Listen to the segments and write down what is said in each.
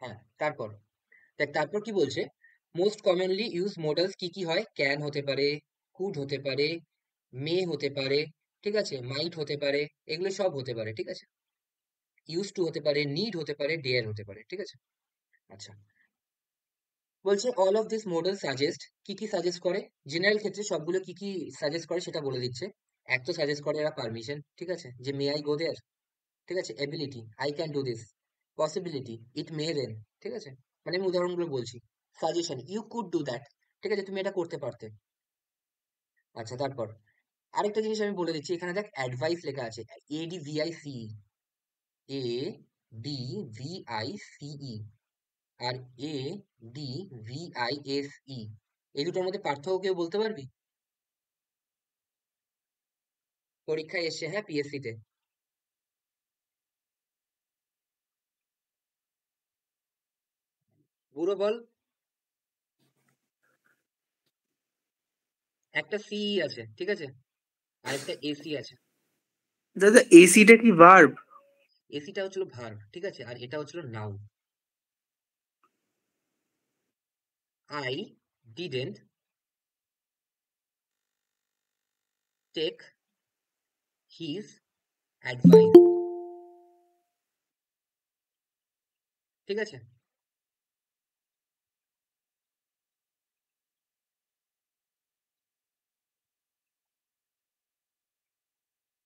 হ্যাঁ, তারপর দেখ, তারপর কি বলছে, মোস্ট কমনলি ইউজ মডেলস কি কি হয়, ক্যান হতে পারে, কুড হতে পারে, মে হতে পারে, ঠিক আছে, মাইট হতে পারে, এগুলো সব হতে পারে, ঠিক আছে। ইউজ টু হতে পারে, নিড হতে পারে, ডেয়ার হতে পারে, ঠিক আছে। আচ্ছা, বলছে all of this model suggest, কি কি সাজেস্ট করে, জেনারেল ক্ষেত্রে সবগুলো কি কি সাজেস্ট করে সেটা বলে দিচ্ছে। এক তো সাজেস্ট করে এরা পারমিশন, ঠিক আছে, যে মে আই গো দেয়ার, ঠিক আছে, ability, I can do this, possibility, it may rain, ঠিক আছে, মানে আমি উদাহরণগুলো বলছি। Suggestion, you could do that, ঠিক আছে, তুমি এটা করতে পারতে। আচ্ছা, তারপর আরেকটা জিনিস আমি বলে দিচ্ছি, এখানে দেখ অ্যাডভাইস লেখা আছে, A D V I C, A D V I C E, আর A D V I S E, এই দুটোর মধ্যে পার্থক্য কেউ বলতে পারবি? পরীক্ষায় এসে, হ্যাঁ, পিএসসি তে। পুরো বল। একটা সিই আছে, ঠিক আছে, আরেকটা এসি আছে। দাদা এসিটা কি ভার্ব? এসিটা হচ্ছিল ভার্ব, ঠিক আছে, আর এটা হচ্ছিল noun. I didn't take his advice, ঠিক আছে।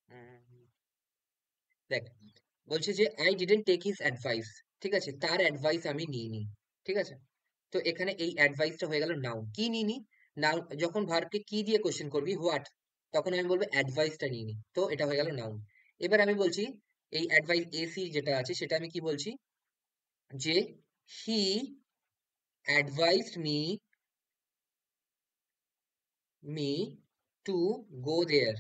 উম, দেখ, বলছে যে I didn't take his advice, ঠিক আছে, তার অ্যাডভাইস আমি নিইনি, ঠিক আছে। তো এখানে এই অ্যাডভাইসটা হয়ে গেল নাউন, কি নিইনি, নাউন, যখন ভার্বকে কি দিয়ে কোশ্চেন করবি, হোয়াট, তখন আমি বলবো অ্যাডভাইসটা নিইনি, তো এটা হয়ে গেল নাউন। এবার আমি বলছি এই অ্যাডভাইস এসি যেটা আছে সেটা আমি কি বলছি, যে he advised me to go there,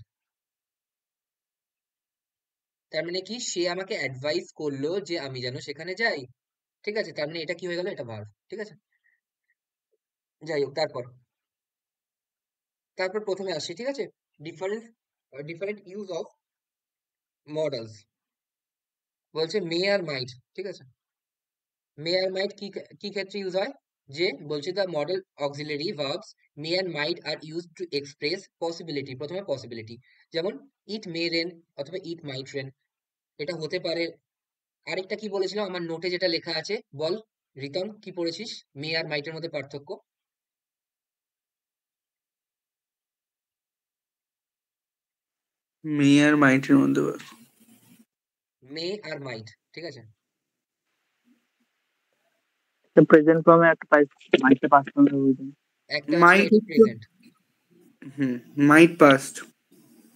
তার মানে কি, সে আমাকে অ্যাডভাইস করলো যে আমি যেন সেখানে যাই, ঠিক আছে, তার মানে এটা কি হয়ে গেল, এটা ভার্ব, ঠিক আছে। যাই হোক, তারপর তারপর প্রথমে আসি, ঠিক আছে, difference, different use of models. বলছে মে আর মাইট, ঠিক আছে, মে আর মাইট কি কি ক্ষেত্রে ইউজ হয়, যে বলছে the model auxiliary verbs may and might are use to express possibility, প্রথমে পসিবিলিটি, যেমন ইট মে রেন অথবা ইট মাইট রেন, এটা হতে পারে। আরেকটা কি বলেছিলাম আমার নোটে যেটা লেখা আছে, বল রিতম, কি পড়েছিস মে আর মাইটের মধ্যে পার্থক্য? মে আর মাইটের মধ্যে মে আর মাইট, ঠিক আছে, প্রেজেন্ট ফর্মে একটা মাইটে পাস করতে হবে। একটা হচ্ছে মাইট এটা প্রেজেন্ট, মাইট পাস্ট।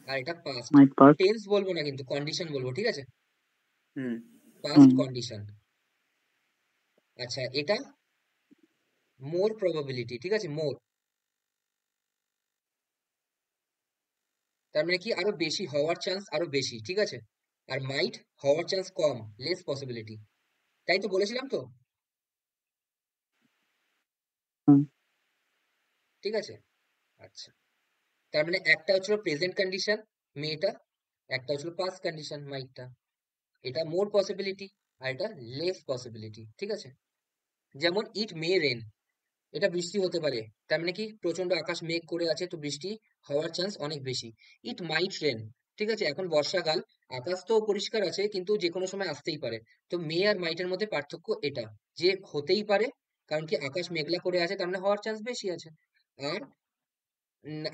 আর এটা পাস্ট। মাইট পাস। টেন্স বলবো না কিন্তু, কন্ডিশন বলবো, ঠিক আছে, হুম পাস্ট কন্ডিশন। আচ্ছা, এটা মোর প্রবাবিলিটি, ঠিক আছে, মোর, তার মানে কি আরো বেশি হওয়ার চান্স, আরো বেশি, ঠিক আছে। আর মাইট হওয়ার চান্স কম, লেস পসিবিলিটি, তাই তো বলেছিলাম তো, ঠিক আছে। আচ্ছা, তার মানে একটা হচ্ছিল প্রেজেন্ট কন্ডিশন মেটা, একটা হচ্ছিল পাস্ট কন্ডিশন মাইটটা, এটা মোর পসিবিলিটি আর এটা লেস পসিবিলিটি, ঠিক আছে। যেমন ইট মে রেন, এটা বৃষ্টি হতে পারে, তার মানে কি প্রচন্ড আকাশ মেঘ করে আছে, তো বৃষ্টি হওয়ার চান্স অনেক বেশি। ইট মাইট রেন, ঠিক আছে, এখন বর্ষাকাল, আকাশ তো পরিষ্কার আছে কিন্তু যে কোনো সময় আসতেই পারে। তো মে আর মাইটের মধ্যে পার্থক্য এটা, যে হতেই পারে, কারণ কি আকাশ মেঘলা করে আছে, তার মানে হওয়ার চান্স বেশি আছে। আর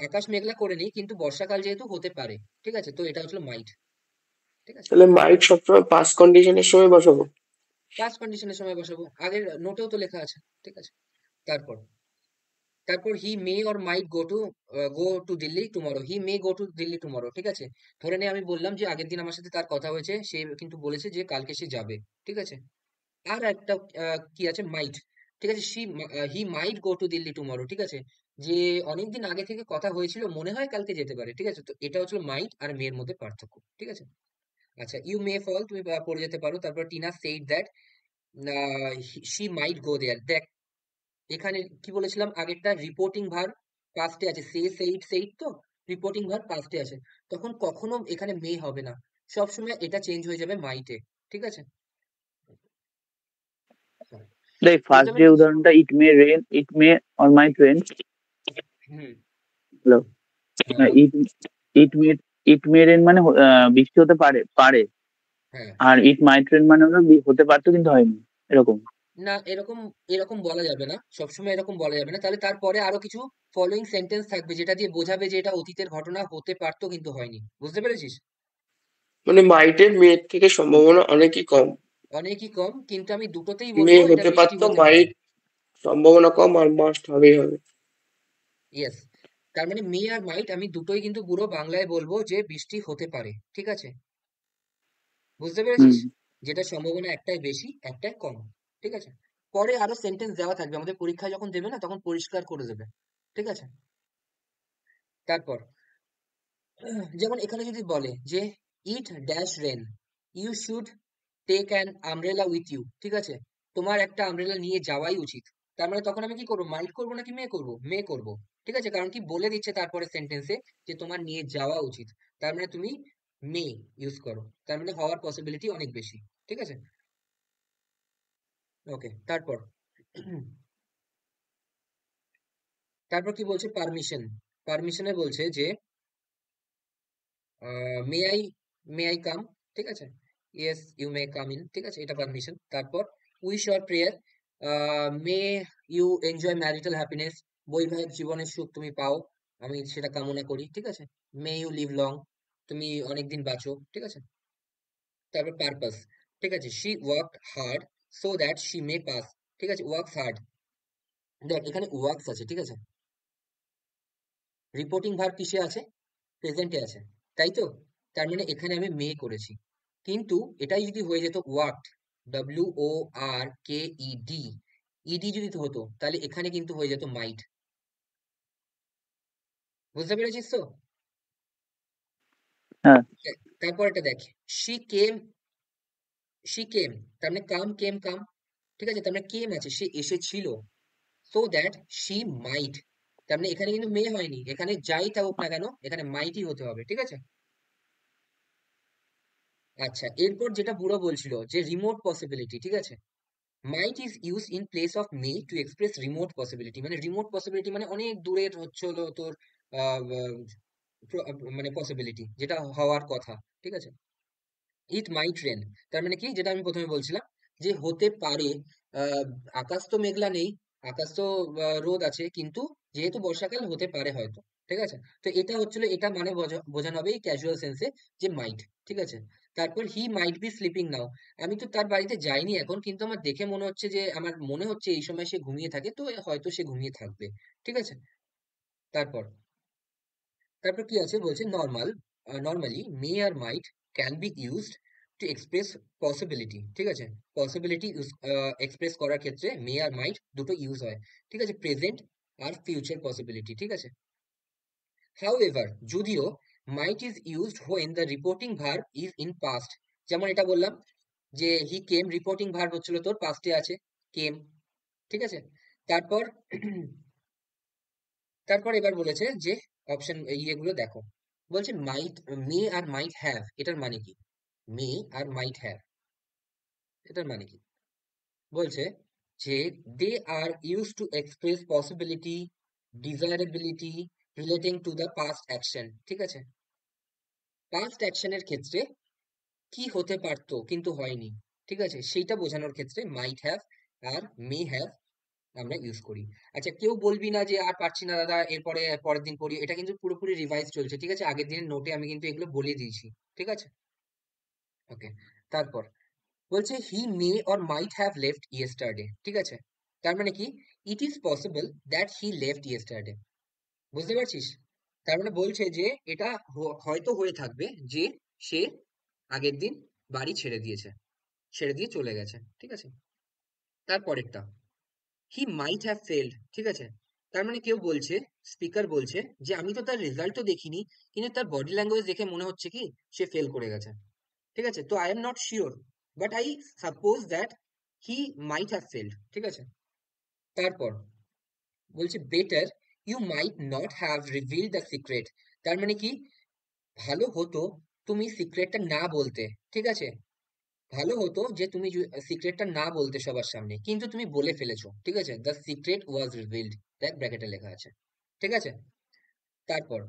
আকাশ মেঘলা করে নেই কিন্তু বর্ষাকাল যেহেতু হতে পারে, ঠিক আছে, তো এটা হচ্ছে মাইট, ঠিক আছে। তাহলে মাইট সবসময় পাস কন্ডিশনের সময় বসাবো। পাস্ট কন্ডিশনের সময় বসাবো, আগের নোটেও তো লেখা আছে, ঠিক আছে। তারপর তারপর he may or might go to Delhi tomorrow, he may go to Delhi tomorrow, ঠিক আছে। ধরে নে আমি বললাম যে আগের দিন আমার সাথে তার কথা হয়েছে, সে কিন্তু বলেছে যে কালকে সে যাবে, ঠিক আছে। আর একটা কি আছে, মাইট, ঠিক আছে, হি মাইট গো টু দিল্লি টুমরো, ঠিক আছে, যে অনেকদিন আগে থেকে কথা হয়েছিল, মনে হয় কালকে যেতে পারে, ঠিক আছে। তো এটা হচ্ছে মাইট আর মেয়ের মধ্যে পার্থক্য, ঠিক আছে। আচ্ছা, ইউ মে ফল, তুমি পড়ে যেতে পারো। তারপর Tina said that she might go there, দেখ এখানে কি বলেছিলাম, আগেরটা রিপোর্টিং ভার্ব পাস্টে আছে, সেইড তো রিপোর্টিং ভার্ব পাস্টে আছে, তখন কখনো এখানে মে হবে না, সবসময় এটা চেঞ্জ হয়ে যাবে মাইটে, ঠিক আছে। হ্যাঁ। দেখ বুঝতে ফার্স্ট যে পেরেছিস? উদাহরণটা it may rain, it may or might rain. হুম। হ্যালো, হ্যাঁ বল। ইট ইট মে ইট মে রেন মানে বৃষ্টি হতে পারে পারে, হ্যাঁ। আর ইট মাইট রেন মানে হলো হতে পারতো কিন্তু হয়নি, এরকম। না, এরকম এরকম বলা যাবে না, সবসময় এরকম বলা যাবে না। তাহলে তারপরে আরো কিছু ফলোইং সেন্টেন্স থাকবে যেটা দিয়ে বোঝাবে যে এটা অতীতের ঘটনা, হতে পারতো কিন্তু হয়নি। বুঝতে পেরেছিস? মানে মাইটের মেয়ের থেকে সম্ভাবনা অনেকই কম। অনেকই কম, কিন্তু আমি দুটোতেই বলবো মেয়ে এটা হতে বৃষ্টি পারতো, হতে পারে। মাইট সম্ভাবনা কম, আর মাস্ট হবেই হবে। ইয়েস। তার মানে মে আর মাইট আমি দুটোই কিন্তু পুরো বাংলায় বলবো যে বৃষ্টি হতে পারে। ঠিক আছে? বুঝতে হুম। পেরেছিস? যেটা সম্ভাবনা একটাই বেশি, একটাই কম। ঠিক আছে? পরে আরো সেন্টেন্স দেওয়া থাকবে, আমাদের পরীক্ষায় যখন দেবে না তখন পরিষ্কার করে দেবে। ঠিক আছে? তারপর যেমন এখানে যদি বলে যে it dash rain, you should take an umbrella with you. ঠিক আছে? তোমার একটা আমব্রেলা নিয়ে যাওয়াই উচিত। তার মানে তখন আমি কি করবো? মাইট করবো নাকি মে করবো? মে করবো। ঠিক আছে? কারণ কি বলে দিচ্ছে তারপরে সেন্টেন্সে যে তোমার নিয়ে যাওয়া উচিত। তার মানে তুমি মে ইউজ করো। তার মানে হওয়ার পসিবিলিটি অনেক বেশি। ঠিক আছে? ওকে, তারপর তারপর কি বলছে? পারমিশন। পারমিশনে বলছে যে may I may I come. ঠিক আছে? Yes you may come in. ঠিক আছে? এটা পারমিশন। তারপর wish or prayer, may you enjoy marital happiness, বৈবাহিক জীবনের সুখ তুমি পাও, আমি সেটা কামনা করি। ঠিক আছে? মে ইউ লিভ লং, তুমি অনেকদিন বাঁচো। ঠিক আছে? তারপর পারপাস। ঠিক আছে? She work hard so that she may pass. ঠিক আছে? Works hard. দেখ এখানে ওয়ার্কস আছে। ঠিক আছে? রিপোর্টিং ভার্ব কিসে আছে? প্রেজেন্টে আছে, তাই তো? তার মানে এখানে আমি মে করেছি। কিন্তু এটাই যদি হয়ে যেত ওয়ার্কড, WORKED, ইডি যদি হতো তাহলে এখানে কিন্তু হয়ে যেত মাইট। বুঝতে পেরেছিস তো? হ্যাঁ। তারপর এটা দেখ, শি কেম, শি কেম, তার মানে কাম কেম কাম। ঠিক আছে? তার মানে কেম আছে, সে এসেছিল। সো দ্যাট শি মাইট, তার মানে এখানে কিন্তু মে হয়নি, এখানে যাই থাকুক না কেন এখানে মাইটই হতে হবে। ঠিক আছে? আচ্ছা, এরপর যেটা বুড়ো বলছিল যে রিমোট পসিবিলিটি। ঠিক আছে? Might is use in place of May to express remote possibility. মানে রিমোট পসিবিলিটি মানে অনেক দূরের হচ্ছে হলো তোর আহ, আহ, মানে পসিবিলিটি যেটা হওয়ার কথা। ঠিক আছে? ইট মাইট রেন, তার মানে কি যেটা আমি প্রথমে বলছিলাম যে হতে পারে। আহ, আকাশ তো মেঘলা নেই, আকাশ তো রোদ আছে, কিন্তু যেহেতু বর্ষাকাল হতে পারে হয়তো। ঠিক আছে? তো এটা হচ্ছিল, এটা মানে বোঝানো হবে এই ক্যাজুয়াল সেন্সে যে মাইট। ঠিক আছে? তারপর হি মাইট বি স্লিপিং নাও, আমি তো তার বাড়িতে যাইনি এখন, কিন্তু আমার দেখে মনে হচ্ছে যে আমার মনে হচ্ছে এই সময় সে ঘুমিয়ে থাকে, তো হয়তো সে ঘুমিয়ে থাকবে। ঠিক আছে? তারপর তারপর কি আছে বলছে নর্মাল, নর্মালি মে আর might can be used to express possibility. ঠিক আছে? পসিবিলিটি এক্সপ্রেস করার ক্ষেত্রে মে আর মাইট দুটো ইউজ হয়। ঠিক আছে? প্রেজেন্ট আর ফিউচার পসিবিলিটি। ঠিক আছে? হাউএভার, যদিও might is used when the reporting verb is in past. যেমন এটা বললাম যে হি কেম, রিপোর্টিং ভার্ব হচ্ছিল তোর পাস্টে আছে, কেম। ঠিক আছে? তারপর তারপর এবার বলেছে যে অপশন ইয়েগুলো দেখো। বলছে মাইট, মে আর মাইট হ্যাভ, এটার মানে কি? মে আর মাইট হ্যাভ এটার মানে কি? বলছে যে they are use to express possibility, desirability relating to the past action. ঠিক আছে? পাস্ট অ্যাকশনের ক্ষেত্রে কি হতে পারতো কিন্তু হয়নি, ঠিক আছে, সেইটা বোঝানোর ক্ষেত্রে মাইট হ্যাভ আর মে হ্যাভ আমরা ইউজ করি। আচ্ছা, কেউ বলবি না যে আর পারছি না দাদা, এরপরে পরের দিন পড়ি, এটা কিন্তু পুরোপুরি রিভাইজ চলছে। ঠিক আছে? আগের দিনের নোটে আমি কিন্তু এগুলো বলে দিয়েছি। ঠিক আছে? ওকে। তারপর বলছে he may or might have left yesterday. ঠিক আছে? তার মানে কি? It is possible that he left yesterday. বুঝতে পারছিস? তার মানে বলছে যে এটা হয়তো হয়ে থাকবে যে সে আগের দিন বাড়ি ছেড়ে দিয়েছে, ছেড়ে দিয়ে চলে গেছে। ঠিক আছে? তারপরেরটা, হি মাইট হ্যাভ ফেলড। ঠিক আছে? তার মানে কেউ বলছে, স্পিকার বলছে যে আমি তো তার রেজাল্ট তো দেখিনি, কিন্তু তার বডি ল্যাঙ্গুয়েজ দেখে মনে হচ্ছে কি সে ফেল করে গেছে। ঠিক আছে? তো I am not sure, but I suppose that he might have failed. ঠিক আছে? তারপর বলছে better you might not have reveal the secret. তার মানে কি? ভালো হতো তুমি সিক্রেটটা না বলতে। ঠিক আছে? ভালো হতো যে তুমি সিক্রেটটা না বলতে সবার সামনে, কিন্তু তুমি বলে ফেলেছো, ঠিক আছে? দ্য সিক্রেট ওয়াজ রিভিলড, দেখ ব্র্যাকেটে লেখা আছে, ঠিক আছে? তারপর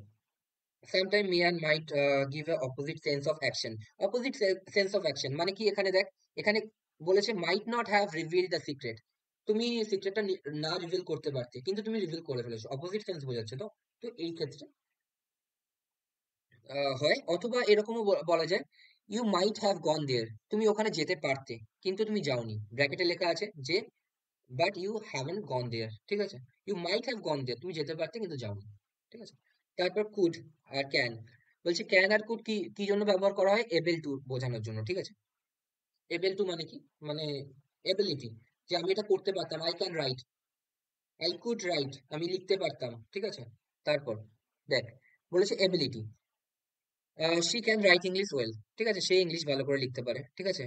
sometime me and might give a opposite sense of action. Opposite sense of action মানে কি? এখানে দেখ, এখানে বলেছে might not have revealed the secret. তুমি সিক্রেটটা না রিভিল করতে পারতে, কিন্তু তুমি রিভিল করে ফেলেছো। অপোজিট সেন্স বোঝাচ্ছে তো। তো এই ক্ষেত্রে হয়, অথবা এরকমও বলা যায় ইউ মাইট হ্যাভ গন দেয়ার, তুমি ওখানে যেতে পারতে কিন্তু তুমি যাওনি। ব্র্যাকেটে লেখা আছে যে but you haven't gone there, ঠিক আছে? ইউ মাইট হ্যাভ গন দেয়ার, তুমি যেতে পারতে কিন্তু যাওনি, ঠিক আছে? তারপর কুড আর ক্যান, বলছে ক্যান আর কুড কি কি জন্য ব্যবহার করা হয়? এবেল টু বোঝানোর জন্য, ঠিক আছে? এবেল টু মানে কি? মানে এবিলিটি, যে আমি এটা করতে পারতাম। I can write, I could right, আমি লিখতে পারতাম, ঠিক আছে? তারপর দেখ, বলেছে ability, she can write English well, ঠিক আছে? সে ইংলিশ ভালো করে লিখতে পারে, ঠিক আছে?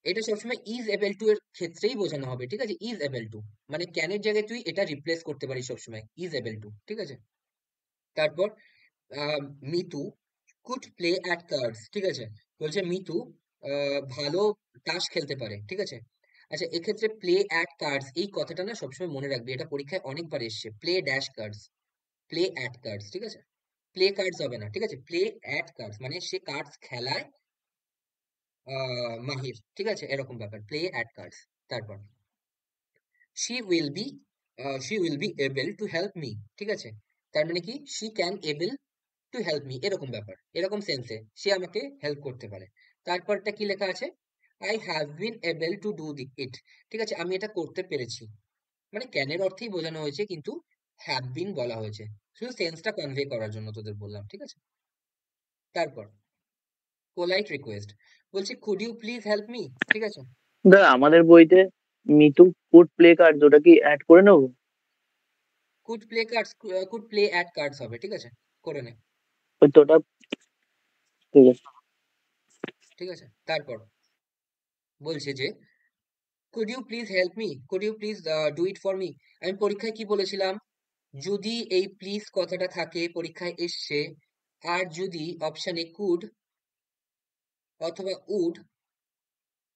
এটা সবসময় ইজ এবেল টু এর ক্ষেত্রেই বোঝানো হবে, ঠিক আছে? ইজ এবেল টু মানে ক্যানের জায়গায় তুই এটা রিপ্লেস করতে পারিস সবসময়, ইজ এবেল টু, ঠিক আছে? তারপর Mitu could play at cards, ঠিক আছে? বলছে মিতু ভালো তাস খেলতে পারে, ঠিক আছে? আচ্ছা, এক্ষেত্রে প্লে অ্যাট কার্ডস এই কথাটা না সবসময় মনে রাখবি, এটা পরীক্ষায় অনেকবার এসছে। Play dash cards, play at cards, ঠিক আছে? প্লে কার্ডস হবে না, ঠিক আছে? প্লে অ্যাট কার্ডস মানে সে কার্ডস খেলায় মাহির, ঠিক আছে? এরকম ব্যাপার, প্লে অ্যাট কার্ডস। তারপর she will be she will be able to help me, ঠিক আছে? তার মানে কি? she can able to help me, এরকম ব্যাপার, এরকম সেন্সে সে আমাকে হেল্প করতে পারে। তারপরটা কি লেখা আছে? I have been able to do it, ঠিক আছে? আমি এটা করতে পেরেছি, মানে ক্যানের অর্থেই বোঝানো হয়েছে, কিন্তু হ্যাভ বিন বলা হয়েছে শুধু সেন্সটা কনভে করার জন্য তোদের বললাম, ঠিক আছে? তারপর পোলাইট রিকোয়েস্ট, বলছে could you please help me, ঠিক আছে? দাদা আমাদের বইতে মিতু ফুড প্লে কার্ড ওটা কি অ্যাড করে নেবো? Could play cards, could play at cards হবে, ঠিক আছে? করে নে, ওই তো ওটা ঠিক আছে। ঠিক আছে? তারপর বলছে যে could you please help me, could you please do it for me. আমি পরীক্ষায় কি বলেছিলাম? যদি এই প্লিজ কথাটা থাকে, পরীক্ষায় এসছে, আর যদি অপশানে কুড অথবা উড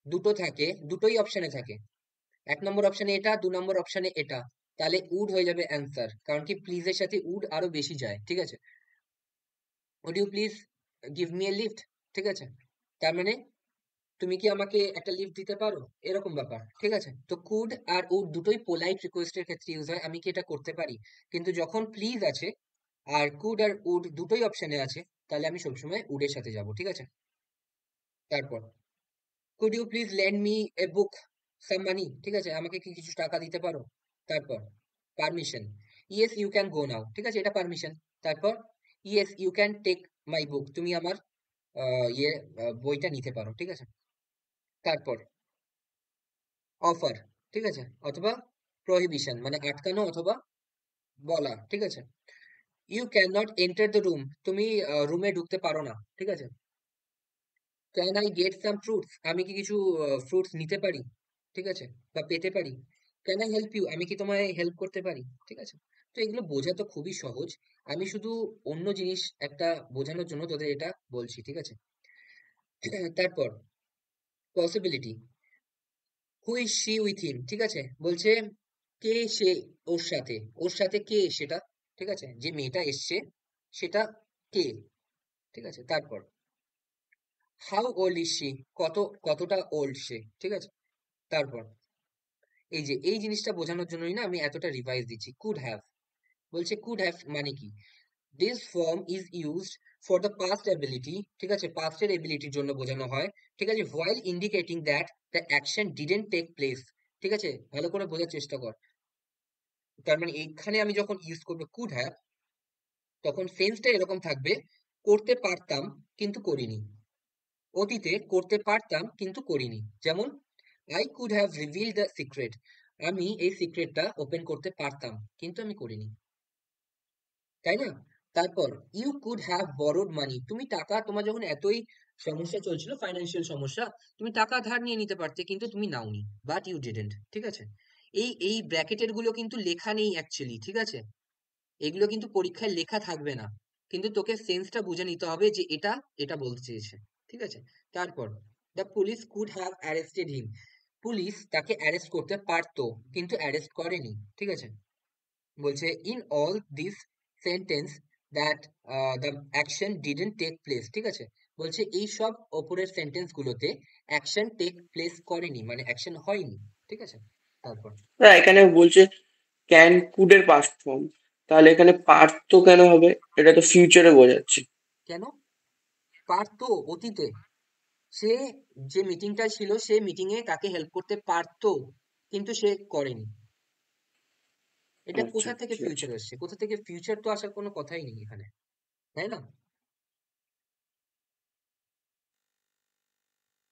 দুটো থাকে, দুটোই অপশানে থাকে, এক নম্বর অপশানে এটা, দু নম্বর অপশানে এটা, তাহলে উড হয়ে যাবে অ্যান্সার, কারণ কি প্লিজের সাথে উড আরো বেশি যায়, ঠিক আছে? Would you please give me a lift, ঠিক আছে? তার মানে তুমি কি আমাকে একটা লিফট দিতে পারো, এরকম ব্যাপার, ঠিক আছে? তো কুড আর উড দুটোই পোলাইট রিকোয়েস্টের ক্ষেত্রে ইউজ হয়, আমি কি এটা করতে পারি? কিন্তু যখন প্লিজ আছে আর কুড আর উড দুটোই অপশনে আছে, তাহলে আমি সবসময় উডের সাথে যাব, ঠিক আছে? তারপর could you please lend me a book some money, ঠিক আছে? আমাকে কি কিছু টাকা দিতে পারো? তারপর permission, yes you can go now, ঠিক আছে? এটা পারমিশন। তারপর yes you can take my book, তুমি আমার বইটা নিতে পারো, ঠিক আছে? তারপর অফার, ঠিক আছে? অথবা প্রহিবিশন মানে আটকানো অথবা বলা, ঠিক আছে? You can not enter the room, তুমি রুমে ঢুকতে পারো না, ঠিক আছে? Can I get some fruits, আমি কি কিছু ফ্রুটস নিতে পারি, ঠিক আছে? বা পেতে পারি। ক্যান আই হেল্প ইউ, আমি কি তোমায় হেল্প করতে পারি, ঠিক আছে? তো এগুলো বোঝা তো খুবই সহজ, আমি শুধু অন্য জিনিস একটা বোঝানোর জন্য তোদের এটা বলছি, ঠিক আছে? তারপর possibility, who is she with him, ঠিক আছে? বলছে কে সে ওর সাথে, ওর সাথে কে সেটা, ঠিক আছে? যে মেয়েটা এসছে সেটা কে, ঠিক আছে? তারপর হাউ ওল্ড ইজ শি, কতটা ওল্ড সে, ঠিক আছে? তারপর এই যে এই জিনিসটা বোঝানোর জন্যই না আমি এতটা রিভাইজ দিচ্ছি। কুড হ্যাভ, বলছে কুড হ্যাভ মানে কি? This form is used for the past ability, ঠিক আছে? পাস্টের এবিলিটির জন্য বোঝানো হয়, ঠিক আছে? While indicating that the action didn't take place, ঠিক আছে? ভালো করে বোঝার চেষ্টা কর। তার মানে এইখানে আমি যখন ইউজ করবো কুড হ্যাভ, তখন সেন্সটা এরকম থাকবে, করতে পারতাম কিন্তু করিনি, অতীতে করতে পারতাম কিন্তু করিনি। যেমন I could have reveal the secret, আমি এই সিক্রেটটা ওপেন করতে পারতাম কিন্তু আমি করিনি, তাই না? তারপর ইউ কুড হ্যাভ বরোড মানি, তুমি টাকা, তোমার যখন এতই সমস্যা চলছিল, ফাইন্যান্সিয়াল সমস্যা, তুমি টাকা ধার নিয়ে নিতে পারতে কিন্তু তুমি নাওনি, বাট ইউ ডিডেন্ট, ঠিক আছে? এই ব্র্যাকেটের গুলো কিন্তু লেখা নেই অ্যাকচুয়ালি, ঠিক আছে? এগুলো কিন্তু পরীক্ষায় লেখা থাকবে না, কিন্তু তোকে সেন্সটা বুঝে নিতে হবে যে এটা এটা বলতে চেয়েছে, ঠিক আছে? তারপর the police could have arrested him. Police তাকে অ্যারেস্ট করতে পারতো, কিন্তু অ্যারেস্ট করেনি। ঠিক আছে, বলছে in all this sentence that the action didn't take place. ঠিক আছে, বলছে এই সব ওপরের সেন্টেন্স গুলোতে অ্যাকশন টেক প্লেস করেনি, মানে অ্যাকশন হয়নি। ঠিক আছে, তারপর এখানে বলছে ক্যান কুডের পাস্ট ফর্ম, তাহলে এখানে পারতো কেন হবে? এটা তো ফিউচারে বোঝাচ্ছে। কেন পারতো? অতীতে সে যে মিটিংটা ছিল সে মিটিং এ তাকে হেল্প করতে পারতো, কিন্তু সে করেনি। এটা আচ্ছা, কোথা থেকে ঠিক আছে। ফিউচার আসছে? কোথা থেকে ফিউচার? তো আসার কোনো কথাই নেই এখানে, তাই না?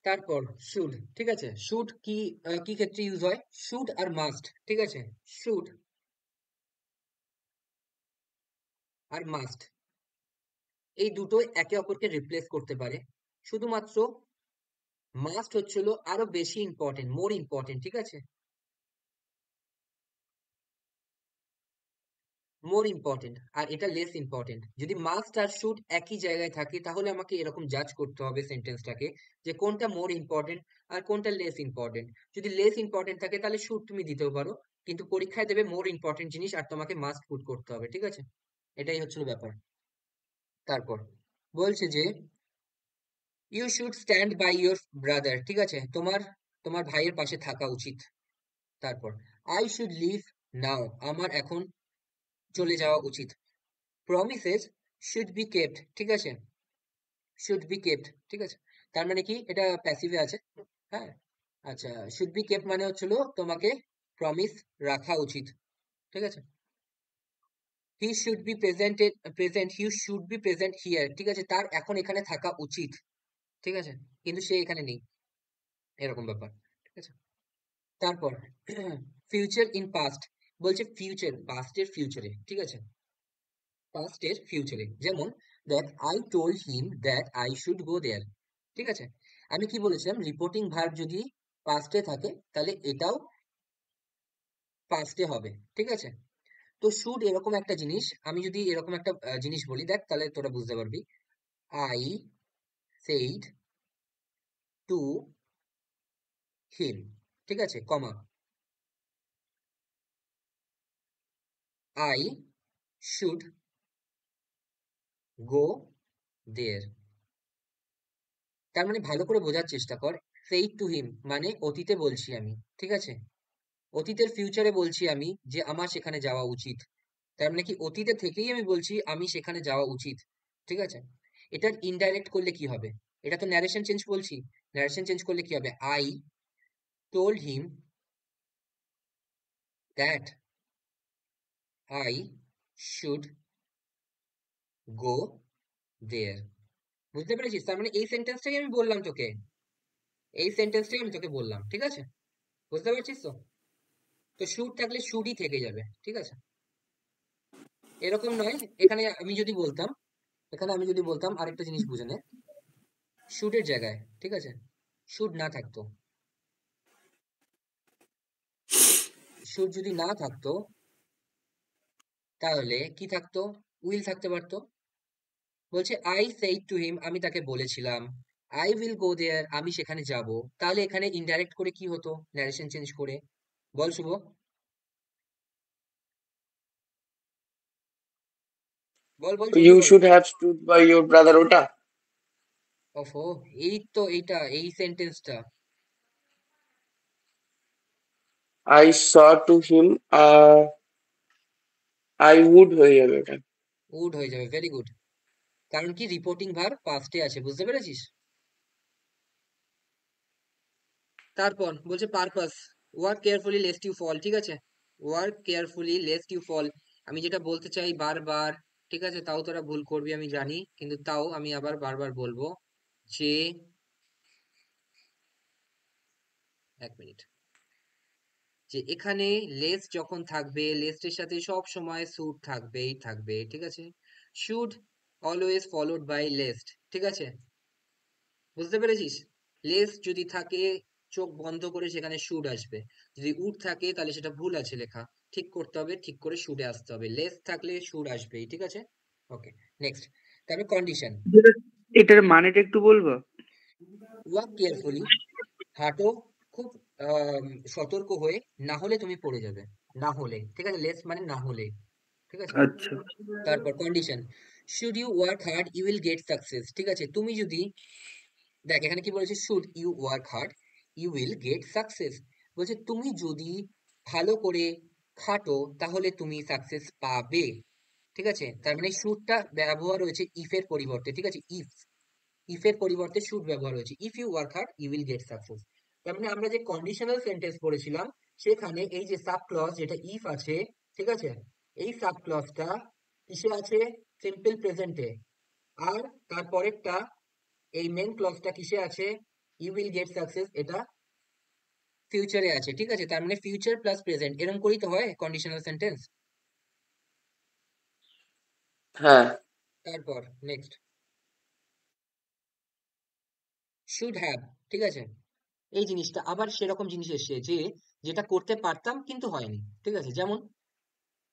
তারপর শুড। ঠিক আছে, শুড কি কি ক্ষেত্রে ইউজ হয়? শুড আর মাস্ট। ঠিক আছে, শুড আর মাস্ট এই দুটোই একে অপরকে রিপ্লেস করতে পারে। শুধুমাত্র মাস্ট হচ্ছিল আরো বেশি ইম্পর্টেন্ট, মোর ইম্পর্টেন্ট। ঠিক আছে, মোর ইম্পর্টেন্ট, আর এটা লেস ইম্পর্টেন্ট। যদি মাস্ট আর শুড একই জায়গায় থাকে তাহলে আমাকে এরকম জাজ করতে হবে সেন্টেন্সটাকে, যে কোনটা মোর ইম্পর্টেন্ট আর কোনটা লেস ইম্পর্টেন্ট। যদি লেস ইম্পর্টেন্ট থাকে তাহলে শুড তুমি দিতেও পারো, কিন্তু পরীক্ষায় দেবে মোর ইম্পর্টেন্ট জিনিস আর তোমাকে মাস্ট পুট করতে হবে। ঠিক আছে, এটাই হচ্ছিল ব্যাপার। তারপর বলছে যে you should stand by your brother. ঠিক আছে, তোমার তোমার ভাইয়ের পাশে থাকা উচিত। তারপর আই শুড লিভ নাও, আমার এখন চলে যাওয়া উচিত। Promises should be kept. ঠিক আছে, শুড বি কেপ্ট। ঠিক আছে, তার মানে কি? এটা প্যাসিভে আছে। হ্যাঁ, আচ্ছা, শুড বি কেপ্ট মানে হচ্ছিল তোমাকে প্রমিস রাখা উচিত। ঠিক আছে, he should be presented, present, he should be present here. ঠিক আছে, তার এখন এখানে থাকা উচিত। ঠিক আছে, কিন্তু সে এখানে নেই, এরকম ব্যাপার। ঠিক আছে, তারপর ফিউচার ইন পাস্ট। বলছে ফিউচার পাস্টের ফিউচারে। ঠিক আছে, পাস্টের ফিউচারে, যেমন দেখ I told him that I should go there. ঠিক আছে, আমি কি বলেছিলাম? রিপোর্টিং ভার্ব যদি পাস্টে থাকে তাহলে এটাও পাস্টে হবে। ঠিক আছে, তো শুড এরকম একটা জিনিস, আমি যদি এরকম একটা জিনিস বলি, দেখ তাহলে তোরা বুঝতে পারবি। I said to him. ঠিক আছে, কমা, আই শুড গো দেয়ার। তার মানে ভালো করে বোঝার চেষ্টা কর। সেইড টু হিম মানে অতীতে বলছি আমি। ঠিক আছে, অতীতের ফিউচারে বলছি আমি যে আমার সেখানে যাওয়া উচিত। তার মানে কি অতীতে থেকেই আমি বলছি আমি সেখানে যাওয়া উচিত। ঠিক আছে, এটার ইনডাইরেক্ট করলে কি হবে? এটা তো ন্যারেশন চেঞ্জ বলছি, ন্যারেশন চেঞ্জ করলে কি হবে? I told him that I should go there. বুঝতে পেরেছিস? তার মানে এই সেন্টেন্সটাই আমি বললাম তোকে, এই সেন্টেন্সটাই আমি তোকে বললাম। ঠিক আছে, বুঝতে পারছিস তো? তো শুড থাকলে শুডই থেকে যাবে। ঠিক আছে, এরকম নয়। এখানে আমি যদি বলতাম, এখানে আমি যদি বলতাম আরেকটা জিনিস বুঝে নে, শুডের জায়গায়, ঠিক আছে, শুড না থাকতো, শুড যদি না থাকতো তাহলে কি থাকতো? উইল থাকতে পারতো। বলছে আই সেইড টু হিম, আমি তাকে বলেছিলাম। আই উইল গো দেয়ার, আমি সেখানে যাব। তাহলে এখানে ইনডাইরেক্ট করে কি হতো? ন্যারেশন চেঞ্জ করে। বল শুভ, বল বল, জলদি ইউ বল। Should have stood by your brother, ওটা। ওফো, এই তো এইটা, এই সেন্টেন্সটা I saw to him, I would হয়ে যাবে এটা। উড হয়ে যাবে। Very good. কারণ কি রিপোর্টিং ভার্ব পাস্টে আছে, বুঝতে পেরেছিস? তারপর বলছে purpose, work carefully lest you fall. ঠিক আছে, work carefully lest you fall, আমি যেটা বলতে চাই বারবার, ঠিক আছে, তাও তোরা ভুল করবি আমি জানি, কিন্তু তাও আমি আবার বারবার বলবো যে, এক মিনিট, যে এখানে লেস যখন থাকবে, লেস্টের সাথে সব সময় শুড থাকবেই থাকবে। ঠিক আছে, should always followed by lest. ঠিক আছে, বুঝতে পেরেছিস? লেস যদি থাকে চোখ বন্ধ করে সেখানে শুড আসবে, যদি উড থাকে তাহলে সেটা ভুল আছে লেখা, ঠিক করতে হবে, ঠিক করে শুডে আসতে হবে। লেস থাকলে শুড আসবেই। ঠিক আছে, ওকে, নেক্সট। তারপরে কন্ডিশন। এটার মানেটা একটু বলবো? ওয়াক কেয়ারফুলি, হাঁটো খুব সতর্ক হয়ে, না হলে তুমি পড়ে যাবে। না হলে, ঠিক আছে, লেস মানে না হলে, ঠিক আছে। আচ্ছা। তারপর condition, should you work hard you will get success, ঠিক আছে। তুমি যদি, দেখ এখানে কি বলেছে, should you work hard you will get success, বলছে তুমি যদি ভালো করে খাটো তাহলে তুমি সাকসেস পাবে, ঠিক আছে। তার মানে শুডটা ব্যবহার হয়েছে ইফ এর পরিবর্তে, ঠিক আছে। ইফ এর পরিবর্তে শুড ব্যবহার হয়েছে, if you work hard you will get success. তার মানে আমরা যে কন্ডিশনাল সেন্টেন্স পড়েছিলাম সেখানে এই যে সাব ক্লজ যেটা ইফ আছে, ঠিক আছে, এই সাব ক্লজটা কিসে আছে, সিম্পল প্রেজেন্টে। আর তারপরেরটা এই মেন ক্লজটা কিসে আছে, ইউ উইল গেট সাকসেস, এটা ফিউচারে আছে, ঠিক আছে। তার মানে ফিউচার প্লাস প্রেজেন্ট, এরকম করেই তো হয় কন্ডিশনাল সেন্টেন্স। হ্যাঁ। তারপর নেক্সট, শুড হ্যাভ, ঠিক আছে। এই জিনিসটা আবার সেরকম জিনিস এসছে যে যেটা করতে পারতাম কিন্তু হয়নি, ঠিক আছে। যেমন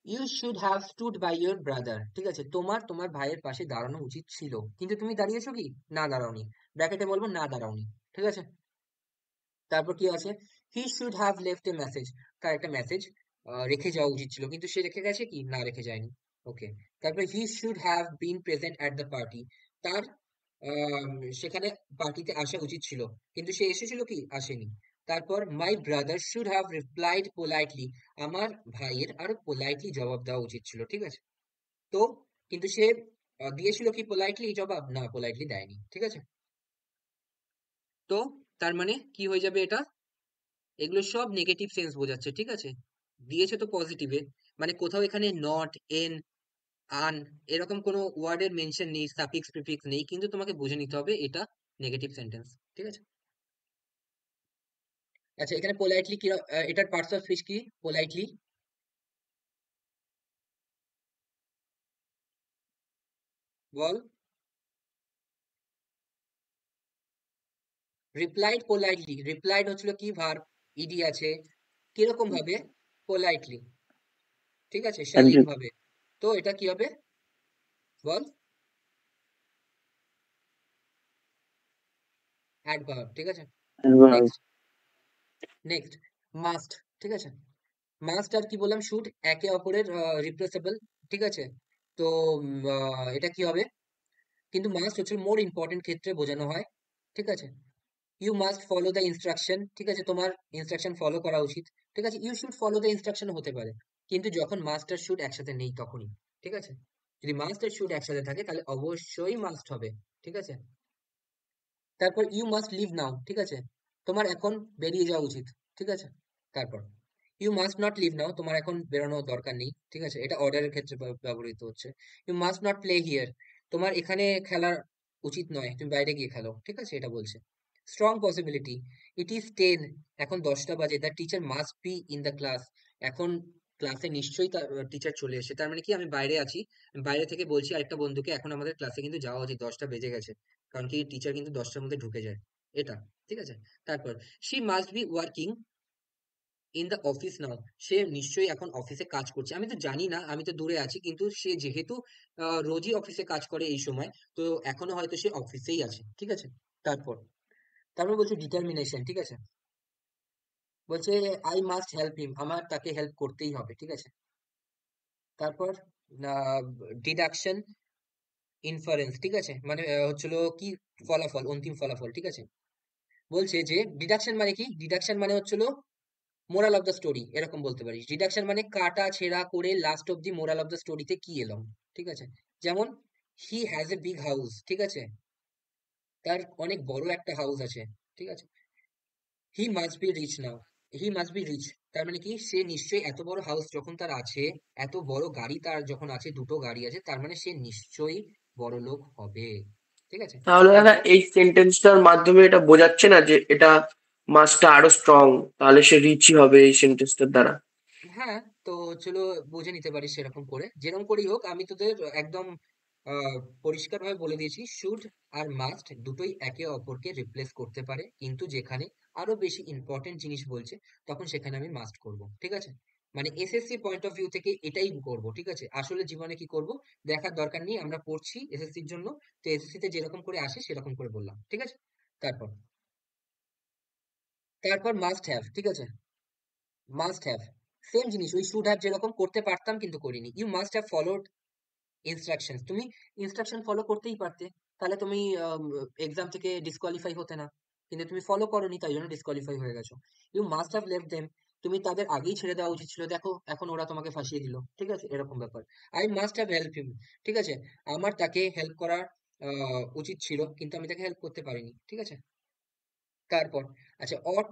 you should have stood by your brother, ঠিক আছে, তোমার ভাইয়ের পাশে দাঁড়ানো উচিত ছিল, কিন্তু তুমি দাঁড়িয়েছো কি, না দাঁড়াওনি, ব্র্যাকেটে বলবো না দাঁড়াওনি, ঠিক আছে। তারপর কি আছে, he should have left A message, তার একটা মেসেজ রেখে যাওয়া উচিত ছিল, কিন্তু সে রেখে গেছে কি, না রেখে যায়নি, ওকে। তারপর he should have been present at the party, তার সেখানে পার্টিতে আসা উচিত ছিল, কিন্তু সে এসেছিল কি, আসেনি। তারপর my brother should have replied politely, আমার ভাইয়ের আরো পোলাইটলি জবাব দেওয়া উচিত ছিল, ঠিক আছে। তো কিন্তু সে দিয়েছিল কি পোলাইটলি জবাব, না পোলাইটলি দেয়নি, ঠিক আছে। তো তার মানে কি হয়ে যাবে এটা, এগুলো সব নেগেটিভ সেন্স বোঝাচ্ছে, ঠিক আছে। দিয়েছে তো পজিটিভে, মানে কোথাও এখানে নট, এন, আন এরকম কোনো ওয়ার্ডের মেনশন নেই, সাফিক্স প্রিফিক্স নেই, কিন্তু তোমাকে বুঝে নিতে হবে এটা নেগেটিভ সেন্টেন্স, ঠিক আছে। আচ্ছা, এখানে পোলাইটলি কি, এটার পার্টস অফ স্পিচ কি, পোলাইটলি বল। রিপ্লাইড পোলাইটলি, রিপ্লাইড হচ্ছিল কি, ভার্ব, ইডি আছে, কিরকম ভাবে, পোলাইটলি, ঠিক আছে, শালীন adjective, ভাবে। তো এটা কি হবে বল, অ্যাডভার্ব, ঠিক আছে। adverb, নেক্সট, নেক্সট মাস্ট, ঠিক আছে। মাস্ট আর কি বললাম, শুড, একে অপরের রিপ্লেসেবল, ঠিক আছে। তো এটা কি হবে, কিন্তু মাস্ট হচ্ছে মোর ইম্পর্টেন্ট ক্ষেত্রে বোঝানো হয়, ঠিক আছে। You must follow the instruction, ঠিক আছে, তোমার ইনস্ট্রাকশন ফলো করা উচিত, ঠিক আছে। You should follow the instruction হতে পারে, কিন্তু যখন মাস্ট আর শুড একসাথে নেই তখনই, ঠিক আছে। যদি মাস্ট আর শুড একসাথে থাকে তাহলে অবশ্যই মাস্ট হবে, ঠিক আছে। তারপর ইউ মাস্ট লিভ নাও, ঠিক আছে, তোমার এখন বেরিয়ে যাওয়া উচিত, ঠিক আছে। তারপর ইউ মাস্ট নট লিভ নাও, তোমার এখন বেরোনোর দরকার নেই, ঠিক আছে, এটা অর্ডারের ক্ষেত্রে ব্যবহৃত হচ্ছে। You must not play here, তোমার এখানে খেলা উচিত নয়, তুমি বাইরে গিয়ে খেলো, ঠিক আছে, এটা বলছে। স্ট্রং পসিবিলিটি, ইট ইজ 10, এখন 10টা বাজে, the teacher must be in the class, এখন ক্লাসে নিশ্চয়ই টিচার চলে এসে, তার মানে কি আমি বাইরে আছি, আমি বাইরে থেকে বলছি আরেকটা বন্ধুকে এখন আমাদের ক্লাসে কিন্তু যাওয়া উচিত, 10টা বেজে গেছে, কারণ কি টিচার কিন্তু 10টার মধ্যে ঢুকে যায়, এটা, ঠিক আছে। তারপর she must be working in the office now, সে নিশ্চয়ই এখন অফিসে কাজ করছে, আমি তো জানি না, আমি তো দূরে আছি, কিন্তু সে যেহেতু রোজই অফিসে কাজ করে এই সময়, তো এখনো হয়তো সে অফিসেই আছে, ঠিক আছে। তারপর তারপর বলছে ডিটারমিনেশন, ঠিক আছে, বলছে আই মাস্ট হেল্প হিম, আমার তাকে হেল্প করতেই হবে, ঠিক আছে। তারপর ডিডাকশন, ইনফারেন্স, ঠিক আছে, মানে হচ্ছিল কি, ফলাফল, অন্তিম ফলাফল, ঠিক আছে। বলছে যে ডিডাকশন মানে কি, ডিডাকশন মানে হচ্ছিল মোরাল অফ দ্য স্টোরি, এরকম বলতে পারিস। ডিডাকশন মানে কাটা ছেঁড়া করে last of the moral of the স্টোরিতে কি এলাম, ঠিক আছে। যেমন he has a big house, ঠিক আছে, তার অনেক বড় একটা হাউস আছে, ঠিক আছে। He must be rich now, he must be rich, তার মানে কি সে নিশ্চয়ই এত বড় হাউস যখন তার আছে, এত বড় গাড়ি তার যখন আছে, দুটো গাড়ি আছে, তার মানে সে নিশ্চয়ই বড় লোক হবে, ঠিক আছে। তাহলে দাদা তারপর এই সেন্টেন্সটার মাধ্যমে এটা বোঝাচ্ছে না যে এটা মাসটা আরো স্ট্রং, তাহলে সে রিচই হবে এই সেন্টেন্সটার দ্বারা? হ্যাঁ, তো চলো বুঝে নিতে পারিস সেরকম করে, যেরকম করেই হোক, আমি তোদের একদম আহ পরিষ্কারভাবে বলে দিয়েছি, শুড আর মাস্ট দুটোই একে অপরকে রিপ্লেস করতে পারে, কিন্তু যেখানে আরো বেশি ইম্পর্টেন্ট জিনিস বলছে তখন সেখানে আমি মাস্ট করব, ঠিক আছে। মানে এসএসসি পয়েন্ট অফ ভিউ থেকে এটাই করব, ঠিক আছে। আসলে জীবনে কি করব দেখার দরকার নেই, আমরা পড়ছি এসএসসির জন্য, তো এসএসসি তে যেরকম করে আসে সেরকম করে বললাম, ঠিক আছে। তারপর তারপর মাস্ট হ্যাভ, ঠিক আছে, মাস্ট হ্যাভ সেম জিনিস, ওই শুড হ্যাভ যেরকম করতে পারতাম কিন্তু করিনি। You must have followed instructions, তুমি ইনস্ট্রাকশন ফলো করতেই পারতে, তাহলে তুমি এক্সাম থেকে ডিসকোয়ালিফাই হতে না, কিন্তু তুমি ফলো করোনি তাই জন্য ডিসকোয়ালিফাই হয়ে গেছো। You must have left them, তুমি তাদের আগেই ছেড়ে দেওয়া উচিত ছিল, দেখো এখন ওরা তোমাকে ফাঁসিয়ে দিল, ঠিক আছে, এরকম ব্যাপার। I must have help him, ঠিক আছে, আমার তাকে হেল্প করা উচিত ছিল কিন্তু আমি তাকে হেল্প করতে পারিনি, ঠিক আছে। তারপর আচ্ছা অট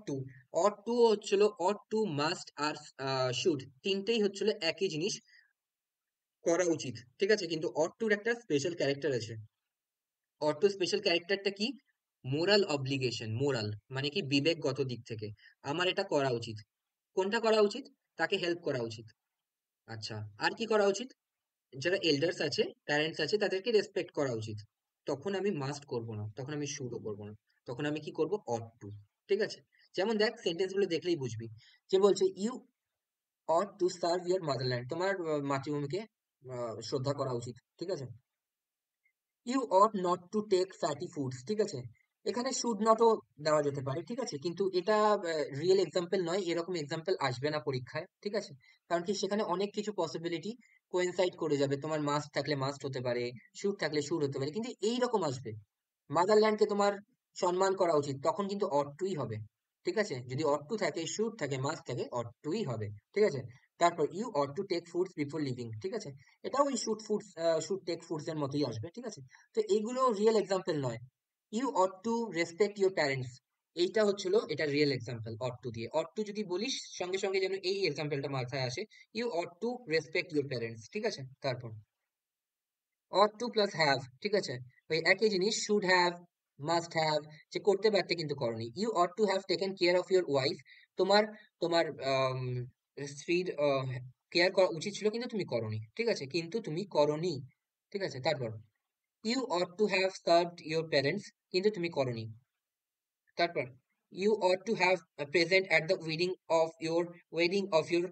টু হচ্ছিল, অট টু মাস্ট আর শুড তিনটেই হচ্ছিল একই জিনিস, করা উচিত, ঠিক আছে, কিন্তু অট টুর একটা স্পেশাল ক্যারেক্টার আছে। অট টু স্পেশাল ক্যারেক্টারটা কি? মোরাল অব্লিগেশন, মোরাল মানে কি বিবেকগত দিক থেকে আমার এটা করা উচিত। কোনটা করা উচিত? তাকে হেল্প করা উচিত। আচ্ছা, আর কি করা উচিত? যারা এল্ডার্স আছে, প্যারেন্টস আছে, তাদেরকে রেসপেক্ট করা উচিত। তখন আমি মাস্ট করব না, তখন আমি শুডও করব না, তখন আমি কি করব? অট টু, ঠিক আছে। যেমন দেখ সেন্টেন্স গুলো দেখলেই বুঝবি, যে বলছে you ought to serve your motherland, তোমার মাতৃভূমিকে শ্রদ্ধা করা উচিত, ঠিক আছে। You ought not to take fatty foods, ঠিক আছে, এখানে শুড নটও দেওয়া যেতে পারে, ঠিক আছে, কিন্তু এটা রিয়েল এক্সাম্পল নয়, এরকম এক্সাম্পল আসবে না পরীক্ষায়, ঠিক আছে, কারণ কি সেখানে অনেক কিছু পসিবিলিটি কোয়েনসাইড করে যাবে, তোমার মাস্ট থাকলে মাস্ট হতে পারে, শুড থাকলে শুড হতে পারে, কিন্তু এইরকম আসবে মাদারল্যান্ডকে তোমার সম্মান করা উচিত, তখন কিন্তু অট টুই হবে, ঠিক আছে, যদি অট টু থাকে, শুড থাকে, মাস্ট থাকে, অট টুই হবে, ঠিক আছে। তারপর you ought to take foods before leaving, ঠিক আছে, এটাও ওই শুড টেক ফুডস এর মতোই আসবে, ঠিক আছে। তো এইগুলো রিয়েল এক্সাম্পল নয়। You ought to respect your parents, এইটা হচ্ছিল এটা রিয়েল এক্সাম্পল, অট টু দিয়ে। অট টু যদি বলিস সঙ্গে সঙ্গে যেন এই এক্সাম্পলটা মাথায় আসে, you ought to respect your parents, ঠিক আছে। তারপর অট টু প্লাস হ্যাভ, ঠিক আছে, ওই একই জিনিস, শুড হ্যাভ, মাস্ট হ্যাভ, যে করতে পারতে কিন্তু করনি। You ought to have taken care of your wife, তোমার তোমার স্ত্রীর কেয়ার করা উচিত ছিল কিন্তু তুমি করনি, ঠিক আছে, কিন্তু তুমি করনি, ঠিক আছে। তারপর you ought to have served your parents, কিন্তু তুমি করনি। তারপর you ought to have present at the wedding of your,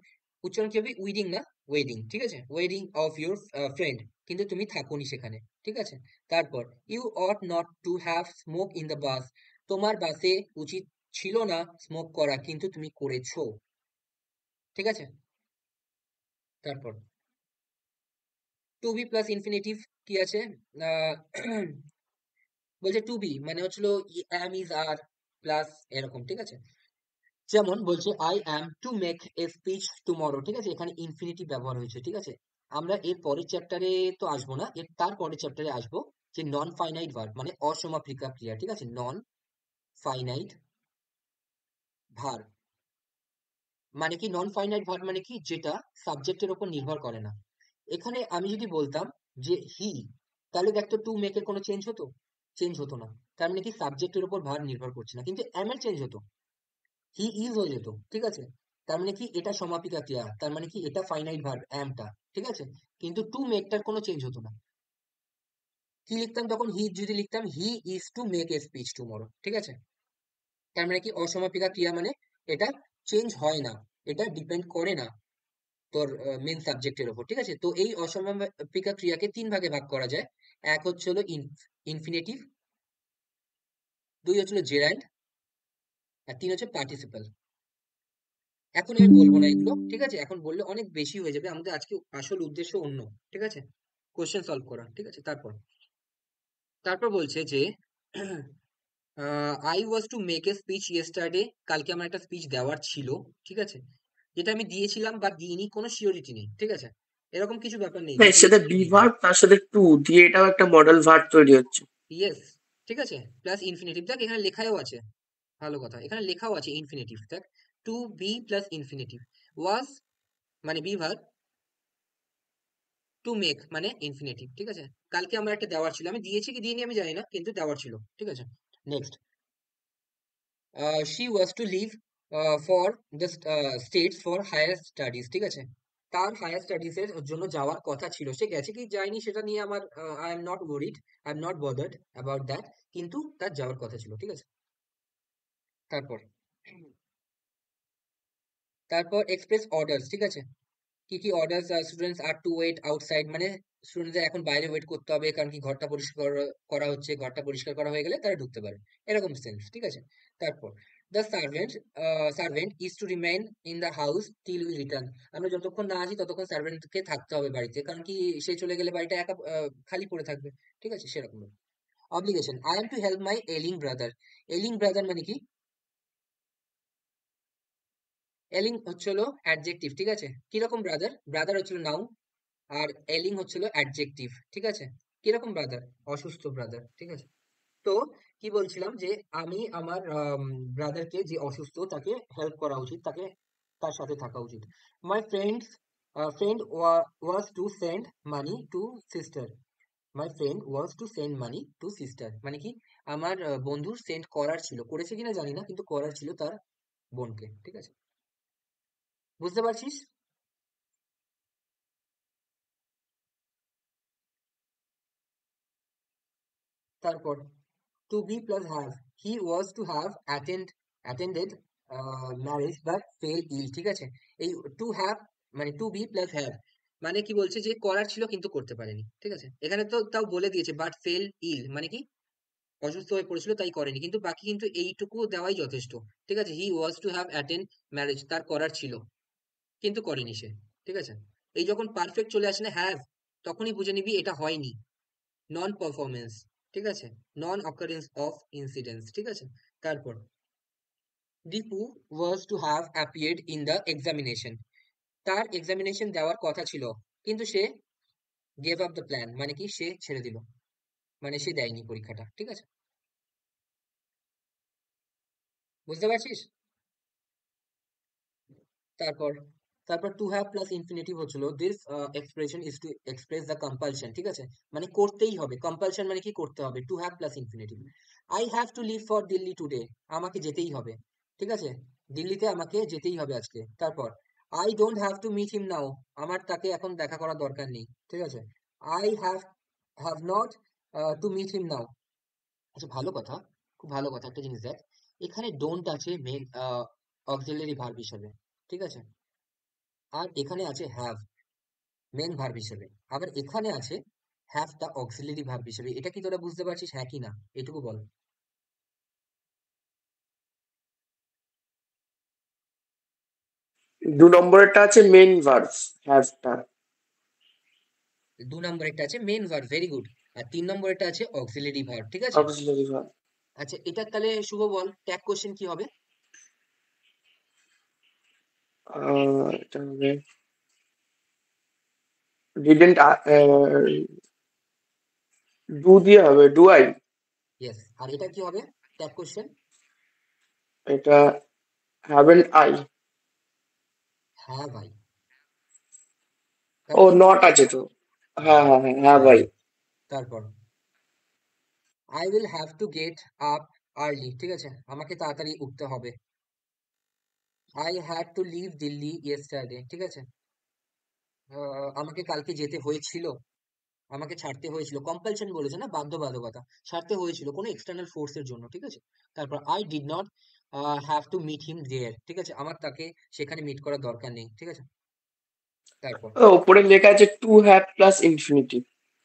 উচ্চারণ কি হবে? উইডিং না, ওয়েডিং, ঠিক আছে, ওয়েডিং অফ ইউর ফ্রেন্ড, কিন্তু তুমি থাকোনি সেখানে, ঠিক আছে। তারপর you ought not to have smoke in the bus, তোমার বাসে উচিত ছিল না স্মোক করা কিন্তু তুমি করেছো, ঠিক আছে। তারপর টু বি প্লাস ইনফিনিটিভ কি আছে? আহ, বলছে টু বি মানে হচ্ছিল অ্যাম ইজ আর প্লাস এরকম, ঠিক আছে। যেমন বলছে I am to make a speech tomorrow, ঠিক আছে, এখানে ইনফিনিটিভ ব্যবহার হয়েছে, ঠিক আছে। আমরা এর পরের চ্যাপ্টারে তো আসবো না, এর তার পরের চ্যাপ্টারে আসবো, যে নন ফাইনাইট ভার্ব মানে অসমাপিকা ক্রিয়া, ঠিক আছে, নন ফাইনাইট ভার্ব মানে কি? নন ফাইনাইট ভার্ব মানে কি? যেটা সাবজেক্টের উপর নির্ভর করে না। এখানে আমি যদি বলতাম যে হি, তাহলে দেখতো টু মেকের কোনো চেঞ্জ হতো? চেঞ্জ হতো না, তার মানে কি সাবজেক্টের উপর ভার্ব নির্ভর করছে না, কিন্তু এম এর চেঞ্জ হতো, হি ইজ হয়ে যেত, ঠিক আছে, তার মানে কি এটা সমাপিকা ক্রিয়া, তার মানে কি এটা ফাইনাইট ভার্ব অ্যামটা, ঠিক আছে, কিন্তু টু মেকটার কোনো চেঞ্জ হতো না। কি লিখতাম তখন? হি যদি লিখতাম হি is to make a speech tomorrow, ঠিক আছে, তার মানে কি অসমাপিকা ক্রিয়া মানে এটা চেঞ্জ হয় না, এটা ডিপেন্ড করে না তোর মেন সাবজেক্টের উপর, ঠিক আছে। তো এই অসমাপিকা ক্রিয়াকে তিন ভাগে ভাগ করা যায়। এক হচ্ছে হলো ইনফিনিটিভ, দুই হচ্ছিল জেরান্ড, আর তিন হচ্ছে পার্টিসিপাল। এখন আমি বলবো না এগুলো, ঠিক আছে, এখন বললে অনেক বেশি হয়ে যাবে, আমাদের আজকে আসল উদ্দেশ্য অন্য, ঠিক আছে, কোশ্চেন সলভ করা, ঠিক আছে। তারপর তারপর বলছে যে I was to make a speech yesterday, কালকে আমার একটা স্পিচ দেওয়ার ছিল, ঠিক আছে, যেটা আমি দিয়েছিলাম বা দিইনি কোনো সিওরিটি নেই, ঠিক আছে, এরকম কিছু ব্যাপার নেই না, যে এর সাথে দিয়েছি কি বি দিইনি। ভার্ব তার সাথে টু দিয়ে এটাও একটা মডেল ভার্ব তৈরি হচ্ছে। ইয়েস, ঠিক আছে, প্লাস ইনফিনিটিভ, দেখ এখানে লেখাও আছে, ভালো কথা, এখানে লেখাও আছে ইনফিনিটিভ, দেখ টু বি প্লাস ইনফিনিটিভ, ওয়াজ মানে বি ভার্ব, টু মেক মানে ইনফিনিটিভ, ঠিক আছে, কালকে আমার একটা দেওয়ার ছিল, আমি দিয়েছি কি দিইনি আমি জানি না, কিন্তু দেওয়ার ছিল, ঠিক আছে। Next, she was to leave for the States for higher studies, ঠিক আছে, তার হায়ার স্টাডিজ এর জন্য যাওয়ার কথা ছিল, সে গেছে কি যায়নি সেটা নিয়ে আমার I am not worried, I am not bothered about that, কিন্তু তার যাওয়ার কথা ছিল, ঠিক আছে। তারপর তারপর এক্সপ্রেস অর্ডার্স, ঠিক আছে, কি কি orders? Students are two wait outside, মানে স্টুডেন্টদের এখন বাইরে ওয়েট করতে হবে, কারণ কি ঘরটা পরিষ্কার করা হচ্ছে, ঘরটা পরিষ্কার করা হয়ে গেলে তারা ঢুকতে পারে, এরকম সেন্স, ঠিক আছে। তারপর the servant is to remain in the house till we return. আমরা যতক্ষণ না আসি ততক্ষণ সার্ভেন্টকে থাকতে হবে বাড়িতে, কারণ কি সে চলে গেলে বাড়িটা একা খালি পড়ে থাকবে। ঠিক আছে, সেরকম। Obligation, I am to help my এলিং brother. এলিং brother মানে কি? এলিং হচ্ছিল অ্যাডজেক্টিভ, ঠিক আছে। কিরকম ব্রাদার? ব্রাদার হচ্ছিল নাউন, আর এলিং হচ্ছিল অ্যাডজেক্টিভ, ঠিক আছে। কিরকম ব্রাদার? অসুস্থ ব্রাদার, ঠিক আছে। তো কি বলছিলাম যে আমি আমার ব্রাদারকে, যে অসুস্থ, তাকে হেল্প করা উচিত, তাকে তার সাথে থাকা উচিত। My friend was to send money to sister. My friend was to send money to sister মানে কি? আমার বন্ধুর সেন্ড করার ছিল, করেছে কিনা জানি না, কিন্তু করার ছিল তার বোনকে, ঠিক আছে। বুঝতে পারছিস? তারপর to be plus have, he was to have attended marriage but fell ill, ঠিক আছে। এই টু হ্যাভ মানে টু বি প্লাস হ্যাভ মানে কি বলছে, যে করার ছিল কিন্তু করতে পারেনি, ঠিক আছে। এখানে তো তাও বলে দিয়েছে বাট ফেল ইল মানে কি? অসুস্থ হয়ে পড়েছিল তাই করেনি, কিন্তু বাকি কিন্তু এইটুকু দেওয়াই যথেষ্ট, ঠিক আছে। হি was to have attend marriage, তার করার ছিল কিন্তু করেনি সে, ঠিক আছে। এই যখন পারফেক্ট চলে আসে না হ্যাভ, তখনই বুঝে নিবি এটা হয়নি, নন পারফরমেন্স, ঠিক আছে, নন অকারেন্স অফ ইনসিডেন্স, ঠিক আছে। তারপর Dipu was to have appeared in the examination, তার এক্সামিনেশন দেওয়ার কথা ছিল কিন্তু সে গেভ আপ দ্য প্ল্যান মানে কি? সে ছেড়ে দিল, মানে সে দেয়নি পরীক্ষাটা, ঠিক আছে। বুঝতে পারছিস? তারপর তারপর টু হ্যাভ প্লাস ইনফিনিটিভ হচ্ছিল this expression is to express the compulsion, ঠিক আছে। মানে করতেই হবে, কম্পালশন মানে কি? করতে হবে। To have plus infinitive. I have to leave for Delhi today, আমাকে যেতেই হবে, ঠিক আছে। দিল্লিতে আমাকে যেতেই হবে আজকে। তারপর I don't have to meet him now, আমার তাকে এখন দেখা করার দরকার নেই, ঠিক আছে। I have not to meet him now. আচ্ছা, ভালো কথা, খুব ভালো কথা, একটা জিনিস দেখ, এখানে ডোন্ট আছে মেন অক্সিলারি ভার্ব হিসেবে, ঠিক আছে। আর এখানে আছে হ্যাভ মেন ভার্ব হিসেবে, আবার এখানে আছে হ্যাভ টা অক্সিলারি ভার্ব হিসেবে। এটা কি তোরা বুঝতে পারছিস, হ্যাঁ কি না? এটুকু বল। 2 নম্বরেরটা আছে মেন ভার্বস, হ্যাভটা। 2 নম্বরেরটা আছে মেন ভার্ব, ভেরি গুড। আর 3 নম্বরেরটা আছে অক্সিলারি ভার্ব, ঠিক আছে। Auxiliary verb. আচ্ছা, এটা তাহলে শুভ বল, ট্যাগ কোশ্চেন কি হবে? এটা হবে ডিডেন্ট, ডু দিয়ে হবে, ডু আই। ইয়েস। আর এটা কি হবে ট্যাগ কোশ্চেন? এটা হ্যাভেন্ট আই। হ্যাঁ ভাই। ও, তারপর নট আছে তো। হ্যাঁ হ্যাঁ হ্যাঁ হ্যাঁ হ্যাঁ হ্যাঁ। ভাই। তারপর I will have to get up early, ঠিক আছে, আমাকে তাড়াতাড়ি উঠতে হবে। I had to leave Delhi yesterday, ঠিক আছে। আমাকে কালকে যেতে হয়েছিল, আমাকে ছাড়তে হয়েছিল, কম্পালশন বলেছে না, বাধ্যবাধকতা, ছাড়তে হয়েছিল কোনো এক্সটার্নাল ফোর্সের জন্য, ঠিক আছে। তারপর I did not have to meet him there, ঠিক আছে, আমার তাকে সেখানে মিট করার দরকার নেই, ঠিক আছে। তারপর ওপরে লেখা আছে টু হ্যাভ প্লাস ইনফিনিটিভ,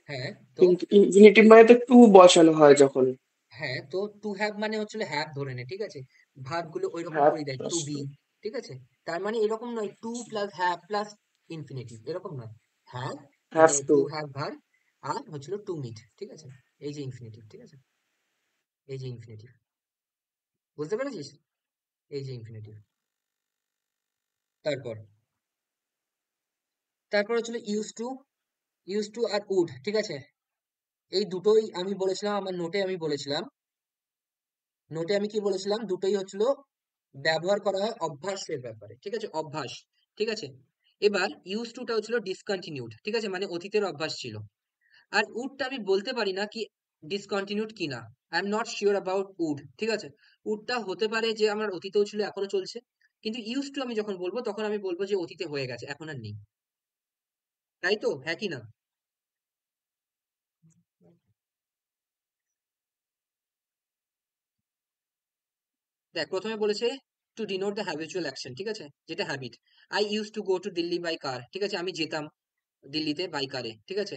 হ্যাঁ তো কিন্তু ইনফিনিটিভ মানে তো টু বসানো হয় যখন। হ্যাঁ তো টু হ্যাভ মানে হচ্ছিল হ্যাভ ধরে নে, ঠিক আছে। ভার্ব গুলো ওইরকম হ্যাভ করেই দেয়, প্লাস টু টু। বি, ঠিক আছে। তার মানে এরকম নয় to plus have plus infinitive, এরকম নয়। হ্যাভ হ্যাভ মানে টু। টু হ্যাভ ভার্ব, আর হচ্ছিল টু মিট, ঠিক আছে। এই যে ইনফিনিটিভ, ঠিক আছে, এই যে ইনফিনিটিভ, বুঝতে পেরেছিস? এই যে ইনফিনিটিভ। তারপর তারপর হচ্ছিল ইউজ টু আর উড, ঠিক আছে। এই দুটোই আমি বলেছিলাম, আমার নোটে আমি বলেছিলাম, নোটে আমি কি বলেছিলাম, দুটোই হচ্ছিল ব্যবহার করা হয় অভ্যাসের ব্যাপারে, ঠিক আছে, অভ্যাস, ঠিক আছে। এবার ইউজ টুটা হচ্ছিল ডিসকন্টিনিউড, ঠিক আছে, মানে অতীতের অভ্যাস ছিল। আর উডটা আমি বলতে পারি না কি ডিসকন্টিনিউড কিনা, I am not sure about would, ঠিক আছে। উডটা হতে পারে যে আমার অতীতেও ছিল এখনো চলছে, কিন্তু ইউজ টু আমি যখন বলবো তখন আমি বলবো যে অতীতে হয়ে গেছে, এখন আর নেই, তাই তো, হ্যাঁ কি না? দেখ, প্রথমে বলেছে to denote the habitual action, ঠিক আছে, যেটা habit. I used to go to Delhi by car, ঠিক আছে, আমি যেতাম দিল্লিতে বাই কারে, ঠিক আছে।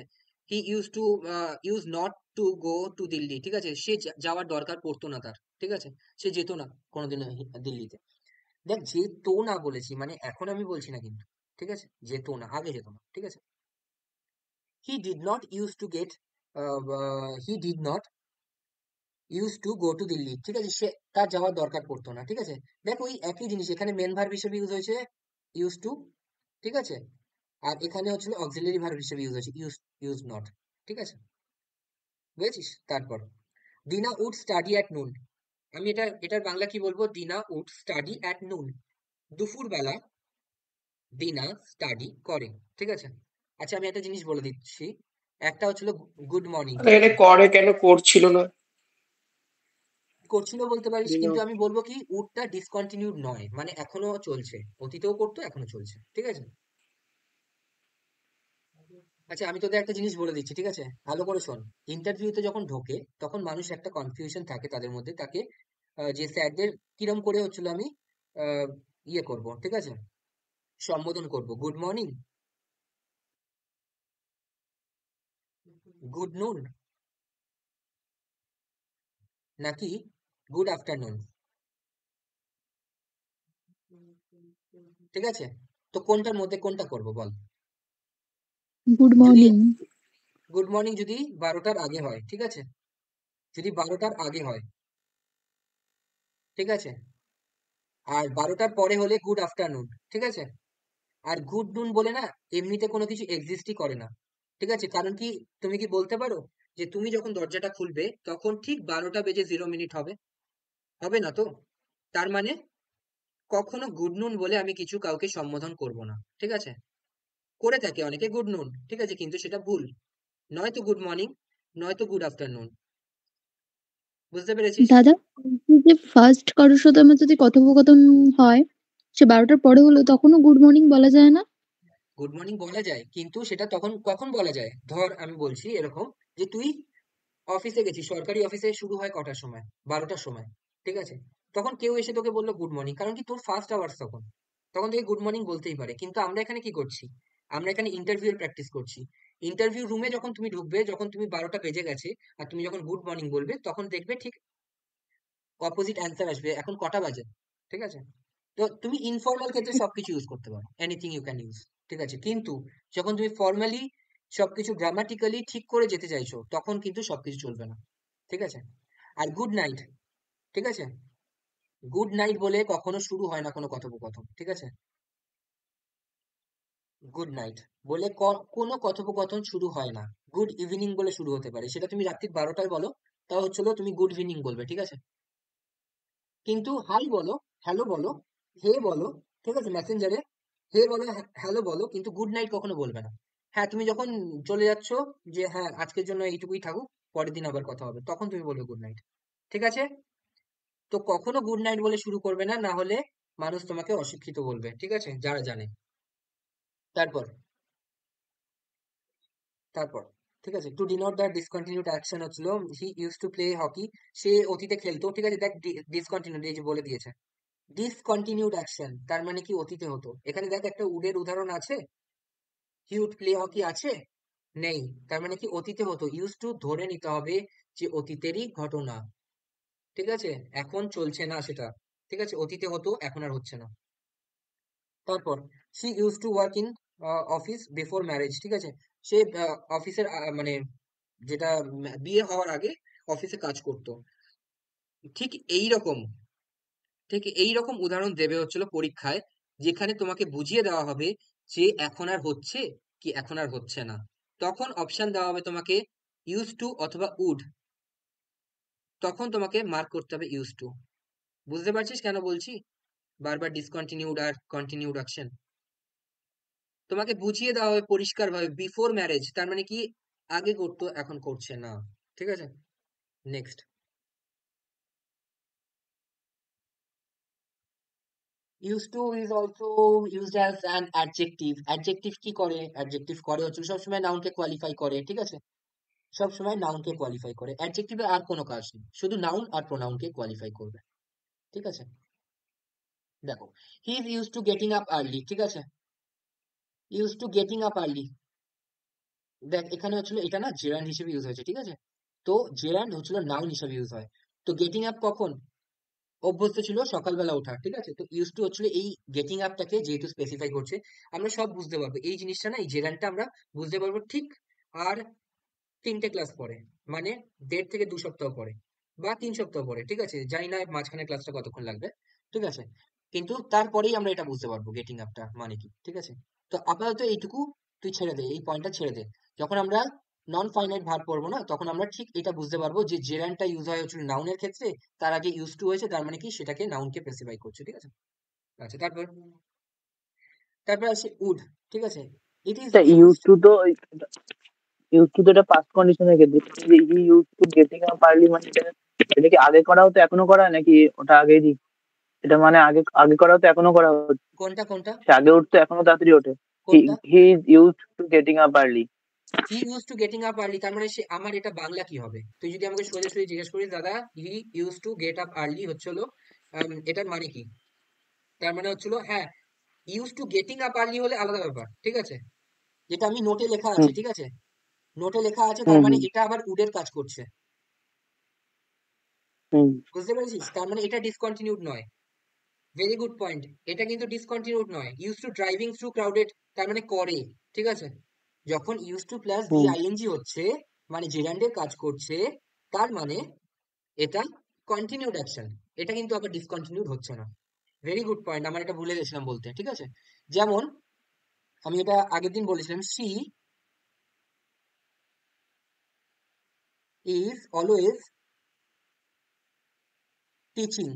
He use to used not to go to Delhi, ঠিক আছে? সে যাওয়ার দরকার পড়তো না তার, ঠিক আছে? সে যেত না কোনোদিন দিল্লিতে। দেখ, যেত না বলেছি, মানে এখন আমি বলছি না কিন্তু, ঠিক আছে? যেত না, আগে যেত না, ঠিক আছে? He did not use to get, he did not use to go to Delhi, ঠিক আছে? সে তার যাওয়ার দরকার পড়তো না, ঠিক আছে? দেখ, ওই একই জিনিস, এখানে মেন ভার্ব হিসেবে ইউজ হয়েছে ইউজ টু, ঠিক আছে? আর এখানে হচ্ছিল অক্সিলারি ভার্ব হিসেবে ইউজ হয়েছে ইউজ নট, ঠিক আছে? বুঝেছিস? তারপর দিনা উড স্টাডি অ্যাট নুন। আমি এটার বাংলা কি বলবো? দিনা উড স্টাডি অ্যাট নুন। দুপুর বেলা দিনা স্টাডি করে, ঠিক আছে? আচ্ছা, আমি একটা জিনিস বলে দিচ্ছি। একটা হচ্ছিল গুড মর্নিং, তাহলে ঠিক এখানে আছে? করে কেন করছিল না? করছিল বলতে পারিস, দিনা কিন্তু আমি বলবো কি উডটা ডিসকন্টিনিউড নয়, মানে এখনো চলছে, অতীতেও করতো, এখনো চলছে, ঠিক আছে? আচ্ছা, আমি তোদের একটা জিনিস বলে দিচ্ছি, ঠিক আছে? ভালো করে শোন। ইন্টারভিউতে যখন ঢোকে তখন মানুষ একটা কনফিউশন থাকে তাদের মধ্যে, তাকে যে স্যারদের কিরম করে হচ্ছিল আমি আহ, ইয়ে করব, ঠিক আছে? সম্বোধন করব, গুড মর্নিং, গুড নুন, নাকি গুড আফটারনুন, ঠিক আছে? তো কোনটার মধ্যে কোনটা করব বল? গুড যদি মর্নিং। গুড মর্নিং যদি 12টার আগে হয়, ঠিক আছে? যদি 12টার আগে হয়, ঠিক আছে? আর 12টার পরে হলে গুড আফটারনুন, ঠিক আছে? আর গুড নুন বলে না এমনিতে কোনো কিছু এক্সিস্টই করে না, ঠিক আছে? কারণ কি, তুমি কি বলতে পারো যে তুমি যখন দরজাটা খুলবে তখন ঠিক 12টা বেজে 0 মিনিট হবে? হবে না তো। তার মানে কখনো গুড নুন বলে আমি কিছু কাউকে সম্বোধন করব না, ঠিক আছে? করে থাকে অনেকে গুড নুন, ঠিক আছে, কিন্তু সেটা ভুল। নয়তো গুড মর্নিং, নয়তো গুড আফটারনুন। বুঝতে পেরেছিস? দাদা, বলছি যে ফার্স্ট কারোর সাথে আমার যদি কথোপকথন হয়, সে 12টার পরে হলো, তখনও গুড মর্নিং বলা যায় না? গুড মর্নিং বলা যায়, কিন্তু সেটা তখন কখন বলা যায়? ধর আমি বলছি এরকম, যে তুই অফিসে গেছিস, সরকারি অফিসে শুরু হয় কটার সময়? 12টার সময়, ঠিক আছে? তখন কেউ এসে তোকে বললো গুড মর্নিং, কারণ কি তোর ফার্স্ট আওয়ার্স তখন, তখন থেকে গুড মর্নিং বলতেই পারে। কিন্তু আমরা এখানে কি করছি? আমরা এখানে ইন্টারভিউ এর প্র্যাকটিস করছি। ইন্টারভিউ রুমে যখন তুমি ঢুকবে, যখন তুমি 12টা বেজে গেছে আর তুমি যখন গুড মর্নিং বলবে, তখন দেখবে ঠিক অপোজিট অ্যান্সার আসবে এখন কটা বাজে, ঠিক আছে? তো তুমি ইনফর্মাল ক্ষেত্রে সবকিছু ইউজ করতে পারো, এনিথিং ইউ ক্যান ইউজ, ঠিক আছে? কিন্তু যখন তুমি ফর্মালি সবকিছু গ্রামাটিক্যালি ঠিক করে যেতে চাইছো, তখন কিন্তু সবকিছু চলবে না, ঠিক আছে? আর গুড নাইট, ঠিক আছে? গুড নাইট বলে কখনো শুরু হয় না কোনো কথোপকথন, ঠিক আছে? গুড নাইট বলে কোনো কথোপকথন শুরু হয় না। গুড ইভিনিং বলে শুরু হতে পারে, সেটা তুমি রাত্রি 12টায় বলো, তাও হচ্ছিল তুমি গুড ইভিনিং বলবে, ঠিক আছে? কিন্তু হাই বলো, হ্যালো বলো, হে বলো, ঠিক আছে, মেসেঞ্জারে হে বলো, হ্যালো বলো, কিন্তু গুড নাইট কখনো বলবে না। হ্যাঁ, তুমি যখন চলে যাচ্ছ, যে হ্যাঁ আজকের জন্য এইটুকুই থাকুক, পরের দিন আবার কথা হবে, তখন তুমি বলবে গুড নাইট, ঠিক আছে? তো কখনো গুড নাইট বলে শুরু করবে না, না হলে মানুষ তোমাকে অশিক্ষিত বলবে, ঠিক আছে, যারা জানে। তারপর তারপর ঠিক আছে, to denote the discontinued action হচ্ছিল he use to play hockey. সে অতীতে খেলতো, ঠিক আছে? দেখ, ডিসকন্টিনিউড এই যে বলে দিয়েছে, ডিসকন্টিনিউড অ্যাকশন তার মানে কি অতীতে হতো। এখানে দেখ, একটা উডের উদাহরণ আছে, হি উড প্লে হকি আছে? নেই। তার মানে কি অতীতে হতো, ইউজ টু ধরে নিতে হবে যে অতীতেরই ঘটনা, ঠিক আছে? এখন চলছে না সেটা, ঠিক আছে? অতীতে হতো, এখন আর হচ্ছে না। তারপর she use to work in office before marriage, ঠিক আছে? সে অফিসের মানে যেটা বিয়ে হওয়ার আগে অফিসে কাজ করতো। ঠিক এই রকম ঠিক এই রকম উদাহরণ দেবে হচ্ছিল পরীক্ষায়, যেখানে তোমাকে বুঝিয়ে দেওয়া হবে যে এখন আর হচ্ছে কি এখন আর হচ্ছে না। তখন অপশন দেওয়া হবে তোমাকে ইউজ টু অথবা উড, তখন তোমাকে মার্ক করতে হবে ইউজ টু। বুঝতে পারছিস কেন বলছি বারবার ডিসকন্টিনিউড আর কন্টিনিউড অ্যাকশন? তোমাকে বুঝিয়ে দেওয়া হবে পরিষ্কারভাবে বিফোর ম্যারেজ তার মানে কি আগে করতো, এখন করছে না, ঠিক আছে? Next, used to is also used as an adjective. Adjective কি করে? Adjective করে হচ্ছে সবসময় নাউনকে কোয়ালিফাই করে, ঠিক আছে? সবসময় নাউনকে কোয়ালিফাই করে। অ্যাডজেক্টিভে আর কোনো কাজ নেই, শুধু নাউন আর প্রোনাউনকে কোয়ালিফাই করবে, ঠিক আছে? দেখো, he is use to getting up early, ঠিক আছে? Use to getting up early, দেখ এখানে হচ্ছিল এটা না জেরান্ড হিসেবে ইউজ হয়েছে, ঠিক আছে? তো জেরান্ড হচ্ছিল নাউন হিসাবে ইউজ হয়। তো গেটিং আপ কখন অভ্যস্ত ছিল? সকালবেলা ওঠা, ঠিক আছে। তো ইউজ টু হচ্ছিল এই গেটিং আপটাকে যেহেতু স্পেসিফাই করছে, আমরা সব বুঝতে পারবো এই জিনিসটা না, এই জেরান্ডটা আমরা বুঝতে পারবো ঠিক আর 3টে ক্লাস পরে, মানে 1.5 থেকে 2 সপ্তাহ পরে বা 3 সপ্তাহ পরে, ঠিক আছে। জানি না মাঝখানে ক্লাসটা কতক্ষণ লাগবে, ঠিক আছে। কিন্তু তারপরেই আমরা এটা বুঝতে পারবো গেটিং আপটা মানে কি, ঠিক আছে। তো আপাতত এইটুকু তুই ছেড়ে দে, এই পয়েন্টটা ছেড়ে দে। যখন আমরা নন ফাইনাইট ভার্ব পড়বো না, তখন আমরা ঠিক এটা বুঝতে পারবো যে জেরান্ডটা ইউজ হয় হচ্ছে নাউনের ক্ষেত্রে, তার আগে ইউজ টু হয়েছে, তার মানে কি সেটাকে নাউনকে স্পেসিফাই করছে, ঠিক আছে। আচ্ছা, তারপর তারপর আসে উড, ঠিক আছে। It is use used. To তো ইউজ টু তো এটা পাস্ট কন্ডিশনের ক্ষেত্রে, he use to getting up early মানে এটা কি আগে করা হতো এখনো করা হয় নাকি ওটা আগেরই? এটা মানে আগে আগে করা হতো এখনো করা হচ্ছে, কোনটা কোনটা সে আগে উঠতো এখনো তাড়াতাড়ি ওঠে। কোনটা? He is use to getting up early. He use to getting up early, তার মানে সে, আমার এটা বাংলা কি হবে? তুই যদি আমাকে সোজাসুজি জিজ্ঞেস করিস, দাদা he use to get up early হচ্ছে হলো এটার মানে কি, তার মানে হচ্ছিল, হ্যাঁ, use to getting up early হলে আলাদা ব্যাপার, ঠিক আছে। যেটা আমি নোটে লেখা হুম আছে, ঠিক আছে, নোটে লেখা আছে, তার হুম মানে হুম এটা আবার উডের কাজ করছে, হুম বুঝতে পেরেছিস? তার মানে এটা ডিসকন্টিনিউড নয়। ভেরি গুড পয়েন্ট, এটা কিন্তু ডিসকন্টিনিউড নয়। Use to driving through crowded, তার মানে করে, ঠিক আছে। যখন ইউজ টু প্লাস হুম ভিআইএনজি হচ্ছে, মানে জেরান্ডের কাজ করছে, তার মানে এটা কন্টিনিউড অ্যাকশন, এটা কিন্তু আবার ডিসকন্টিনিউড হচ্ছে না। ভেরি গুড পয়েন্ট, আমার এটা ভুলে গেছিলাম বলতে, ঠিক আছে। যেমন আমি এটা আগের দিন বলেছিলাম, she is always teaching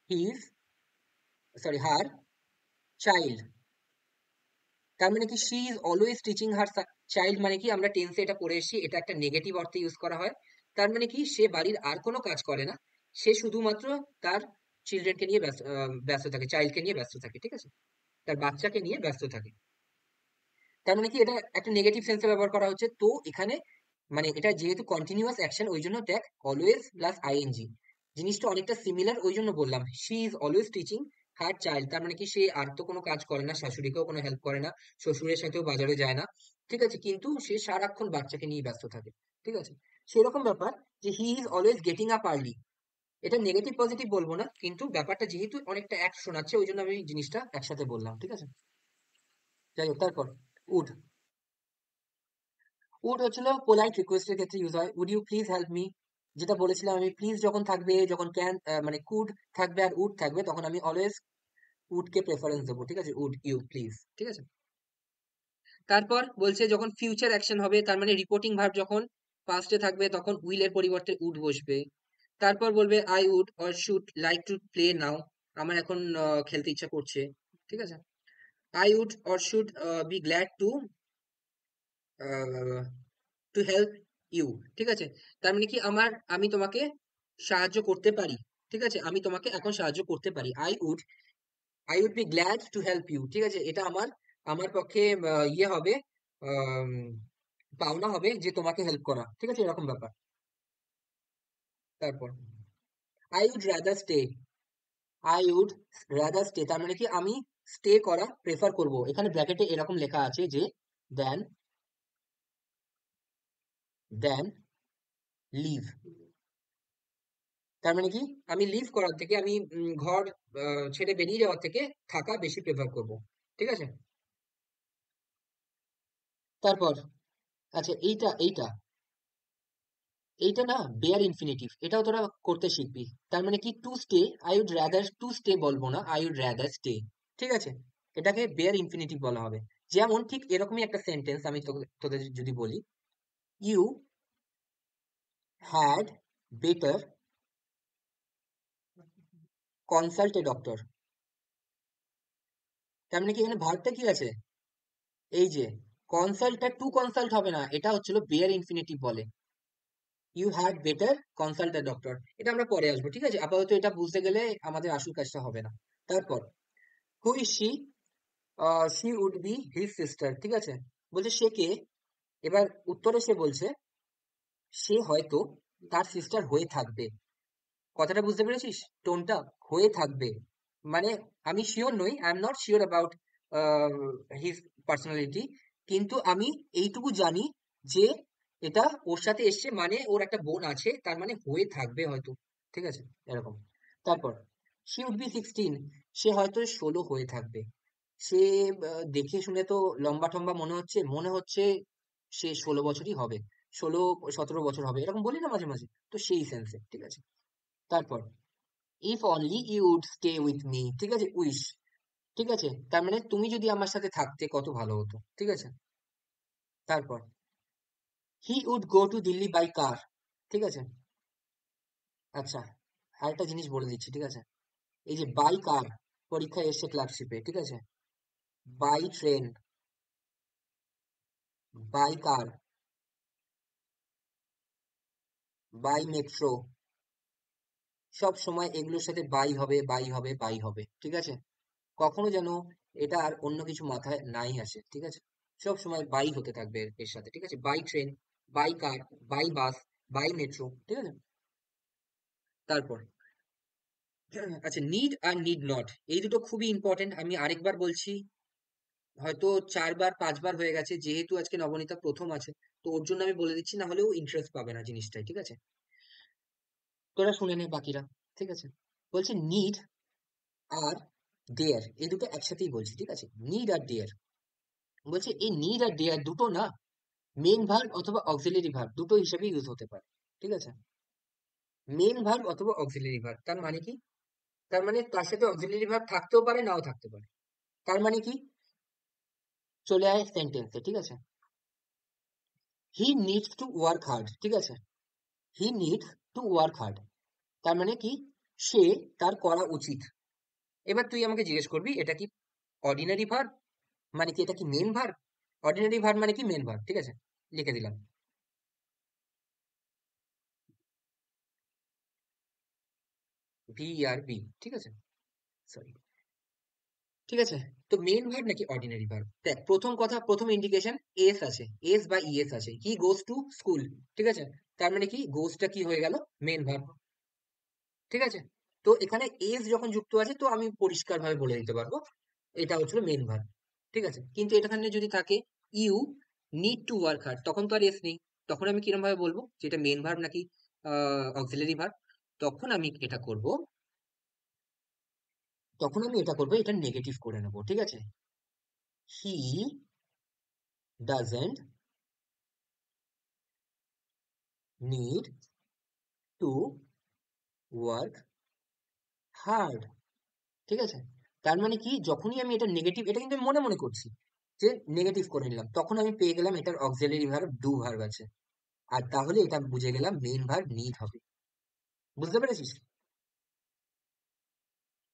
his, sorry, her child. তার মানে কি she is always teaching her child, মানে কি আমরা টেন্সে এটা পড়ে এসেছি, এটা একটা নেগেটিভ অর্থে ইউজ করা হয়। তার মানে কি সে বাড়ির আর কোনো কাজ করে না, সে শুধুমাত্র তার চিলড্রেনকে নিয়ে ব্যস্ত থাকে, চাইল্ডকে নিয়ে ব্যস্ত থাকে, ঠিক আছে, তার বাচ্চাকে নিয়ে ব্যস্ত থাকে। তার মানে কি এটা একটা নেগেটিভ সেন্সে ব্যবহার করা হচ্ছে। তো এখানে মানে এটা যেহেতু কন্টিনিউয়াস অ্যাকশন, ওই জন্য দেখ অলওয়েজ প্লাস আইএনজি, জিনিসটা অনেকটা সিমিলার, ওই জন্য বললাম she is always teaching her child. তার মানে কি সে আর তো কোনো কাজ করে না, শাশুড়িকেও কোনো হেল্প করে না, শ্বশুরের সাথেও বাজারে যায় না, ঠিক আছে, কিন্তু সে সারাক্ষণ বাচ্চাকে নিয়ে ব্যস্ত থাকে, ঠিক আছে। সেরকম ব্যাপার যে he is always getting up early, এটা নেগেটিভ পজিটিভ বলবো না, কিন্তু ব্যাপারটা যেহেতু অনেকটা এক শোনাচ্ছে, ওই জন্য আমি জিনিসটা একসাথে বললাম, ঠিক আছে। যাই হোক, তারপর উড, উড হচ্ছিল পোলাইট রিকোয়েস্টের ক্ষেত্রে ইউজ হয়। Would you please help me, যেটা বলেছিলাম আমি, প্লিজ যখন থাকবে, যখন ক্যান মানে কুড থাকবে আর উড থাকবে, তখন আমি অলওয়েজ উডকে প্রেফারেন্স দেবো, ঠিক আছে, উড ইউ প্লিজ, ঠিক আছে। তারপর বলছে যখন ফিউচার অ্যাকশন হবে, তার মানে রিপোর্টিং ভার্ব যখন পাস্টে থাকবে, তখন উইল এর পরিবর্তে উড বসবে। তারপর বলবে I would or should like to play now, আমার এখন খেলতে ইচ্ছা করছে, ঠিক আছে। I would or should be glad to to help you, ঠিক আছে। তার মানে কি আমি তোমাকে সাহায্য করতে পারি, ঠিক আছে, আমি তোমাকে এখন সাহায্য করতে পারি। I would be glad to help you, ঠিক আছে, এটা আমার আমার পক্ষে ইয়ে হবে, আম, পাওনা হবে যে তোমাকে হেল্প করা, ঠিক আছে, এরকম ব্যাপার। তারপর I would rather stay, I would rather stay, তার মানে কি আমি স্টে করা প্রেফার করব। এখানে ব্র্যাকেটে এরকম লেখা আছে যে দেন দেন লিভ, তার মানে কি আমি লিভ করার থেকে, আমি ঘর ছেড়ে বেরিয়ে যাওয়ার থেকে থাকা বেশি প্রেফার করব, ঠিক আছে। তারপর আচ্ছা, এইটা এইটা এইটা না বেয়ার ইনফিনিটিভ, এটাও তোরা করতে শিখবি। তার মানে কি to stay, I would rather to stay বলবো না, আই উড রাদার স্টে, ঠিক আছে, এটাকে বেয়ার ইনফিনিটিভ বলা হবে। যেমন ঠিক এরকমই একটা সেন্টেন্স আমি তোদের যদি বলি, you had better consult a doctor, তার মানে কি এখানে ভার্বটা কি আছে, এই যে কনসাল্টটা টু কনসাল্ট হবে না, এটা হচ্ছিল বেয়ার ইনফিনিটিভ বলে। You had better consult the doctor, এটা আমরা পরে আসবো, ঠিক আছে, আপাতত এটা বুঝতে গেলে আমাদের আসল কাজটা হবে না। তারপর who is she, she would be his sister, ঠিক আছে। বলছে সে কে, এবার উত্তরে সে বলছে সে হয়তো তার সিস্টার হয়ে থাকবে। কথাটা বুঝতে পেরেছিস? টোনটা হয়ে থাকবে, মানে আমি শিওর নই, I am not sure about his personality, কিন্তু আমি এইটুকু জানি যে এটা ওর সাথে এসছে মানে ওর একটা বোন আছে, তার মানে হয়ে থাকবে হয়তো, ঠিক আছে, এরকম। তারপর she would be 16, সে হয়তো 16 হয়ে থাকবে। সে দেখে শুনে তো লম্বা টম্বা মনে হচ্ছে সে 16 বছরই হবে, 16-17 বছর হবে, এরকম বলি না মাঝে মাঝে, তো সেই সেন্সে, ঠিক আছে। তারপর if only you would stay with me, ঠিক আছে, উইশ, ঠিক আছে, তার মানে তুমি যদি আমার সাথে থাকতে কত ভালো হতো, ঠিক আছে। তারপর he would go to Delhi by car, ঠিক আছে। আচ্ছা, আরেকটা জিনিস বলে দিচ্ছি, ঠিক আছে, এই যে বাই কার পরীক্ষায় এসছে ক্লার্কশিপে, ঠিক আছে, by train, by car, by metro, সব সময় এগুলোর সাথে বাই হবে, বাই হবে, বাই হবে, ঠিক আছে। কখনো যেন এটা আর অন্য কিছু মাথায় নাই আসে, ঠিক আছে। সব সময় বাই হতে থাকবে এর সাথে, ঠিক আছে, by train, by car, by bus, by metro, ঠিক আছে। তারপর আচ্ছা, নিড আর নিড নট, এই দুটো খুবই ইম্পর্টেন্ট, আমি আরেকবার বলছি, হয়তো 4-5 বার হয়ে গেছে, যেহেতু আজকে নবনীতা প্রথম আছে, তো ওর জন্য আমি বলে দিচ্ছি, না হলেও ইন্টারেস্ট পাবে না জিনিসটাই, ঠিক আছে। তোরা শুনে নে বাকিরা, ঠিক আছে। বলছে নিড আর দেয়ার, এই দুটো একসাথেই বলছি, ঠিক আছে, নিড আর দেয়ার। বলছে এই নিড আর দেয়ার দুটো না মেন ভার্ব অথবা অক্সিলারি ভার্ব দুটো হিসেবে ইউজ হতে পারে, ঠিক আছে। মেন ভার্ব অথবা অক্সিলারি ভার্ব, তার মানে কি? তার মানে তার সাথে অক্সিলারি ভার্ব থাকতেও পারে, নাও থাকতে পারে। তার মানে কি? চলে আয় সেন্টেন্সে, ঠিক আছে। হি নিডস টু ওয়ার্ক হার্ড, ঠিক আছে, হি নিডস টু ওয়ার্ক হার্ড, তার মানে কি? সে তার করা উচিত। এবার তুই আমাকে জিজ্ঞেস করবি এটা কি অর্ডিনারি ভার্ব, মানে কি এটা কি মেন ভার্ব? অর্ডিনারি ভার্ব মানে কি মেন ভার্ব, ঠিক আছে, লিখে দিলাম। VRB, ঠিক আছে, সরি, ঠিক আছে। তো মেন ভার্ব নাকি অর্ডিনারি ভার্ব? দেখ, প্রথম কথা, প্রথম ইন্ডিকেশন এস আছে, এস বা ইএস আছে, হি গোস টু স্কুল, ঠিক আছে, তার মানে কি গোসটা কি হয়ে গেল? মেন ভার্ব, ঠিক আছে। তো এখানে এস যখন যুক্ত আছে, তো আমি পরিষ্কার ভাবে বলে দিতে পারবো এটা হচ্ছিল মেন ভার্ব, ঠিক আছে। কিন্তু এখানে যদি থাকে you need to work hard, তখন তো আর এস নেই, তখন আমি কিরকম ভাবে বলবো যে এটা মেন ভার্ব নাকি অক্সিলারি ভার্ব? তখন আমি এটা করব, এটা নেগেটিভ করে নেবো, ঠিক আছে। He doesn't need to work hard, ঠিক আছে। তার মানে কি, যখনই আমি এটা নেগেটিভ, এটা কিন্তু আমি মনে মনে করছি যে নেগেটিভ করে নিলাম, তখন আমি পেয়ে গেলাম এটার অক্সিলারি ভার্ব ডু ভার্ব আছে, আর তাহলে এটা বুঝে গেলাম মেন ভার্ব নিড হবে। বুঝতে পেরেছিস?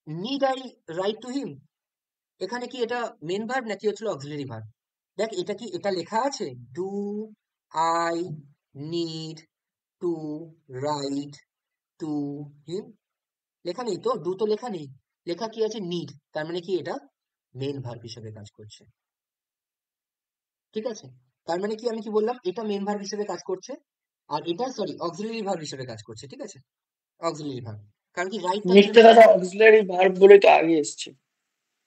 নিড আই রাইট টু হিম, এখানে কি এটা মেন ভার্ব নাকি হচ্ছিল অক্সিলারি ভার্ব? দেখ, এটা কি এটা লেখা আছে? Do I need to right to হিম, লেখা নেই তো, ডু তো লেখা নেই, লেখা কি আছে? নিড, তার মানে কি এটা মেন ভার্ব হিসেবে কাজ করছে, ঠিক আছে। তার মানে কি, আমি কি বললাম, এটা মেন ভার্ব হিসেবে কাজ করছে, আর এটা সরি অক্সিলারি ভার্ব হিসেবে কাজ করছে, ঠিক আছে, অক্সিলারি ভার্ব। কারণ কি রাইট তার জন্য নিডটা দাদা অক্সিলারি ভার্ব বলে তো আগে এসছে,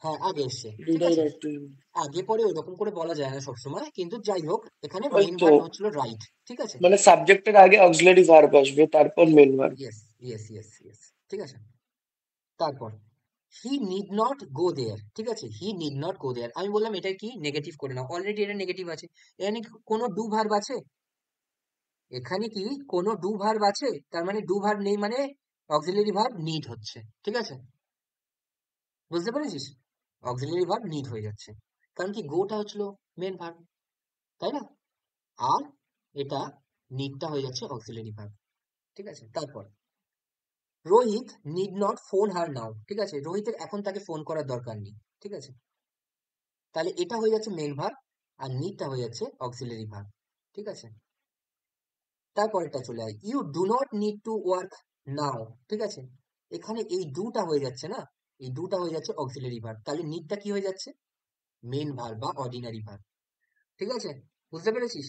হ্যাঁ আগে এসছে, ঠিক দুটাই আছে। রাইট টু হিম। আগে পরে ওরকম করে বলা যায় না সবসময়, কিন্তু যাই হোক, এখানে ওই মেন তো, ভার্ব হচ্ছিল রাইট, ঠিক আছে। মানে সাবজেক্টের আগে অক্সিলারি ভার্ব আসবে, তারপর main verb. Yes, yes, yes, yes, ঠিক আছে। তারপর he need not go there, ঠিক আছে, হি নিড নট গো দেয়ার, আমি বললাম এটা কি নেগেটিভ করে নাও, অলরেডি এটা নেগেটিভ আছে। এখানে কি কোনো ডু ভার্ব আছে? এখানে কি কোনো ডু ভার্ব আছে? তার মানে ডু ভার্ব নেই, মানে অক্সিলারি ভার্ব নিড হচ্ছে, ঠিক আছে, বুঝতে পেরেছিস? অক্সিলারি ভার্ব নিড হয়ে যাচ্ছে, কারণ কি গোটা হচ্ছিল মেন ভার্ব, তাই না? আর এটা নিডটা হয়ে যাচ্ছে অক্সিলারি ভার্ব, ঠিক আছে। তারপর রোহিত নিড নট ফোন হার নাও, ঠিক আছে, রোহিতের এখন তাকে ফোন করার দরকার নেই, ঠিক আছে। তাহলে এটা হয়ে যাচ্ছে মেন ভার্ব, আর নিডটা হয়ে যাচ্ছে অক্সিলারি ভার্ব, ঠিক আছে। তারপরেরটা চলে আয়, you do not need to work now, ঠিক আছে, এখানে এই ডুটা হয়ে যাচ্ছে না, এই ডুটা হয়ে যাচ্ছে অক্সিলারি ভার্ব, তাহলে নিডটা কি হয়ে যাচ্ছে? মেন ভার্ব বা অর্ডিনারি ভার্ব, ঠিক আছে, বুঝতে পেরেছিস?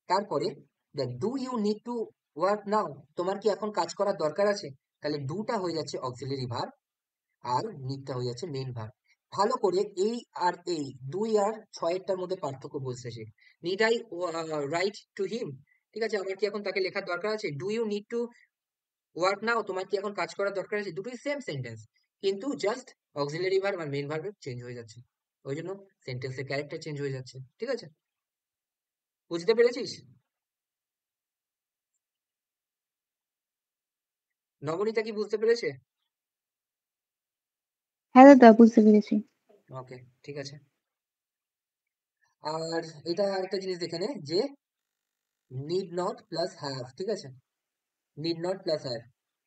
তারপরে দেখ, do you need to work now, তোমার কি এখন কাজ করার দরকার আছে? তাহলে ডুটা হয়ে যাচ্ছে অক্সিলারি ভার্ব, আর নিডটা হয়ে যাচ্ছে মেন ভার্ব। ভালো করে এই আর এই 2 আর 6 এরটার মধ্যে পার্থক্য বুঝতে শেখ। Need I write to him, ঠিক আছে, আমার কি এখন তাকে লেখার দরকার আছে? Do you need to work now, তোমার কি এখন কাজ করার দরকার আছে? দুটোই সেম সেন্টেন্স, কিন্তু জাস্ট অক্সিলারি ভার্ব আর মেইন ভার্ব চেঞ্জ হয়ে যাচ্ছে, ওই জন্য সেন্টেন্সের ক্যারেক্টার চেঞ্জ হয়ে যাচ্ছে। ঠিক আছে, বুঝতে পেরেছিস? নবনীতা কি বুঝতে পেরেছে? হ্যাঁ দাদা, বুঝতে পেরেছি। ওকে, ঠিক আছে। আর এটা আরেকটা জিনিস দেখে নে যে নিড নট প্লাস হ্যাভ, ঠিক আছে, need not plus have,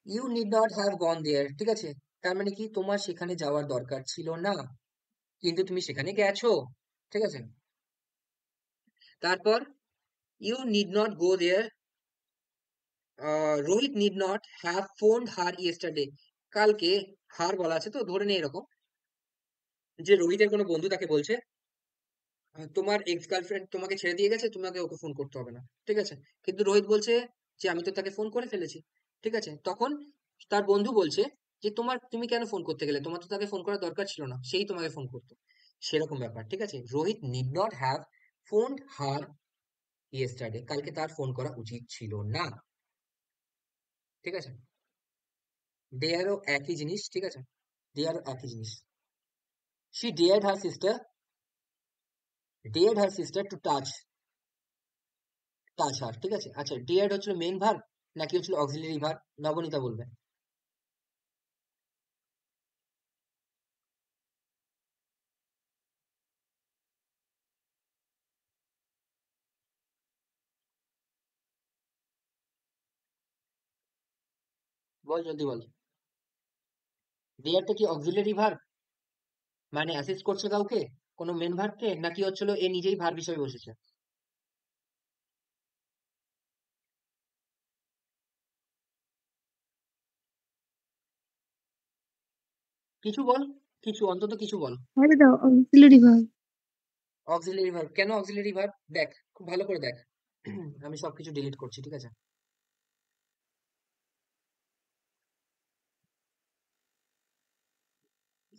you need not have gone there, ঠিক আছে, তার মানে কি তোমার সেখানে যাওয়ার দরকার ছিল না, কিন্তু তুমি সেখানে গেছো। ঠিক আছে, তারপর you need not go there, Rohit need not have phoned her yesterday, কালকে হার বলা আছে তো ধরে নেই এরকম যে রোহিতের কোনো বন্ধু তাকে বলছে তোমার এক্স গার্লফ্রেন্ড তোমাকে ছেড়ে দিয়ে গেছে, তোমাকে ওকে ফোন করতে হবে না, ঠিক আছে, কিন্তু রোহিত বলছে যে আমি তো তাকে ফোন করে ফেলেছি। ঠিক আছে, তখন তার বন্ধু বলছে যে তুমি কেন ফোন করতে গেলে, তোমার তো তাকে ফোন করার দরকার ছিল না, সেই তোমাকে ফোন করতো, সেরকম ব্যাপার। ঠিক আছে, Rohit need not have phoned her yesterday, কালকে তার ফোন করা উচিত ছিল না। ঠিক আছে, দেয়ারও একই জিনিস, ঠিক আছে, দেয়ারও একই জিনিস। she dared her sister to touch her, ঠিক আছে। আচ্ছা, dared হচ্ছিল মেইন ভার্ব নাকি হচ্ছিল অক্সিলারি ভার্ব, নবনীতা বলবে। বল জলদি বল, daredটা কি অক্সিলারি ভার্ব, মানে অ্যাসিস্ট করছে কাউকে, কোনো মেন ভার্বকে, নাকি হচ্ছিল এ নিজেই ভার্ব হিসেবে বসেছে? কিছু বল, কিছু অন্তত কিছু বল। হ্যাঁ দাদা, অক্সিলারি ভার্ব। অক্সিলারি ভার্ব, কেন অক্সিলারি ভার্ব? দেখ, খুব ভালো করে দেখ। আমি সবকিছু ডিলিট করছি, ঠিক আছে,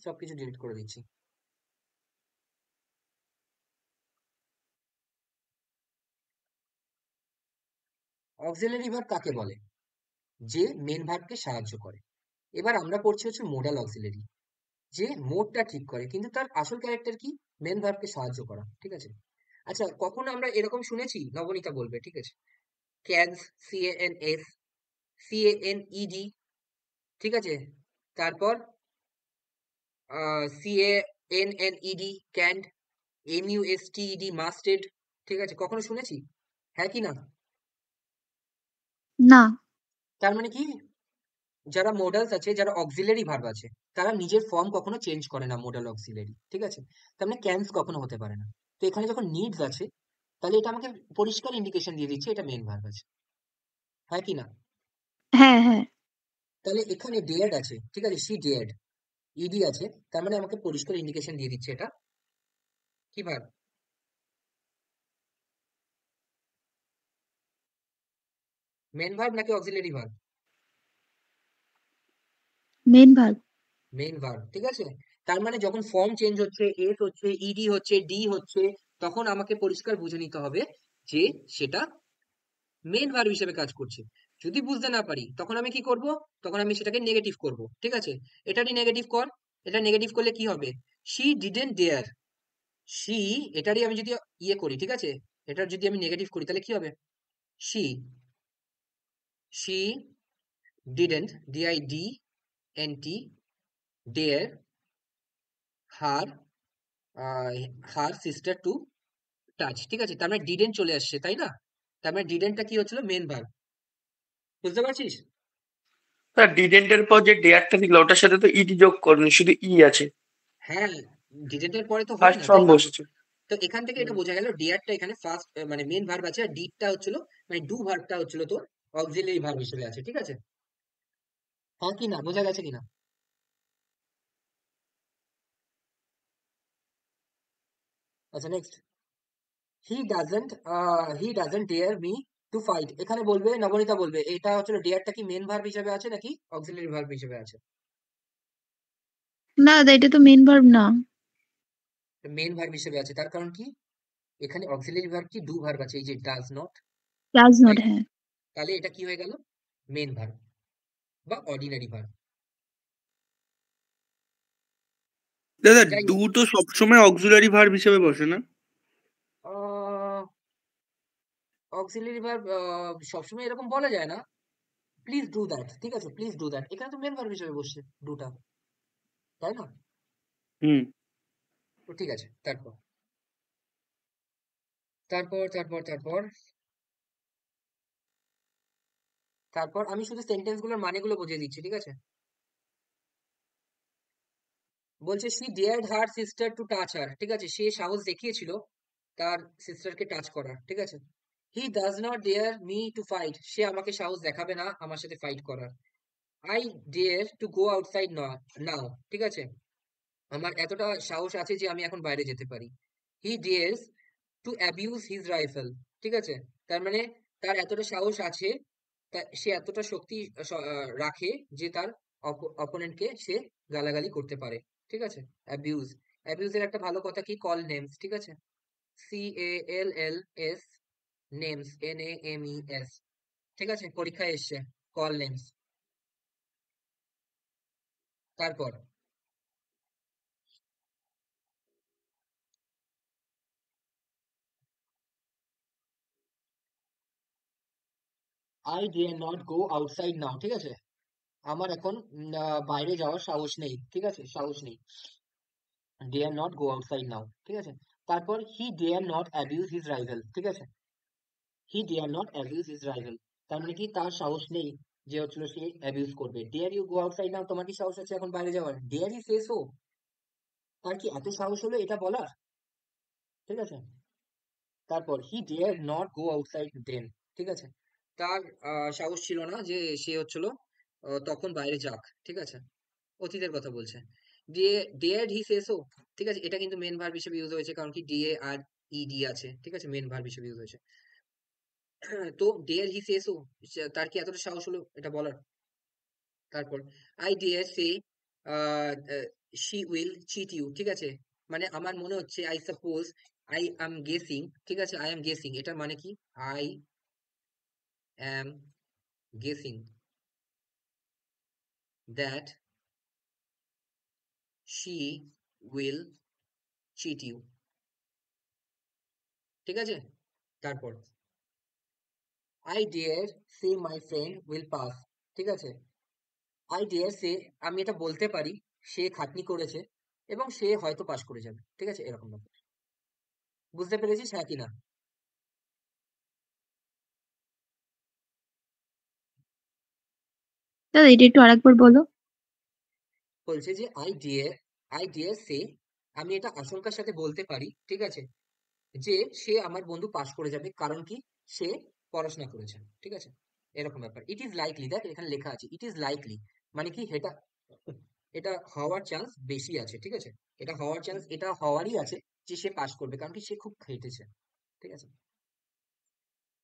সবকিছু ডিলিট করে দিচ্ছি। অক্সিলারি ভার্ব কাকে বলে? যে মেন ভার্বকে সাহায্য করে। এবার আমরা পড়ছি হচ্ছে মোডাল অক্সিলারি, যে মোডটা ঠিক করে, কিন্তু তার আসল ক্যারেক্টার কি? মেন ভার্বকে সাহায্য করা। ঠিক আছে, আচ্ছা, কখনো আমরা এরকম শুনেছি? নবনীতা বলবে, ঠিক আছে, ক্যানস, CANS, CANED, ঠিক আছে, তারপর CANNED, ক্যান্ড, MUSTED, মাস্টেড, ঠিক আছে, কখনো শুনেছি? হ্যাঁ কি না? না। তার মানে কি, যারা মোডালস আছে, যারা অক্সিলারি ভার্ব আছে, তারা নিজের ফর্ম কখনো চেঞ্জ করে না, মোডাল অক্সিলারি। ঠিক আছে, তার মানে ক্যানস কখনো হতে পারে না। তো এখানে যখন নিডস আছে, তাহলে এটা আমাকে পরিষ্কার ইন্ডিকেশন দিয়ে দিচ্ছে এটা মেন ভার্ব আছে। হ্যাঁ কি না? হ্যাঁ হ্যাঁ। তাহলে এখানে ডেয়ার্ড আছে, ঠিক আছে, শি ডেয়ার্ড, ইডি আছে, তার মানে আমাকে পরিষ্কার ইন্ডিকেশন দিয়ে দিচ্ছে এটা কি ভার্ব? মেন ভার্ব নাকি auxiliary verb? Main verb. Main verb, ঠিক আছে। তার মানে যখন ফর্ম চেঞ্জ হচ্ছে, এস হচ্ছে, ইডি হচ্ছে, ডি হচ্ছে, তখন আমাকে পরিষ্কার বুঝে নিতে হবে যে সেটা মেন ভার্ব হিসেবে কাজ করছে। যদি বুঝতে না পারি তখন আমি কি করব? তখন আমি সেটাকে নেগেটিভ করব, ঠিক আছে। এটারই নেগেটিভ কর, এটা নেগেটিভ করলে কি হবে? শি ডিডেন্ট ডেয়ার, শি, এটারই আমি যদি ইয়ে করি, ঠিক আছে, এটার যদি আমি নেগেটিভ করি তাহলে কি হবে? She, she didn't, DIDNT, dare her, her sister to touch, ঠিক আছে, তার মানে ডিডেন্ট চলে আসছে, তাই না? তার মানে ডিডেন্টটা কি হচ্ছিল? মেন ভার্ব, বুঝতে পারছিস? তার ডিডেন্টের পর যে ডেয়ারটা ছিল ওটার সাথে তো ইডি যোগ করনি, শুধু ই আছে, হ্যাঁ, ডিডেন্টের পরে তো হয় ফার্স্ট না, তাই ফর্ম না? বসেছে। তো এখান থেকে এটা বোঝা গেল ডিয়ারটা এখানে ফার্স্ট, মানে মেন ভার্ব আছে, আর ডিডটা হচ্ছিল, মানে ডু ভার্বটা হচ্ছিল তোর অক্সিলারি ভার্ব হিসেবে আছে, ঠিক আছে। হ্যাঁ কি না, বোঝা গেছে কিনা? আচ্ছা, next, he doesn't dare me to fight, এখানে বলবে, নবনীতা বলবে, এটা হচ্ছিল ডেয়ারটা কি মেন ভার্ব হিসেবে আছে নাকি অক্সিলারি ভার্ব হিসেবে আছে? না দাদা, এটা তো মেন ভার্ব না। মেন ভার্ব হিসেবে আছে, তার কারণ কি? এখানে অক্সিলারি ভার্ব কি ডু ভার্ব আছে, এই যে does not, does not, right? হ্যাঁ। তাহলে এটা কি হয়ে গেল? মেন ভার্ব বা অর্ডিনারি ভার্ব। দাদা যাই ডু হোক, তো সবসময় অক্সিলারি ভার্ব হিসেবে বসে না? অক্সিলারি ভার্ব সবসময় এরকম বলা যায় না। প্লিজ ডু দ্যাট, ঠিক আছে, প্লিজ ডু দ্যাট, এখানে তো মেন ভার্ব হিসেবে বসছে ডুটা, তাই না? হুম। তো ঠিক আছে, তারপর তারপর তারপর তারপর তারপর আমি শুধু সেন্টেন্স গুলোর মানেগুলো বুঝিয়ে দিচ্ছি, ঠিক আছে? বলছে she dared her sister to touch her, ঠিক আছে, সে সাহস দেখিয়েছিল তার সিস্টারকে টাচ করার, ঠিক আছে? he does not dare me to fight, সে আমাকে সাহস দেখাবে না আমার সাথে ফাইট করার। I dare to go outside now, ঠিক আছে, আমার এতটা সাহস আছে যে আমি এখন বাইরে যেতে পারি। he dares to abuse his rifle, ঠিক আছে, তার মানে তার এতটা সাহস আছে, সে এতটা শক্তি রাখে যে তার অপোনেন্টকে সে গালাগালি করতে পারে, ঠিক আছে? অ্যাবিউজ, অ্যাবিউজের একটা ভালো কথা কি, কল নেমস, ঠিক আছে, CALLS, নেমস, NAMES, ঠিক আছে, পরীক্ষায় এসছে কল নেমস। তারপর I dare not go outside now, ঠিক আছে, আমার এখন বাইরে যাওয়ার সাহস নেই, ঠিক আছে, সাহস নেই। dare not go outside now, ঠিক আছে। তারপর he dare not abuse his rival, ঠিক আছে, he dare not abuse his rival, তার মানে কি তার সাহস নেই যে হচ্ছিল সে অ্যাবিউজ করবে। dare you go outside now, তোমার কি সাহস আছে এখন বাইরে যাওয়ার? dare he say so, তার কি এত সাহস হলো এটা বলার, ঠিক আছে? তারপর he dare not go outside then, ঠিক আছে, তার সাহস ছিল না যে সে হচ্ছিল তখন বাইরে যাক, ঠিক আছে, অতীতের কথা বলছে। dared he say so, ঠিক আছে, এটা কিন্তু মেন ভার্ব হিসেবে ইউজ হয়েছে কারণ কি ডিএ আর ইডি আছে, ঠিক আছে, মেন ভার্ব হিসেবে ইউজ হয়েছে। তো dare he say so, তার কি এতটা সাহস হলো এটা বলার? তারপর I dare say she will cheat you, ঠিক আছে, মানে আমার মনে হচ্ছে, I suppose, I am guessing, ঠিক আছে, I am guessing, এটার মানে কি, I am guessing that she will cheat you, ঠিক আছে? তারপর I dare say my friend will pass, ঠিক আছে, I dare say, আমি এটা বলতে পারি সে খাটনি করেছে এবং সে হয়তো পাস করে যাবে, ঠিক আছে, এরকম ব্যাপার। বুঝতে পেরেছিস হ্যাঁ কি না? দাদা এটা একটু আরেকবার বলো। বলছে যে আই ডিয়ার সে, আমি এটা আশঙ্কার সাথে বলতে পারি, ঠিক আছে, যে সে আমার বন্ধু পাস করে যাবে কারণ কি সে পড়াশোনা করেছে, ঠিক আছে, এরকম ব্যাপার। ইট ইজ লাইকলি, দেখ এখানে লেখা আছে ইট ইজ লাইকলি, মানে কি এটা এটা হওয়ার চান্স বেশি আছে, ঠিক আছে, এটা হওয়ার চান্স, এটা হওয়ারই আছে যে সে পাস করবে কারণ কি সে খুব খেটেছে, ঠিক আছে।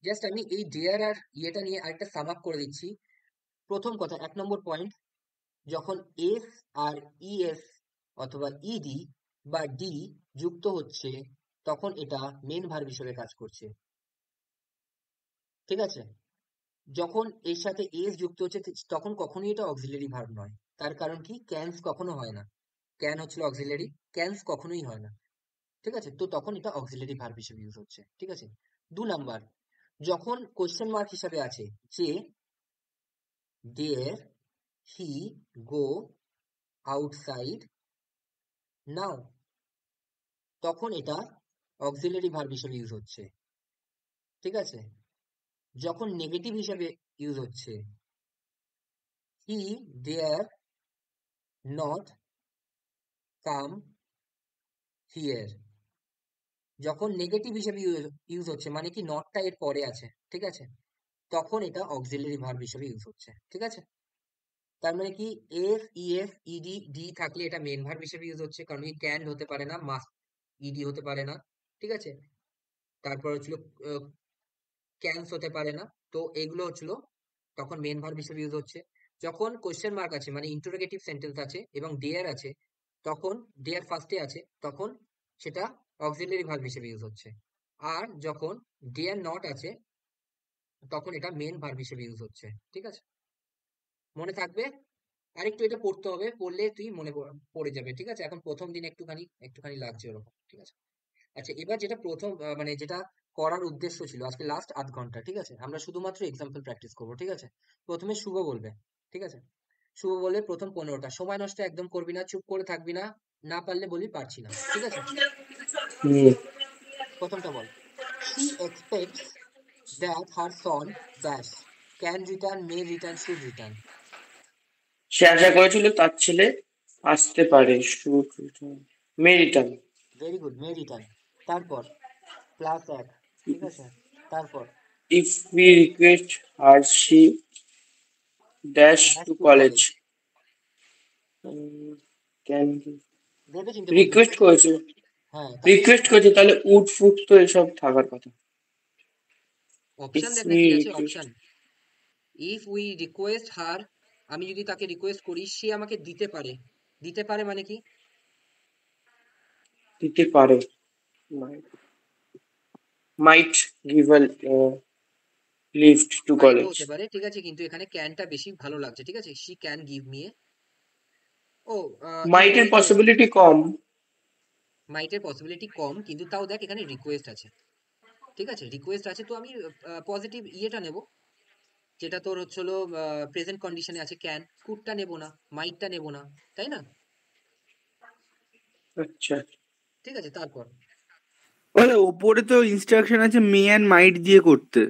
জাস্ট আমি এই ডিয়ার আর ইয়েটা নিয়ে আরেকটা সাম আপ করে দিচ্ছি। প্রথম কথা, 1 নম্বর পয়েন্ট, যখন এস আর ইএস অথবা ইডি বা ডি যুক্ত হচ্ছে তখন এটা মেন ভার্ব হিসেবে কাজ করছে, ঠিক আছে। যখন এর সাথে এস যুক্ত হচ্ছে তখন কখনোই এটা অক্সিলারি ভার্ব নয়। তার কারণ কি, ক্যানস কখনো হয় না, ক্যান হচ্ছিল অক্সিলারি, ক্যানস কখনোই হয় না, ঠিক আছে, তো তখন এটা অক্সিলারি ভার্ব হিসেবে ইউজ হচ্ছে, ঠিক আছে। 2 নাম্বার, যখন কোশ্চেন মার্ক হিসাবে আছে যে ডেয়ার হি গো আউটসাইড নাও, তখন এটা অক্সিলারি ভার্ব হিসেবে ইউজ হচ্ছে, ঠিক আছে। যখন নেগেটিভ হিসেবে ইউজ হচ্ছে হি ডেয়ার নট কাম হিয়ার, যখন নেগেটিভ হিসেবে ইউজ হচ্ছে মানে কি নটটা এর পরে আছে, ঠিক আছে, তখন এটা অক্সিলারি ভার্ব হিসেবে ইউজ হচ্ছে, ঠিক আছে। তার মানে কি এফ ইএফ ইডি ডি থাকলে এটা মেন ভার্ব হিসেবে ইউজ হচ্ছে কারণ কি ক্যান হতে পারে না, মাস্ট ইডি হতে পারে না, ঠিক আছে। তারপর হচ্ছিল ক্যান্স হতে পারে না, তো এগুলো হচ্ছিল তখন মেন ভার্ব হিসেবে ইউজ হচ্ছে। যখন কোশ্চেন মার্ক আছে মানে ইন্টারোগেটিভ সেন্টেন্স আছে এবং ডেয়ার আছে, তখন ডেয়ার ফার্স্টে আছে তখন সেটা অক্সিলারি ভার্ব হিসেবে ইউজ হচ্ছে। আর যখন ডেয়ার নট আছে তখন এটা মেন ভার্ব হিসেবে ইউজ হচ্ছে, ঠিক আছে? মনে থাকবে? আরেকটু এটা পড়তে হবে, পড়লে তুই পড়ে যাবে, ঠিক আছে? এখন প্রথম দিন একটুখানি একটুখানি লাগছে ওরকম, ঠিক আছে? আচ্ছা, এবার যেটা প্রথম মানে যেটা করার উদ্দেশ্য ছিল আজকে লাস্ট আধ ঘন্টা, ঠিক আছে? আমরা শুধুমাত্র এক্সাম্পল প্র্যাকটিস করবো, ঠিক আছে? প্রথমে শুভ বলবে, ঠিক আছে? শুভ বলবে প্রথম 15টা, সময় নষ্ট একদম করবি না, চুপ করে থাকবি না, না পারলে বলি পারছি না, ঠিক আছে? হুম। প্রথমটা বল। She expects that her son dash can return, may return, should return. সে আশা করেছিল তার ছেলে আসতে পারে, should return, may return. Very good, may return। তারপর প্লাস এক, ঠিক আছে? তারপর if we request her she dash dash to to college, college। ক্যান ভেবে চিন্তে বলবি, রিকোয়েস্ট ঠিক আছে? করেছে, হ্যাঁ, তাহলে রিকোয়েস্ট করেছে, তাহলে উড ফুড তো এসব থাকার কথা। ইফ অপশন দেখ না উই কি আছে request, option. If we request her, আমি যদি তাকে রিকোয়েস্ট করি, সে আমাকে দিতে পারে। দিতে পারে মানে কি? দিতে পারে, might give a lift to মাইটও কলেজ। হতে পারে, ঠিক আছে? কিন্তু এখানে ক্যানটা বেশি ভালো লাগছে, ঠিক আছে? শি ক্যান গিভ মি ও ইফ মাইটের উই পসিবিলিটি কম। মাইটের পসিবিলিটি কম, কিন্তু তাও দেখ এখানে রিকোয়েস্ট আছে, ঠিক আছে? রিকোয়েস্ট আছে তো আমি পজিটিভ ইয়েটা নেব, যেটা তোর হচ্ছিল প্রেজেন্ট কন্ডিশনে আছে, ক্যান। কুডটা নেব না, মাইটটা নেব না, তাই না? আচ্ছা, ঠিক আছে, তারপর ওরে ওপরে তো ইনস্ট্রাকশন আছে মে অ্যান্ড মাইট দিয়ে করতে।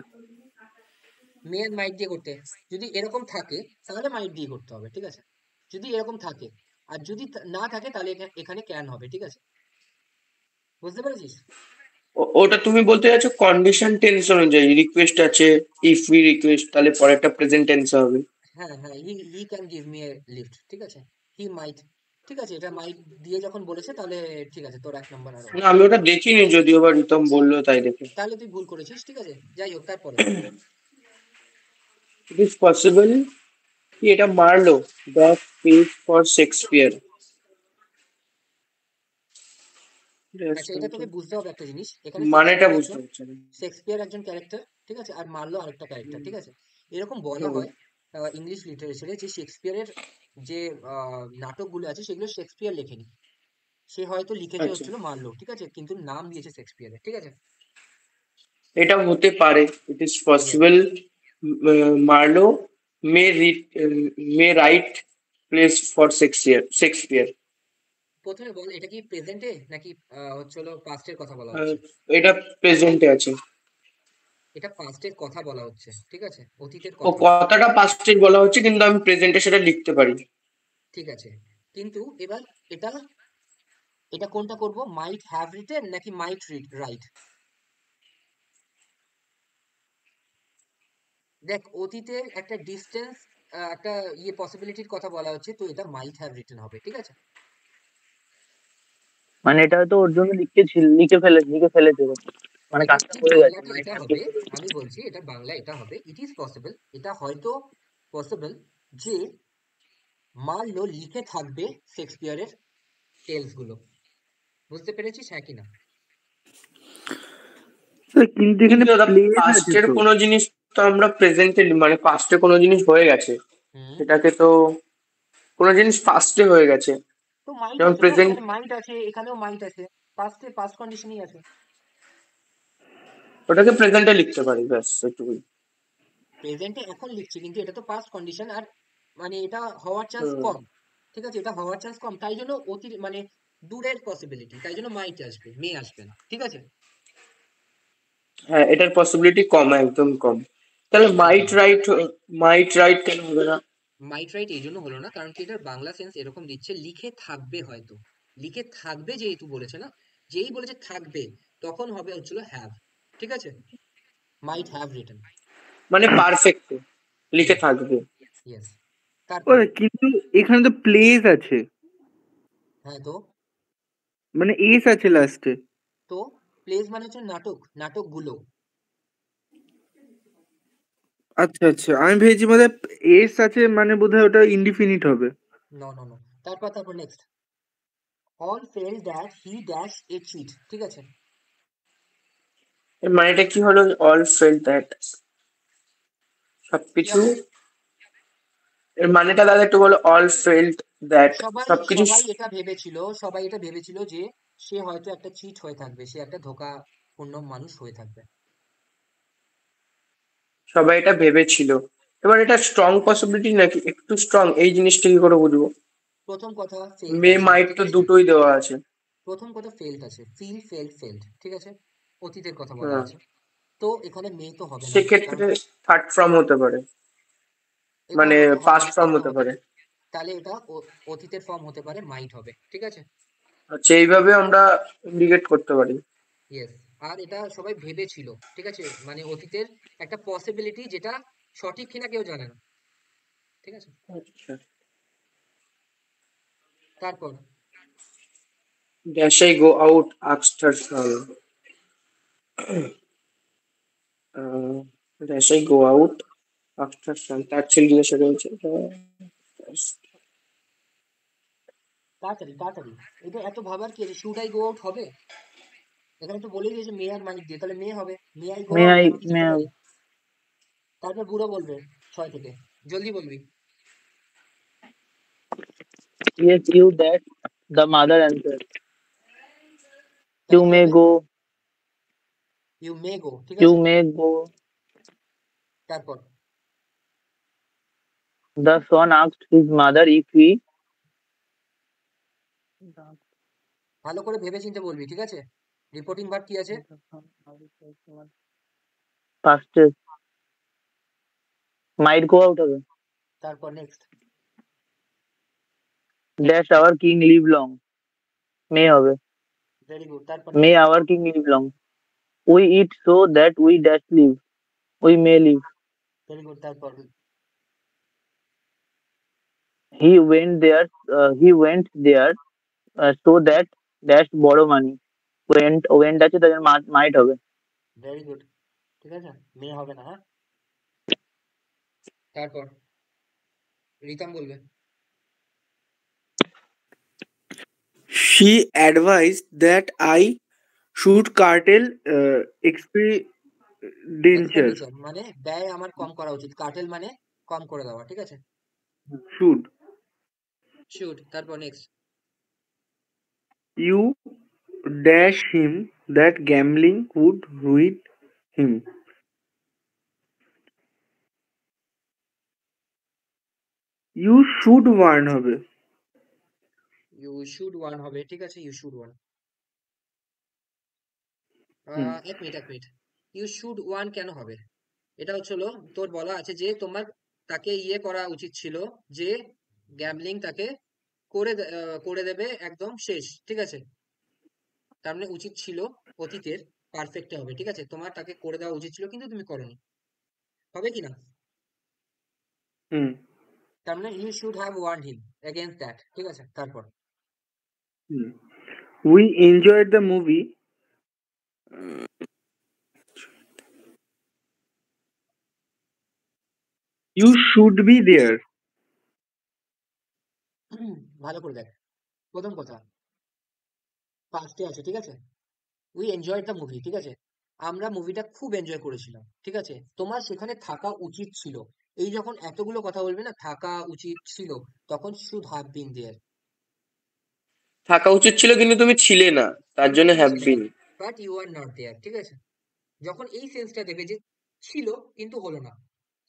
মে এন্ড মাইট দিয়ে করতে, যদি এরকম থাকে তাহলে মাইট দিয়ে করতে হবে, ঠিক আছে? যদি এরকম থাকে, আর যদি না থাকে তাহলে এখানে ক্যান হবে, ঠিক আছে? বুঝতে পেরেছিস? ওটা তুমি বলতে চাচ্ছ কন্ডিশন টেন্স অনুযায়ী, রিকোয়েস্ট আছে, ইফ উই রিকোয়েস্ট, তাহলে পরেরটা প্রেজেন্ট টেন্স হবে। হ্যাঁ হ্যাঁ, he can give me a lift, ঠিক আছে? হি মাইট, ঠিক আছে? এটা মাইট দিয়ে যখন বলেছে তাহলে ঠিক আছে, তোর 1 নম্বর আর না, আমি ওটা দেখিনি, যদিও বা রিতম বললো তাই দেখে। তাহলে তুই ভুল করেছিস, ঠিক আছে? যাই হোক, তারপরে ইট ইজ পসিবল কি এটা মারলো দ্যাট পেজ ফর শেক্সপিয়ার। আচ্ছা, এটা তোকে বুঝতে হবে একটা জিনিস, এখানে মানেটা শেক্সপিয়ার বুঝতে একজন, পারছি না। শেক্সপিয়ার একজন ক্যারেক্টার, ঠিক আছে? আর মার্লো আরেকটা ক্যারেক্টার, ঠিক আছে? এরকম বলা হুম, হয় ইংলিশ লিটারেচারে যে শেক্সপিয়ারের যে নাটকগুলো আছে সেগুলো শেক্সপিয়ার লেখেনি, সে হয়তো লিখেছে আচ্ছা, হচ্ছিল মার্লো, ঠিক আছে? কিন্তু নাম দিয়েছে শেক্সপিয়ারের, ঠিক আছে? এটা হতে পারে। It is yes. Possible Marlowe may read May right place for Shakespeare Shakespeare. প্রথমে বল, এটা কি প্রেজেন্টে নাকি হচ্ছিল পাস্টের কথা বলা হচ্ছে? এটা প্রেজেন্টে আছে। এটা পাস্টের কথা বলা হচ্ছে, ঠিক আছে? অতীতের ও কথা, কথাটা পাস্টে বলা হচ্ছে, কিন্তু আমি প্রেজেন্টে সেটা লিখতে পারি। ঠিক আছে? কিন্তু এবার এটা এটা কোনটা করব, মাইট হ্যাভ রিটেন নাকি মাইট রাইট? দেখ, অতীতের একটা ডিস্টেন্স, একটা পসিবিলিটির কথা বলা হচ্ছে, তো এটা মাইট হ্যাভ রিটেন হবে, ঠিক আছে? মানে এটা হয়তো ওর জন্য লিখে ফেলেছে ও। মানে এটার কাজটা ঠিক করে গেছে, বাংলাটা মাইন্ড এটা হ্যাভ হবে, লিখে ফেলেছে। আমি বলছি এটার বাংলা এটা হবে, ইট ইজ পসিবল, এটা হয়তো পসিবল যে মার্লো লিখে থাকবে শেক্সপিয়ারের টেলস গুলো। বুঝতে পেরেছিস, হ্যাঁ কি না? কিন্তু এখানে কিন্তু দাদা প্লেস আছে পাস্টের তো। কোনো জিনিস তো আমরা প্রেজেন্টে, মানে পাস্টে কোনো জিনিস হয়ে গেছে, হুম। সেটাকে তো কোনো জিনিস পাস্টে হয়ে গেছে, তো মাইট যেমন আছে, তো প্রেজেন্ট। এখানে মাইট আছে, এখানেও মাইট আছে, পাস্ট কন্ডিশনই আছে। ওটাকে প্রেজেন্টে লিখতে পারি, ব্যাস এটুকুই। প্রেজেন্টে এখন লিখছি, কিন্তু এটা তো পাস্ট কন্ডিশন, আর মানে এটা হওয়ার চান্স হুম। কম, ঠিক আছে? এটা হওয়ার চান্স কম, তাই জন্য মানে দূরের পসিবিলিটি, তাই জন্য মাইট আসবে, মে আসবে না, ঠিক আছে? হ্যাঁ, এটার পসিবিলিটি কম, একদম কম। তাহলে একদম। মাইট রাইট কেন হবে না? মাইট রাইট এই জন্য হলো না কারণ কি এটার বাংলা সেন্স এরকম দিচ্ছে, লিখে থাকবে হয়তো, লিখে থাকবে যেহেতু বলেছে না, যেই বলেছে থাকবে, তখন হবে হচ্ছিল হ্যাভ, ঠিক আছে? Might have written. মানে পারফেক্ট লিখে হুম। থাকবে। ইয়েস। তারপর ওরে কিন্তু এখানে তো প্লেস আছে, হ্যাঁ, তো মানে এস আছে লাস্টে। তো প্লেস মানে হচ্ছে নাটক, নাটকগুলো। আচ্ছা আচ্ছা, আমি ভেবেছি মানে এস আছে মানে বোধহয় ওটা ইনডিফিনিট হবে। No no no. তারপর next, all fell that he dash a cheat, ঠিক আছে? এর মানেটা কি হলো? অল ফেল দ্যাট কি সবকিছু হবে? এর মানেটা দাদা একটু বলো। অল ফেল্ট দ্যাট সবাই সবকিছু সবাই এটা ভেবেছিল যে সে হয়তো একটা চিট হয়ে থাকবে, সে একটা ধোঁকাপূর্ণ মানুষ হয়ে থাকবে। সবাই এটা ভেবেছিল। এবার এটা স্ট্রং পসিবিলিটি নাকি একটু স্ট্রং, এই জিনিসটা কি করে বুঝবো? প্রথম কথা ফেল্ট মে আছে, মাইট ঠিক তো আছে? দুটোই দেওয়া আছে। প্রথম কথা ফেল্ট আছে, ফেল্ট, ঠিক আছে? অতীতের কথা বলা হ্যাঁ, আছে। তো এখানে মে তো হবে না, কারণ সেক্ষেত্রে থার্ড ফর্ম হতে পারে, এটা মানে হবে পাস্ট না, ফর্ম এটা হতে হবে পারে। না। তাহলে এটা অতীতের ফর্ম হতে পারে, মাইট হবে, ঠিক আছে? আচ্ছা, এইভাবে আমরা ইন্ডিকেট করতে পারি। ইয়েস। আর এটা সবাই ভেবেছিল, ঠিক আছে? মানে অতীতের একটা পসিবিলিটি, যেটা সঠিক কিনা কেউ জানে না, ঠিক আছে? আচ্ছা, তারপর dash I go out asked her son, dash I go out asked her son, তার ছেলে জিজ্ঞাসা করেছে। তাড়াতাড়ি তাড়াতাড়ি, এটা এত ভাবার কি আছে? শুড আই গো আউট হবে? এখানে তো বলেই দিয়েছে মে আর মানিক দিয়ে, তাহলে মে হবে। May I go May out, I আমি কি মে যেতে পারি? তারপর বুড়ো বলবে 6 থেকে, জলদি বলবি। yes you that the mother answered তাহলে you কি may হবে? go ইউ মে গো, ঠিক you আছে? may go তারপর the son asked his mother if he ভালো করে ভেবে চিন্তে বলবি, ঠিক আছে? রিপোর্টিং ভার্ব কি আছে? past might go out হবে তারপর next. dash our king live long may হবে ভেরি গুড, তারপর may next. our king live long we eat so that we dash live we may live very good, তারপর he went there so that dash borrow money went আছে তাদের might হবে very good, ঠিক আছে? মে হবে না, হ্যাঁ? তারপর রিতম বলবে। She advised that I should curtail expenditure. Expenditure মানে ব্যয় আমার কম করা উচিত, কার্টেল মানে কম করে দেওয়া, ঠিক আছে? Should. শুড, তারপর next. You dash him that gambling would ruin him. You should warn হবে। ইউ শুড ওয়ান হবে, ঠিক আছে? You should one. হুম এক মিনিট। ইউ শুড ওয়ান কেন হবে? এটা হচ্ছিল, তোর বলা আছে যে তোমার তাকে ইয়ে করা উচিত ছিল, যে গ্যাম্বলিং তাকে করে দেবে একদম শেষ, ঠিক আছে? তার মানে উচিত ছিল, অতীতের পারফেক্টে হবে, ঠিক আছে? তোমার তাকে করে দেওয়া উচিত ছিল, কিন্তু তুমি করোনি। হবে কি না? হুম তার মানে you should have warned him against that, ঠিক আছে? তারপর হুম We enjoyed the movie. You should be there. ভালো করে দেখ, প্রথম কথা ফার্স্টে আছে, ঠিক আছে? উই এনজয়েড দ্য মুভি, ঠিক আছে? আমরা মুভিটা খুব এনজয় করেছিলাম, ঠিক আছে? তোমার সেখানে থাকা উচিত ছিল। এই যখন এতগুলো কথা বলবে না, থাকা উচিত ছিল, তখন শুড হ্যাভ বিন দেয়ার। থাকা উচিত ছিল কিন্তু তুমি ছিলে না, তার কিন্তু জন্য তুমি হ্যাভ ছিলে না, been. But you are not there, ঠিক আছে? যখন এই সেন্সটা দেবে যে ছিল কিন্তু হলো না,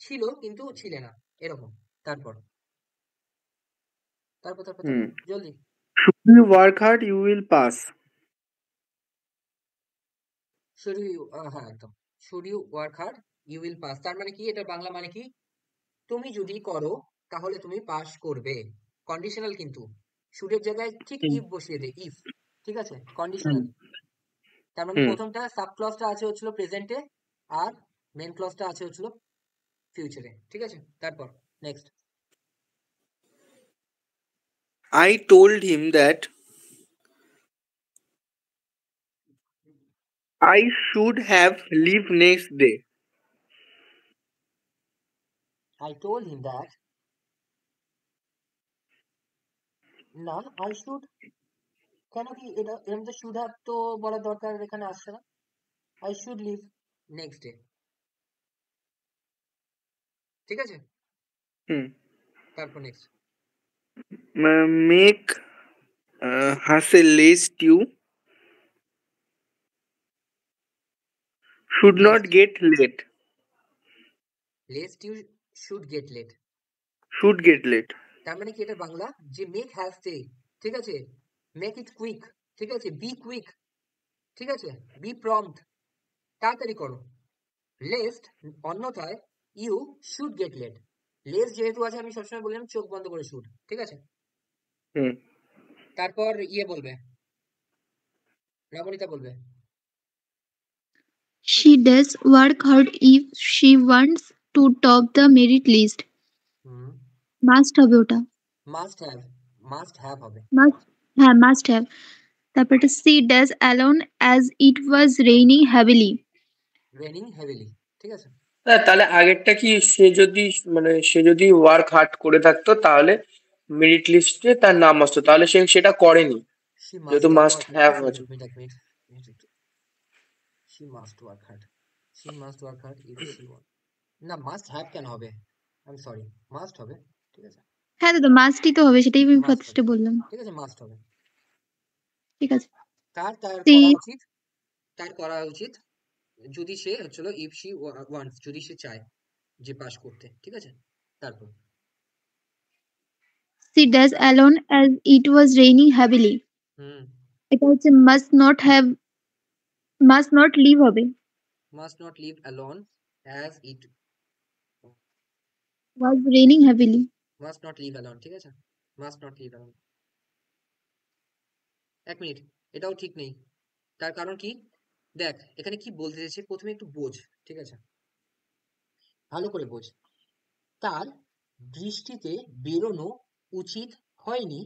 ছিল কিন্তু ছিলে না, এরকম। তারপর তারপর তারপর হুম তারপর জলদি। Should you work hard, you will pass. Should you, হ্যাঁ একদম। Should you work hard, you will pass. তার মানে কি? এটা বাংলা মানে কি? তুমি যদি করো তাহলে তুমি পাস করবে। কন্ডিশনাল কিন্তু, শুডের জায়গায় ঠিক হুম ইফ বসিয়ে দে, ইফ, ঠিক আছে? হুম কন্ডিশনাল। তার মানে হুম প্রথমটা সাব ক্লজটা আছে হচ্ছিল প্রেজেন্টে, আর মেন ক্লজটা আছে হচ্ছিল ফিউচারে, ঠিক আছে? তারপর next. I told him that I should have leave next day. I told him that, না আই শুড, কেন কি এটা এর মধ্যে শুড হ্যাভ তো বলার দরকার এখানে আসছে না। I should leave next day. ঠিক আছে? হুম। তারপর next. Make haste lest you should not next, get late. Lest you should get late. Should get late. তার মানে কি এটা বাংলা, যে মেক হ্যাস্টে, ঠিক আছে, মেক ইট কুইক, ঠিক আছে, বি কুইক, ঠিক আছে, বি প্রম্পট, তাড়াতাড়ি করো। লেস্ট অন্যথায় you should get late. Lest যেহেতু আছে আমি সবসময় বললাম চোখ বন্ধ করে শুড, ঠিক আছে? হুম। তারপর ইয়ে বলবে, নবনীতা বলবে। She does work hard if she wants to top the merit list. Hmm, Must হবে ওটা। মাস্ট হ্যাভ, মাস্ট হ্যাভ হবে। Must, হ্যাঁ must have। তারপর এটা she does alone as it was raining heavily. Raining heavily, ঠিক আছে? হ্যাঁ, তাহলে আগেরটা কি, সে যদি ওয়ার্ক হার্ড করে থাকতো তাহলে মেরিট লিস্টে তার নাম আসতো, তাহলে সে সেটা করেনি শি মাস্ট যেহেতু হ্যাভ মাস্ট ওয়ার্ক, হ্যাভ এক আছে। মিনিট এক minute, she must work hard, she must work hard if she want, না মাস্ট হ্যাভ কেন হবে, আই এম সরি, মাস্ট হবে, ঠিক আছে, হ্যাঁ দাদা মাস্টই তো হবে, সেটাই আমি মাস্ট হবে, ফার্স্টে বললাম। ঠিক আছে, মাস্ট হবে। ঠিক আছে। তার তার She, করা উচিত, তার করা উচিত যদি সে চলো ইফ শি ওয়ান্টস, যদি সে চায় যে পাস করতে, ঠিক আছে? তারপর she does alone as it was raining heavily. হুম, এটা হচ্ছে must not leave হবে। Must not live alone as it Was raining heavily. Must not live alone, ঠিক আছে, মাস্ট নট লিভ অ্যালোন। এক মিনিট, এটাও ঠিক নেই। তার কারণ কি, দেখ এখানে কি বলতে চাইছে, প্রথমে একটু বোঝ, ঠিক আছে, ভালো করে বোঝ। তার দৃষ্টিতে বেরোনো উচিত হয়নি,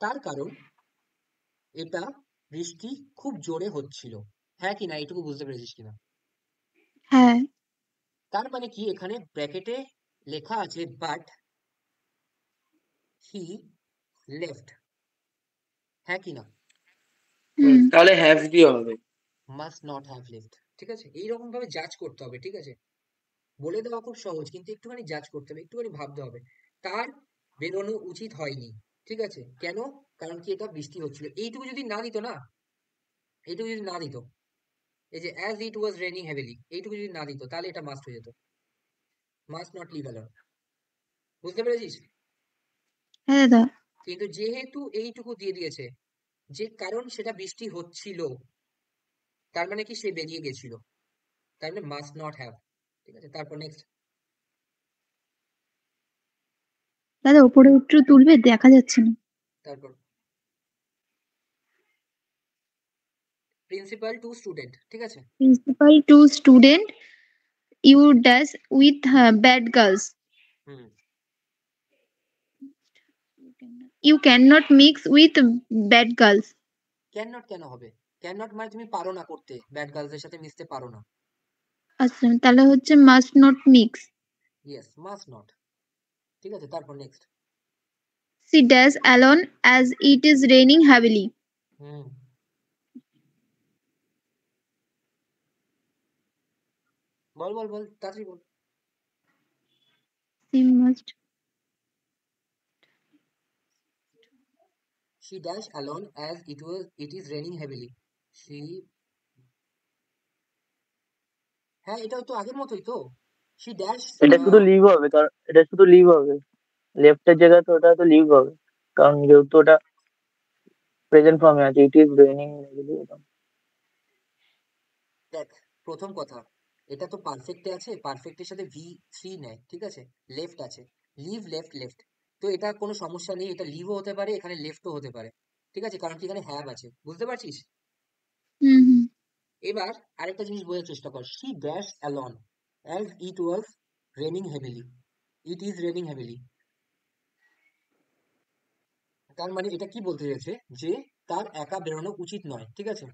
তার কারণ এটা বৃষ্টি খুব জোরে হচ্ছিল। হ্যাঁ কি না, এইটুকু বুঝতে পেরেছিস কিনা? হ্যাঁ। তার মানে কি, এখানে ব্র্যাকেটে লেখা আছে বাট হি লেফট, হ্যাঁ কি না? হুম। তাহলে হ্যাভ দিয়ে হবে। মাস্ট নট হ্যাভ লেফট, ঠিক আছে? এইরকম ভাবে জাজ করতে হবে, ঠিক আছে? বলে দেওয়া খুব সহজ, কিন্তু একটুখানি জাজ করতে হবে, একটুখানি ভাবতে হবে। তার বেরোনো উচিত হয়নি, ঠিক আছে, কেন? কারণ কি এটা বৃষ্টি হচ্ছিল। এইটুকু যদি না দিত না, এইটুকু যদি না দিত, এই যে as it was raining heavily, এইটুকু যদি না দিত, তাহলে এটা মাস্ট হয়ে যেত, মাস্ট নট লিভ অ্যালোন। বুঝতে পেরেছিস? হ্যাঁ দাদা। কিন্তু যেহেতু এইটুকু দিয়ে দিয়েছে, যে কারণ সেটা বৃষ্টি হচ্ছিল, তার মানে কি সে বেরিয়ে গেছিল, তার মানে মাস্ট নট হ্যাভ, ঠিক আছে? তারপর নেক্সট। দাদা ওপরে একটু তুলবে, দেখা যাচ্ছে না। তারপর প্রিন্সিপাল টু স্টুডেন্ট, ঠিক আছে? Principal to student, you dash with bad girls. Hmm, You cannot mix with bad girls. Can not কেন হবে? ক্যান নট মানে তুমি পারো না করতে, ব্যাড গার্লসদের সাথে মিশতে পারো না। আচ্ছা তাহলে হচ্ছে must not mix. Yes, must not, ঠিক আছে? তারপর next. She dash alone as it is raining heavily. হুম, বল বল বল, তাড়াতাড়ি বল। She must. She dashed alone as it is raining heavily. She, হ্যাঁ এটাও তো আগের মতোই তো। She dashed এটা শুধু লিভ হবে, কারণ এটা শুধু লিভ হবে, লেফটের জায়গায় তো ওটা তো লিভ হবে, কারণ যেহেতু ওটা প্রেজেন্ট ফর্মে আছে, ইট ইজ রেইনিং। দেখ, প্রথম কথা, এটা তো পারফেক্টে আছে, পারফেক্টের সাথে ভি থ্রি নেয়, ঠিক আছে? লেফট আছে, লিভ লেফট লেফট, তো এটা কোনো সমস্যা নেই, এটা লিভও হতে পারে, এখানে লেফটও হতে পারে, ঠিক আছে? কারণ কি এখানে হ্যাভ আছে, বুঝতে পারছিস? হুম। এবার আরেকটা জিনিস বোঝার চেষ্টা কর। She dashed alone as it was raining heavily. It is raining heavily. তার মানে এটা কি বলতে চাইছে, যে তার একা বেরোনো উচিত নয়, ঠিক আছে?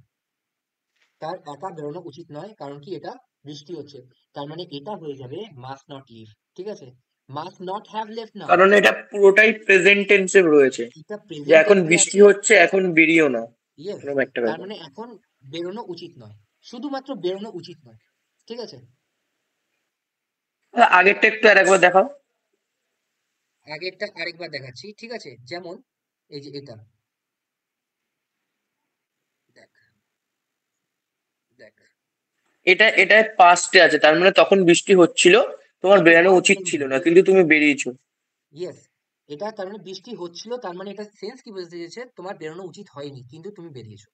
তার একা বেরোনো উচিত নয়, কারণ কি এটা বৃষ্টি হচ্ছে। তার মানে এটা হয়ে যাবে মাস্ট নট লিভ, ঠিক আছে? মাস্ট নট হ্যাভ লেফট না, কারণ এটা পুরোটাই প্রেজেন্ট টেন্সে রয়েছে, এটা যে প্রেজেন্ট এখন টেন্সে বৃষ্টি আছে। হচ্ছে, এখন বেরিয়েও না, ইয়েস, এরকম একটা তার ব্যাপার। মানে এখন বেরোনো উচিত নয়, শুধুমাত্র বেরোনো উচিত নয়, ঠিক আছে? আগেরটা একটু আর একবার দেখাও। আগেরটা আরেকবার দেখাচ্ছি, ঠিক আছে? যেমন এই যে এটা, দেখ দেখ এটা এটা পাস্টে আছে, তার মানে তখন বৃষ্টি হচ্ছিল, তোমার তখন বেরানো ওয়াজ উচিত ছিল রেইনিং। না, কিন্তু তুমি বেরিয়েছো। ইয়েস, এটা তার মানে বৃষ্টি হচ্ছিল, তার মানে এটা সেন্স কি বুঝতে চেয়েছে, তোমার বেরোনো উচিত হয়নি কিন্তু তুমি বেরিয়েছো,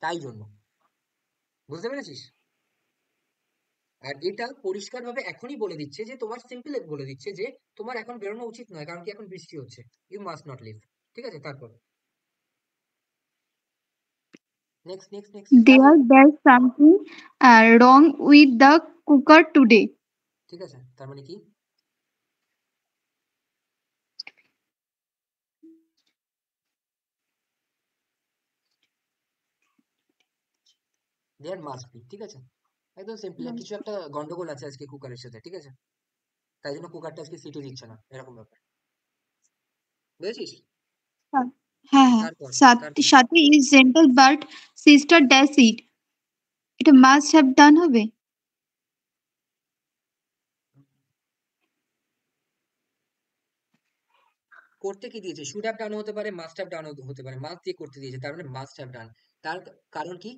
তাই জন্য। বুঝতে পেরেছিস? আর এটা পরিষ্কারভাবে এখনই বলে দিচ্ছে যে তোমার সিম্পল বলে দিচ্ছে যে তোমার এখন বেরোনো উচিত নয়, কারণ কি এখন বৃষ্টি হচ্ছে। You must not leave. ঠিক আছে, তারপর next next next There's something wrong with the cooker today. ঠিক আছে, তার মানে কি? দেয়ার মাস্ট বি, ঠিক আছে, একদম সিম্পল। কিছু একটা গন্ডগোল আছে আজকে কুকারের সাথে, ঠিক আছে, তাই জন্য কুকারটা আজকে সিটি দিচ্ছে না, এরকম ব্যাপার। বুঝেছিস? হ্যাঁ হ্যাঁ, তারপর তারপর সাথী is gentle but sister dash it. এটা must have done হবে। করতে কি দিয়েছে? শুড হ্যাভ ডান হতে পারে, মাস্ট হ্যাভ ডান হতে পারে, মাস্ট দিয়ে করতে দিয়েছে, তার মানে মাস্ট হ্যাভ ডান। তার কারণ কি?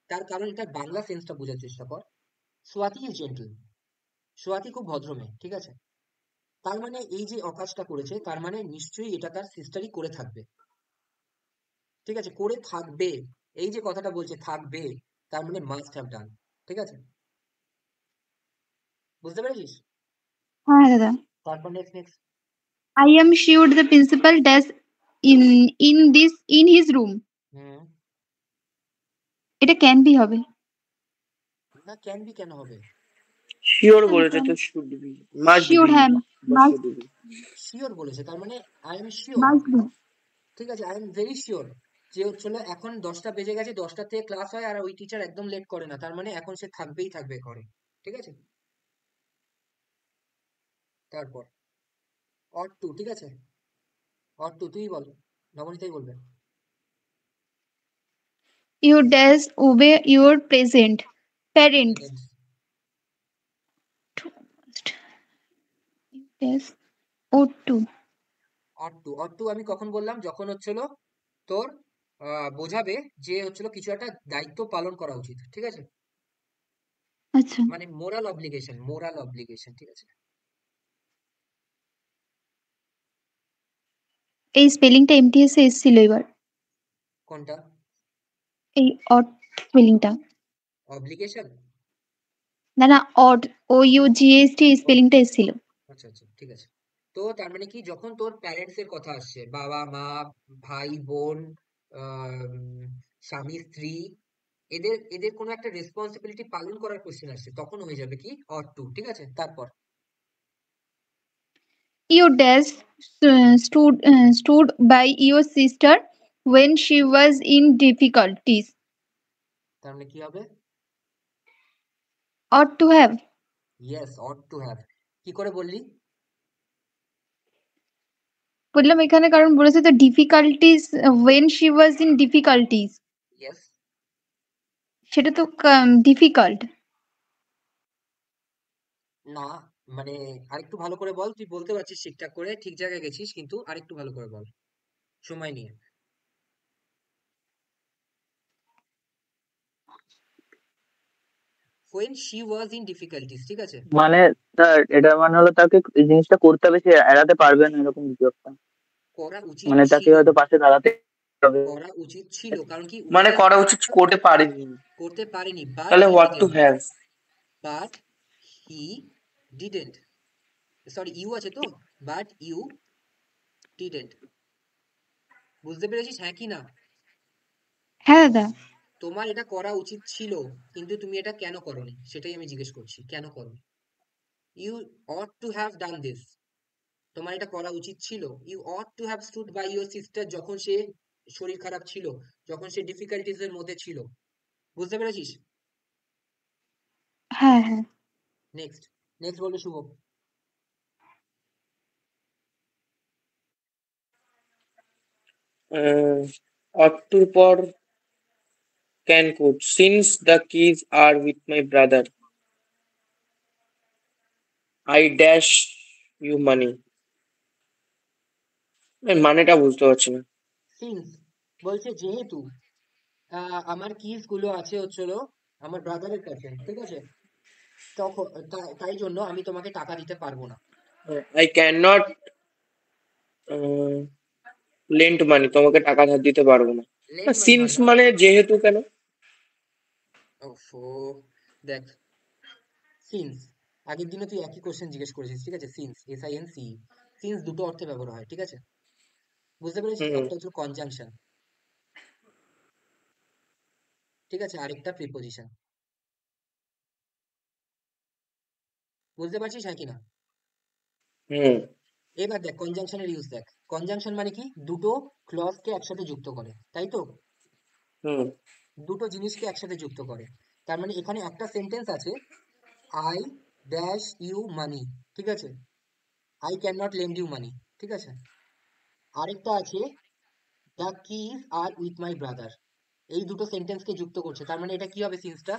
তার কারণ এটা বাংলা সেন্সটা বোঝার চেষ্টা কর। সোয়াতি ইজ জেন্টল, সোয়াতি খুব ভদ্র মেয়ে, ঠিক আছে, তার মানে এই যে অকাজটা করেছে, তার মানে নিশ্চয়ই এটা তার সিস্টারই করে থাকবে। ঠিক আছে, করে থাকবে, এই যে কথাটা বলছে থাকবে, তার মানে মাস্ট হ্যাভ ডান। ঠিক আছে, বুঝতে পেরেছিস? হ্যাঁ দাদা। তারপর next next I am sure the principal dash in his room. হুম, এটা can be হবে। না ক্যান বি কেন হবে? শিওর বলেছে তো, should be, must Sure be হ্যাঁ, বা must শুড বি। শিওর বলেছে, তার মানে I am sure. must be। ঠিক আছে, আই এম ভেরি শিওর যে হচ্ছিল এখন 10টা বেজে গেছে, 10টা থেকে ক্লাস হয় আর ওই টিচার একদম লেট করে না, তার মানে এখন সে থাকবেই থাকবে ঘরে। ঠিক আছে, তারপর অর টু, ঠিক আছে, অর টু তুই বল, নবনীতাই বলবে। You dash obey your parents. Parents, Dash ought to। Or to, or to আমি কখন বললাম? যখন হচ্ছিল তোর বোঝাবে যে হচ্ছিল কিছু একটা দায়িত্ব পালন করা উচিত, ঠিক আছে, আচ্ছা, মানে মোরাল অব্লিগেশন, মোরাল অব্লিগেশন, ঠিক আছে। এই স্পেলিংটা MTS এ এসেছিল এবার। কোনটা? এই odd স্পেলিংটা। অব্লিগেশন? না না, odd OUGHT এই স্পেলিংটা এসেছিল। আচ্ছা আচ্ছা, ঠিক আছে। তো তার মানে কি, যখন তোর প্যারেন্টস এর কথা আসছে, বাবা মা, ভাই বোন, স্বামী স্ত্রী, এদের এদের কোনো একটা রেসপন্সিবিলিটি পালন করার কোশ্চেন আসছে, তখন হয়ে যাবে কি অর টু, ঠিক আছে, তারপর You dash stood by your sister when she was in difficulties. তার মানে কি হবে? Ought to have। Yes, or to have. কি করে বললি? বললাম এখানে কারণ বলেছে তো difficulties, when she was in difficulties। Yes, সেটা তো difficult। না, মানে আরেকটু ভালো করে বল, তুই বলতে পারছিস ঠিকঠাক করে, ঠিক জায়গায় গেছিস, কিন্তু আরেকটু ভালো করে বল, সময় নিয়ে। when she was in difficulties, ঠিক আছে, মানে স্যার এটা মানে হলো তাকে এই জিনিসটা করতে হবে, সে এড়াতে পারবে না এরকম কিছু একটা। করা উচিত মানে তাকে ছিল, হয়তো পাশে দাঁড়াতে হবে। করা উচিত ছিল, কারণ কি মানে উনি করা উচিত করতে পারেনি, করতে পারেনি, বাট তাহলে he what to didn't, have. But he didn't, sorry you আছে তো, বাট ইউ ডিডেন্ট। বুঝতে পেরেছিস, হ্যাঁ কি না? হ্যাঁ দাদা। তোমার এটা করা উচিত ছিল, কিন্তু তুমি এটা কেন করোনি, সেটাই আমি জিজ্ঞেস করছি, কেন করোনি? You ought to have done this, তোমার এটা করা উচিত ছিল। You ought to have stood by your sister, যখন সে শরীর খারাপ ছিল, যখন সে ডিফিকাল্টিজ এর মধ্যে ছিল। বুঝতে পেরেছিস? হ্যাঁ হ্যাঁ। নেক্সট নেক্সট বলবে শুভ। অট্টুর পর can code, since the keys are with my brother. I dash you money. মানেটা বুঝতে পারছি না। সিন্স বলছে যেহেতু আমার কিস গুলো আছে হচ্ছিল আমার ব্রাদারের কাছে, ঠিক আছে, তখন তাই জন্য আমি তোমাকে টাকা দিতে পারবো না। আই ক্যান নট লেন্ড মানি, তোমাকে টাকা ধার দিতে পারবো না। লেন্ড মানি সিন্স হয় না। মানে যেহেতু কেন? ওফো, দেখ, সিন্স আগের দিনে তুই একই কোশ্চেন জিজ্ঞেস করেছিস, ঠিক আছে, সিন্স SINC, সিন্স দুটো অর্থে ব্যবহার হয়, ঠিক আছে, বুঝতে পেরেছিস? হুম একটা হচ্ছে কনজাংশন, ঠিক আছে, আরেকটা প্রিপোজিশন, বুঝতে পারছিস হ্যাঁ কি না? হুম এবার দেখ কনজাংশনের ইউজ দেখ। কনজাংশন মানে কি? দুটো ক্লজকে একসাথে যুক্ত করে, তাই তো? হুম দুটো জিনিসকে একসাথে যুক্ত করে। তার মানে এখানে একটা সেন্টেন্স আছে, আই ড্যাশ ইউ মানি, ঠিক আছে, I can not lend you money, ঠিক আছে, আরেকটা আছে the keys are with my brother. এই দুটো সেন্টেন্সকে যুক্ত করছে, তার মানে এটা কি হবে সিন্সটা?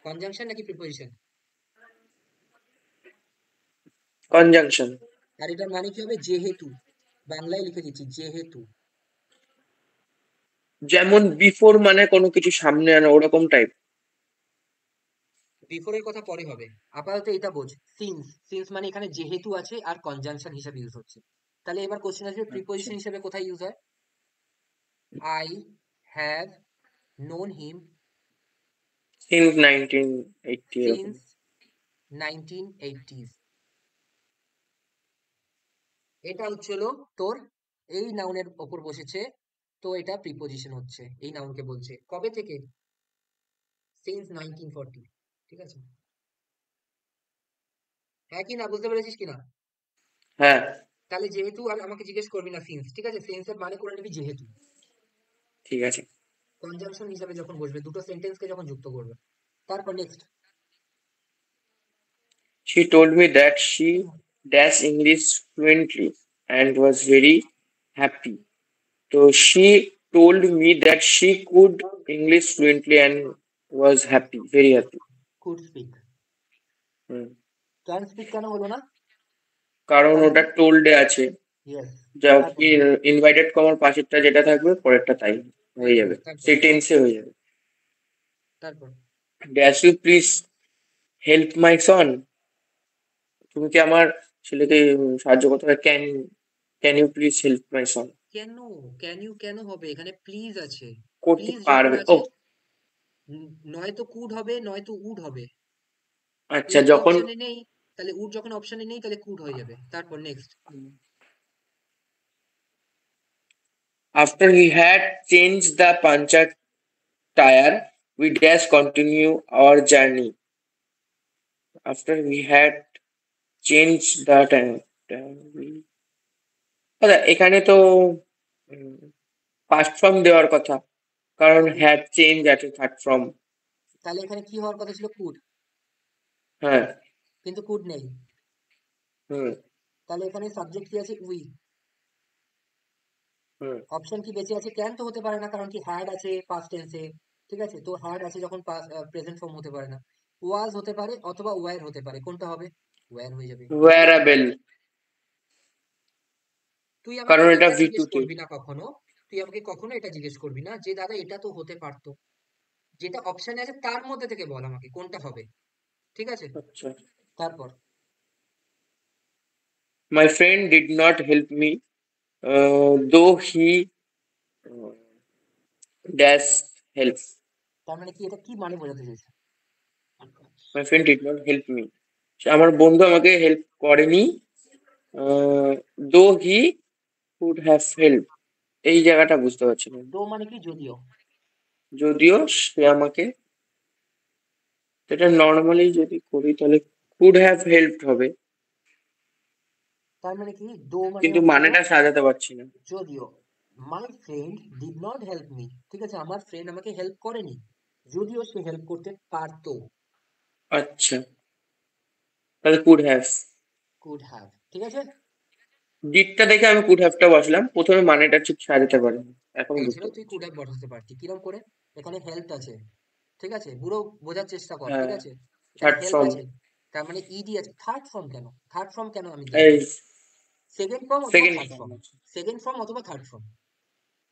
কনজাংশন নাকি প্রিপোজিশন? কনজাংশন। আর এটার মানে কি হবে? যেহেতু, বাংলায় লিখে দিচ্ছি যেহেতু। যেমন বিফোর মানে কোনো কিছু সামনে আনা, ওরকম টাইপ। বিফোর এর কথা পরে হবে, আপাতত এটা বোঝ। সিন্স, সিন্স মানে এখানে যেহেতু আছে আর কনজাংশন হিসেবে ইউজ হচ্ছে। তাহলে এবার কোশ্চেন আসবে আচ্ছা। প্রিপোজিশন হিসেবে কোথায় ইউজ হয়? I have known him since 1980 এরকম। Since 1980s। এটা হচ্ছিল তোর এই নাউনের ওপর বসেছে, তো এটা প্রিপোজিশন হচ্ছে, এই নাউনকে বলছে কবে থেকে? সিন্স 1940, ঠিক আছে, হ্যাঁ কি না? বুঝতে পেরেছিস কিনা? হ্যাঁ তাহলে যেহেতু আর আমাকে জিজ্ঞেস করবি না সিন্স, ঠিক আছে, সিন্স এর মানে করে নিবি যেহেতু। ঠিক আছে। কনজাংশন হিসাবে যখন বসবে, দুটো সেন্টেন্সকে যখন যুক্ত করবে। তারপর next. She told me that she dash English fluently and was very happy. So she told me that she could English fluently and was happy, very happy. Could speak. Hmm. Can speak কেন হলো না? কারণ কারণ ওটা টোল্ডে আছে, yes. যা তারপর কি ইনভাইটেড কমার পাশেরটা যেটা থাকবে পরেরটা তাই হয়ে একদম, যাবে, তারপর সেই টেন্সে হয়ে যাবে। তারপর dash you please help my son, তুমি কি আমার ছেলেকে সাহায্য করতে পারবে? Can can you please help my son. কেন? ক্যান ইউ কেন হবে? এখানে প্লিজ আছে। করতে প্লিজ যখন পারবে ও। আছে, নয়তো কুড হবে নয়তো উড হবে। আচ্ছা উড তো যখন অপশনে নেই, তাহলে উড যখন অপশনে নেই তাহলে কুড হয়ে যাবে। তারপর next. after he had changed the puncture tire, we dash continue our journey. After we had changed the tire, আচ্ছা এখানে তো ফার্স্ট ফর্ম দেওয়ার কথা, কারণ হ্যাড চেঞ্জ আছে থার্ড ফর্ম। তাহলে এখানে কি হওয়ার কথা ছিল? কুড, হ্যাঁ। কিন্তু কুড নেই। হুম তাহলে এখানে সাবজেক্ট কি আছে? উই। হুম অপশন কি বেঁচে আছে? ক্যান তো হতে পারে না, কারণ কি হ্যাড আছে পাস্ট টেন্সে, ঠিক আছে, তো হ্যাড আছে যখন প্রেজেন্ট ফর্ম হতে পারে না। ওয়াজ হতে পারে অথবা ওয়্যার হতে পারে, কোনটা হবে? ওয়্যার হয়ে যাবে। ওয়ারাবেল, তুই আমাকে কারণ এটা এটা ভি জিজ্ঞেস টুতে। করবি না কখনো, তুই আমাকে কখনো এটা জিজ্ঞেস করবি না যে দাদা এটা তো হতে পারতো, যেটা অপশনে আছে তার মধ্যে থেকে বল আমাকে কোনটা হবে, ঠিক আছে। আচ্ছা। তারপর My friend did not help me, though he uh, dash help. তার মানে কি? এটা কি মানে বোঝাতে চাইছে? My friend did not help me. আমার বন্ধু আমাকে হেল্প করেনি, দো হি কুড হ্যাভ হেল্প, এই জায়গাটা বুঝতে পারছি না। তো মানে কি? যদিও। যদিও সে আমাকে, এটা নর্মালি যদি করি তাহলে কুড হ্যাভ হেল্প হবে, তার মানে কি? দো মানে কিন্তু হচ্ছিল মানেটা সাজাতে পারছি না। যদিও। My friend did not help me, ঠিক আছে, আমার ফ্রেন্ড আমাকে হেল্প করেনি, যদিও সে হেল্প করতে পারতো। আচ্ছা, তাহলে কুড হ্যাভ। কুড হ্যাভ, ঠিক আছে। ডিটটা দেখে আমি কুড হ্যাভটা বসলাম, প্রথমে মানেটা ঠিক সাজাতে পারিনি, এখন বুঝতে এছাড়াও তুই পারছি। কুড হ্যাভ বসাতে পারতি, কিরম করে? এখানে হেল্প আছে, ঠিক আছে, পুরো বোঝার চেষ্টা কর, হ্যাঁ, ঠিক আছে, এখানে থার্ড হেল্প ফর্ম। আছে, তার মানে ইডি আছে। থার্ড ফর্ম কেন? থার্ড ফর্ম কেন আমি এই দেখবো? সেকেন্ড ফর্ম অথবা সেকেন্ড থার্ড ফর্ম ফর্ম, আছে। সেকেন্ড ফর্ম অথবা third form.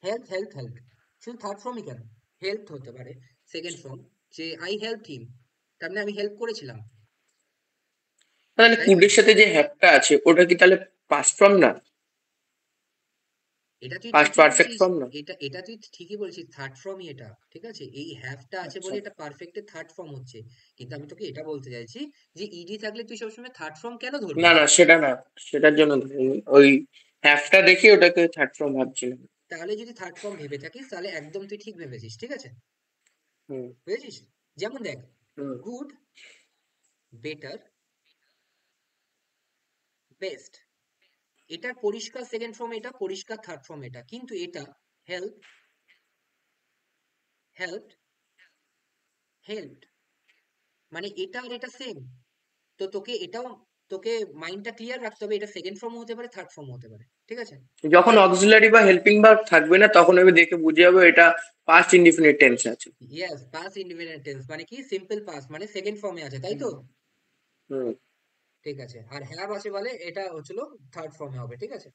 Help help help, শুধু থার্ড ফর্মই কেন? হেল্প হতে পারে সেকেন্ড ফর্ম, যে আই হেল্প হিম, তার মানে আমি হেল্প করেছিলাম, তাহলে তাই না? কুডের সাথে যে হ্যাভটা আছে ওটা কি তাহলে পাস্ট ফর্ম না? এটা তুই পাস্ট ঠিকই পারফেক্ট বলছিস, ফর্ম না? এটা তুই ঠিকই বলছিস, থার্ড ফর্মই এটা, ঠিক আছে? এই হ্যাভটা আছে আচ্ছা। বলে এটা পারফেক্টের থার্ড ফর্ম হচ্ছে। কিন্তু আমি তোকে এটা বলতে চাইছি যে ইডি থাকলে তুই সবসময় থার্ড ফর্ম কেন ধরবি? না না, সেটা না, সেটার জন্য ধরিনি। ওই হ্যাভটা দেখি ওটাকে থার্ড ফর্ম ভাবছিলাম। তাহলে যদি থার্ড ফর্ম ভেবে থাকিস তাহলে একদম তুই ঠিক ভেবেছিস, ঠিক আছে? হুম বুঝেছিস? যেমন দেখ, হুম। গুড, বেটার, বেস্ট, এটার পরিষ্কার সেকেন্ড ফর্ম এটা, পরিষ্কার থার্ড ফর্ম এটা, কিন্তু এটা হেল্প, হেল্পড, হেল্পড, মানে এটা আর এটা সেম। তো তোকে এটাও, তোকে মাইন্ডটা ক্লিয়ার রাখতে হবে, এটা সেকেন্ড ফর্ম হতে পারে, থার্ড ফর্ম হতে পারে, ঠিক আছে? যখন অক্সিলারি বা হেল্পিং ভার্ব থাকবে না তখন আমি দেখে বুঝে যাবো এটা পাস্ট ইনডিফিনিট টেন্সে আছে। ইয়েস, পাস্ট ইনডিফিনিট টেন্স মানে কি, সিম্পল পাস্ট মানে সেকেন্ড ফর্মে আছে, তাই তো? হুম। ঠিক আছে, আর হ্যাভ আছে বলে এটা হচ্ছিল থার্ড ফর্মে হবে, ঠিক আছে?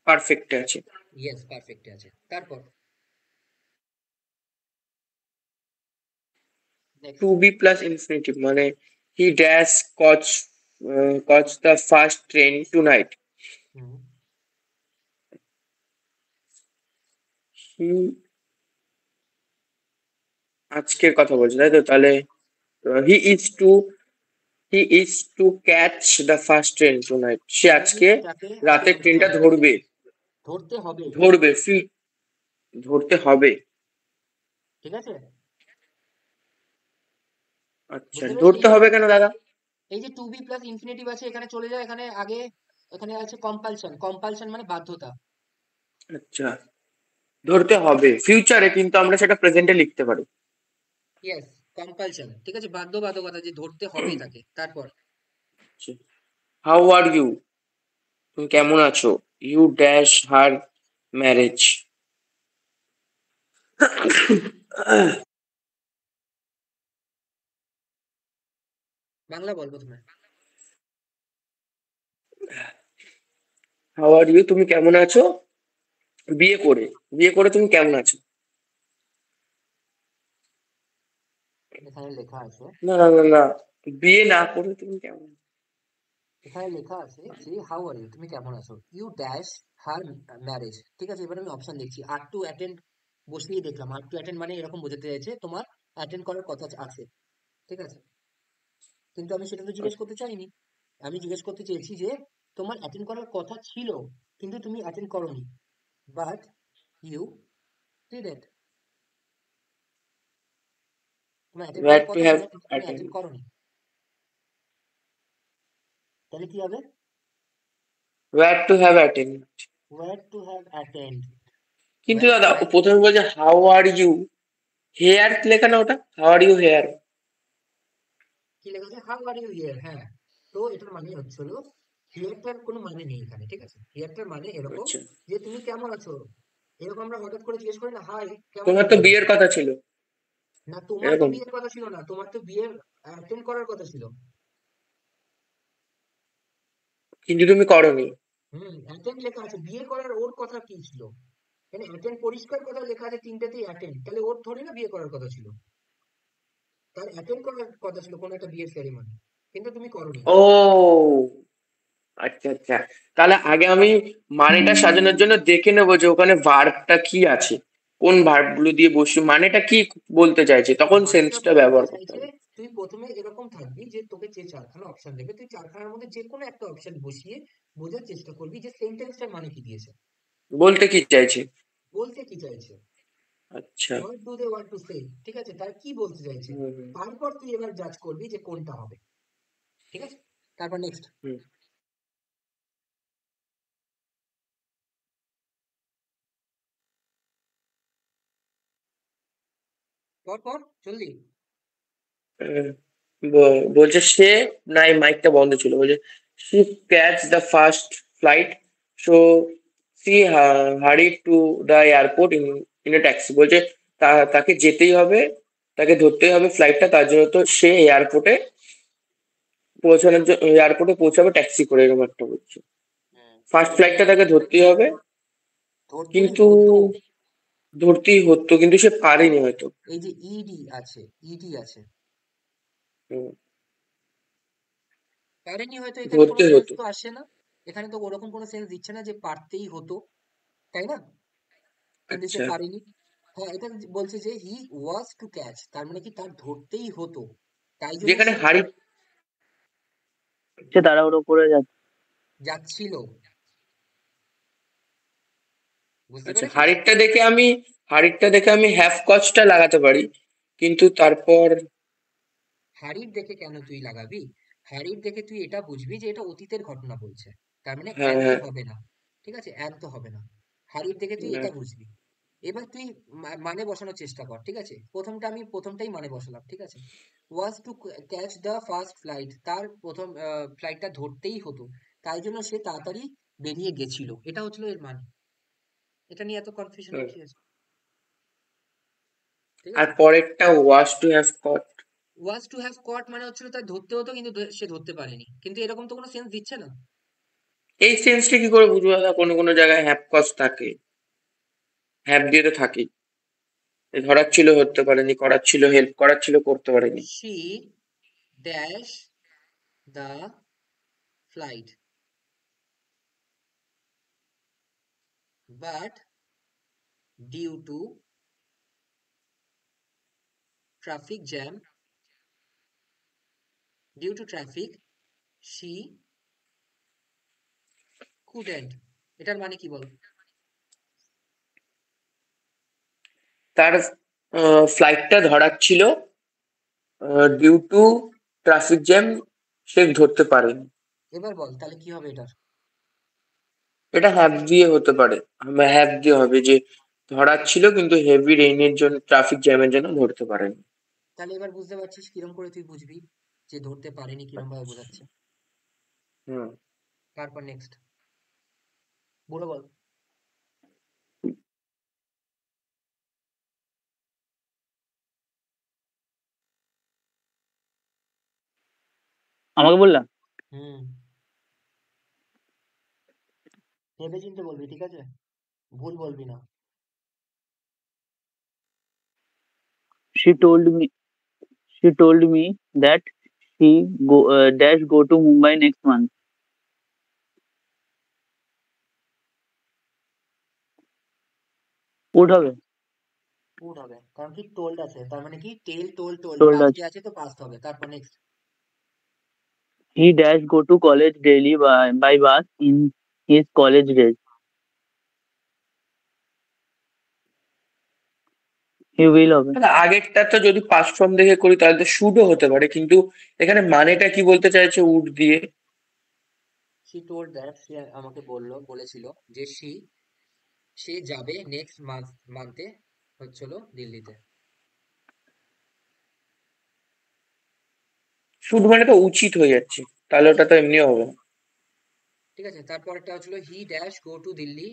পারফেক্টে আছে। ইয়েস, পারফেক্টে আছে। তারপর to next. Be plus infinitive মানে he dash catch catch the first train tonight. হুম, হি আজকের কথা বলছে তাই তো? তাহলে he is to he is to catch the first train tonight, সে হি আজকে ইজ তাকে রাতের ট্রেনটা ধরতে, ধরবে। ধরতে হবে, ধরবে ধরতে হবে। ঠিক আছে? আচ্ছা, বুঝতে পেরেছিস? ধরতে হবে কেন দাদা? এই যে টু বি প্লাস ইনফিনিটিভ আছে, এখানে চলে যায়, এখানে আগে, এখানে আছে কম্পালশন, কম্পালশন মানে বাধ্যতা। আচ্ছা, ধরতে হবে ফিউচারে, কিন্তু আমরা সেটা প্রেজেন্টে লিখতে পারি। ইয়েস, কম্পালশন, ঠিক আছে, বাধ্যবাধকতা, যে ধরতে হবেই তাকে। তারপর হাউ আর ইউ, তুমি কেমন আছো? You dash her marriage. Bangla বল প্রথমে। হাউ আর ইউ, তুমি কেমন আছো? বিয়ে করে, বিয়ে করে তুমি কেমন আছো? এখানে লেখা আছে, না না না না, বিয়ে না করে তুমি কেমন আছো? এখানে লেখা আছে যে হাউ আর ইউ, তুমি কেমন আছো, ইউ ড্যাশ হার ম্যারেজ, ঠিক আছে? এবার আমি অপশন দেখছি, আর টু অ্যাটেন্ড বসিয়ে দেখলাম, আর টু অ্যাটেন্ড মানে এরকম বোঝাতে চাইছে তোমার অ্যাটেন্ড করার কথা আছে, ঠিক আছে? কিন্তু আমি সেটা তো জিজ্ঞেস করতে চাইনি, আমি জিজ্ঞেস করতে চেয়েছি যে তোমার অ্যাটেন্ড করার কথা ছিল কিন্তু তুমি অ্যাটেন্ড করোনি, বাট ইউ ডিডন্ট, তোমার অ্যাটেন্ড ওয়্যার করার টু কথা হ্যাভ ছিল কিন্তু তুমি অ্যাটেন্ড। অ্যাটেন্ড করোনি, তাহলে কি হবে? Wire to have attend. Wire to have attend, কিন্তু ওয়্যার টু দাদা ও হ্যাভ, প্রথমে বলছে হাউ আর ইউ, হেয়ার লেখা না ওটা, হাউ আর ইউ হেয়ার। কি লেখা আছে? হাউ আর ইউ হিয়ার, হ্যাঁ। তো এটার মানে হচ্ছিল, হিয়ারটার কোনো মানে নেই এখানে, ঠিক আছে? হিয়ারটার মানে এরকম আচ্ছা, যে তুমি কেমন আছো, এরকম আমরা হঠাৎ করে জিজ্ঞেস করি না, হাই কেমন তোমার তো আছো? বিয়ের কথা ছিল না, তোমার তো এরকম। বিয়ের কথা ছিল না, তোমার তো বিয়ের অ্যাটেন্ড করার কথা ছিল। কিন্তু তুমি করোনি। অ্যাটেন্ড লেখা আছে, বিয়ে করার ওর কথা কি ছিল? এখানে অ্যাটেন্ড পরিষ্কার কথা লেখা আছে তিনটাতেই অ্যাটেন্ড, তাহলে ওর ধরে না বিয়ে করার কথা ছিল, তার অ্যাটেন্ড করার কথা ছিল কোনো একটা বিয়ের সেরিমনি, কিন্তু তুমি করোনি। ও আচ্ছা আচ্ছা, তাহলে আগে আমি মানেটা সাজানোর জন্য দেখে নেবো যে ওখানে ভার্বটা কি আছে, কোন ভার্ব গুলো দিয়ে বসি, মানেটা কি বলতে চাইছে, তখন মানেটা সেন্সটা বলতে ব্যবহার করতে চাইছে, হবে। তুই প্রথমে এরকম থাকবি যে তোকে যে চারখানা অপশন দেবে, তুই চারখানার মধ্যে যে কোনো একটা অপশন বসিয়ে বোঝার চেষ্টা করবি যে সেন্টেন্সটার মানে কি দিয়েছে, বলতে কি চাইছে। বলতে কি চাইছে, আচ্ছা। What do they want to say, ঠিক আছে? তার কি বলতে চাইছে, হুম হুম তারপর তুই এবার জাজ করবি যে কোনটা হবে, ঠিক আছে? তারপর নেক্সট, হুম। পর পর জলদি। আহ, বলছে সে, না এই মাইকটা বন্ধ ছিল, বলছে she catch the first flight, so she hurry to the airport in a taxi, বলছে তাকে যেতেই হবে, তাকে ধরতেই হবে ফ্লাইটটা, তার জন্য তো সে এয়ারপোর্টে পৌঁছানোর জন্য এয়ারপোর্টে পৌঁছাবে ট্যাক্সি করে, এরকম একটা বলছে। ফার্স্ট ফ্লাইটটা তাকে ধরতেই হবে, ধরতেই কিন্তু হতো। ধরতেই হতো, কিন্তু সে পারেনি হয়তো। এই যে ইডি আছে, ইডি আছে, হুম, পারেনি হয়তো, এখানে কোনো ধরতে সেন্স হতো। তো আসে না। এখানে তো ওরকম কোনো সেন্স দিচ্ছে না যে পারতেই হতো, তাই না? কিন্তু সে আচ্ছা, পারেনি। হ্যাঁ, এটা বলছে যে হি ওয়াজ টু ক্যাচ, তার মানে কি তার ধরতেই হতো, তাই জন্য যেখানে সে হাড়ি, সে তাড়াহুড়ো করে যাচ্ছে। যাচ্ছিল। বুঝতে আচ্ছা, পেরেছিস? হাড়িটা দেখে আমি হ্যাভ কজটা লাগাতে পারি, কিন্তু তারপর হাড়ির দেখে কেন তুই লাগাবি? হাড়ির দেখে তুই এটা বুঝবি যে এটা অতীতের ঘটনা বলছে, তার মানে হ্যাঁ, অ্যান তো হ্যাঁ, হবে না। ঠিক আছে, অ্যান তো হবে না। হাড়ির দেখে তুই হ্যাঁ, এটা বুঝবি। এবার তুই মানে বসানোর চেষ্টা কর, ঠিক আছে? আমি প্রথমটাই মানে বসালাম, ঠিক আছে? Was to catch the first flight, তার প্রথম ফ্লাইটটা ধরতেই হতো, তাই জন্য সে তাড়াতাড়ি বেরিয়ে গেছিল, এটা হচ্ছিল এর মানে। এটা নিয়ে এত কনফিউশনের হুম। কি আছে? ঠিক আর আছে, পরেরটা was to have caught. Was to have caught মানে হচ্ছিল তার ধরতে হতো, কিন্তু সে ধরতে পারেনি, কিন্তু এরকম তো কোনো সেন্স দিচ্ছে না। এই সেন্সটা কি করে বুঝবো দাদা? কোনো কোনো জায়গায় হ্যাভ কজ থাকে, হ্যাভ দিয়ে তো থাকি। ধরার ছিল ধরতে পারেনি, করার ছিল হেল্প করার ছিল করতে পারেনি। She dash the flight but due to traffic jam, due to traffic she couldn't. এটার মানে কি বল? তার ফ্লাইটটা ধরার ছিল, ডিউ টু ট্রাফিক জ্যাম, সে ধরতে পারেনি। এবার বল তাহলে কি হবে এটার? এটা হ্যাভ দিয়ে হতে পারে। হ্যাভ দিয়ে হবে যে ধরার ছিল কিন্তু হেভি রেইনের জন্য, ট্রাফিক জ্যামের জন্য ধরতে পারেনি। তাহলে এবার বুঝতে পারছিস কিরম করে তুই বুঝবি যে ধরতে পারেনি, কিরম ভাবে বোঝাচ্ছে। হুম। তারপর নেক্সট বলো, বল। আমাকে বললাম, হুম, ভেবে চিন্তে বলবি, ঠিক আছে? ভুল বলবি না। she told me she told me that she go to Mumbai next month. Would হবে, উড হবে, কারণ কি টোল্ড আছে, তার মানে কি টেল টোল টোল্ড told us. পাস্টে আছে তো পাস্ট হবে। তারপর next. He dash go to college daily by bus in his college days. He will হবে। তাহলে আগেরটা তো যদি পাস্ট ফর্ম দেখে করি তাহলে তো শুডও হতে পারে, কিন্তু এখানে মানেটা কি বলতে চাইছে উড দিয়ে? শি টোল্ড দ্যাট, সে আমাকে বলেছিল যে সে যাবে নেক্সট মান্থে হচ্ছিল দিল্লিতে। শুড মানে তো উচিত হয়ে যাচ্ছে, তাহলে ওটা তো এমনিও হবে না। ঠিক আছে, তারপরটা হচ্ছিল he dash go to Delhi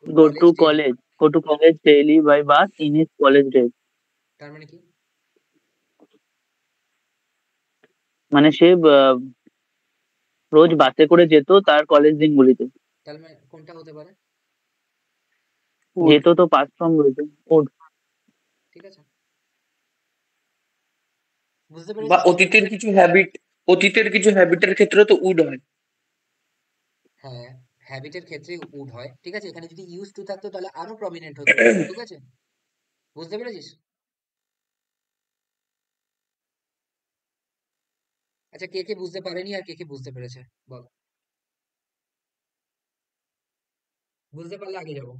go college to daily. college go to college daily by bus in his college days. তার মানে কি? মানে সে রোজ বাসে করে যেত তার কলেজ দিনগুলিতে। তার মানে কোনটা হতে পারে? উড। যেত তো পাঁচ ফর্ম রয়েছে, ওর। ঠিক আছে, বুঝতে বা পেরেছিস? অতীতের কিছু হ্যাবিটের ক্ষেত্রে তো উড হয়। হ্যাঁ, হ্যাবিটের ক্ষেত্রে উড হয়, ঠিক আছে। এখানে যদি ইউজ টু থাকতো তাহলে আরো প্রমিনেন্ট হতো, ঠিক আছে। বুঝতে পেরেছিস? আচ্ছা, কে কে বুঝতে পারেনি আর কে কে বুঝতে পেরেছে, বল। বুঝতে পারলে আগে যাবো।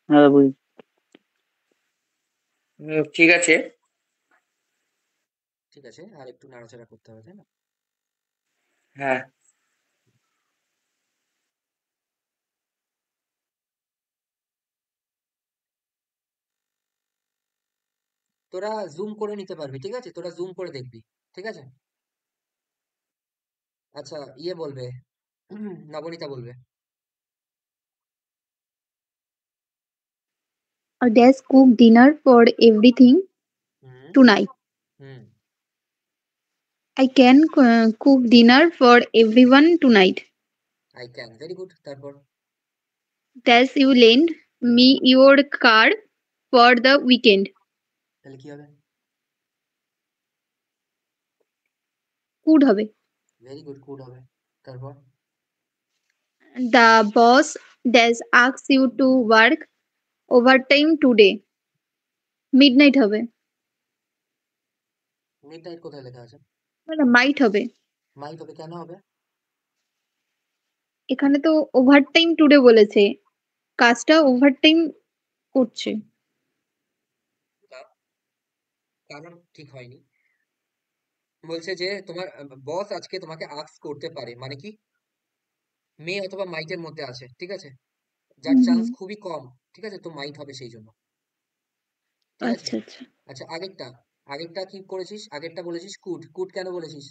হ্যাঁ বুঝি। ঠিক আছে। ঠিক আছে, আর একটু নাড়াচাড়া করতে হবে, তাই না? হ্যাঁ, তোরা জুম করে নিতে পারবি, ঠিক আছে, তোরা জুম করে দেখবি, ঠিক আছে। আচ্ছা, ইয়ে বলবে, নবনীতা বলবে। A dash cook dinner for everything. Hmm, tonight. Hmm I can cook dinner for everyone tonight. I can, very good. তারপর Does you lend me your car for the weekend? তাহলে কি হবে? Could হবে। ভেরি গুড, কুড হবে। তারপর The boss does ask you to work overtime today. Midnight হবে। Mid night কোথায় লেখা আছে? মানে might হবে। মাইট হবে, কেন হবে? এখানে তো ওভারটাইম টুডে বলেছে, কাজটা ওভারটাইম করছে। না, কারণ ঠিক হয়নি। বলছে যে তোমার বস আজকে তোমাকে আস্ক করতে পারে, মানে কি মে অথবা মাইটের মধ্যে আছে, ঠিক আছে, যার চান্স খুবই কম, ঠিক আছে, তো মাইট হবে সেই জন্য, ঠিক আছে। আচ্ছা আচ্ছা। আচ্ছা, আগেরটা আগেরটা কি করেছিস? আগেরটা বলেছিস কুড, কুড কেন বলেছিস?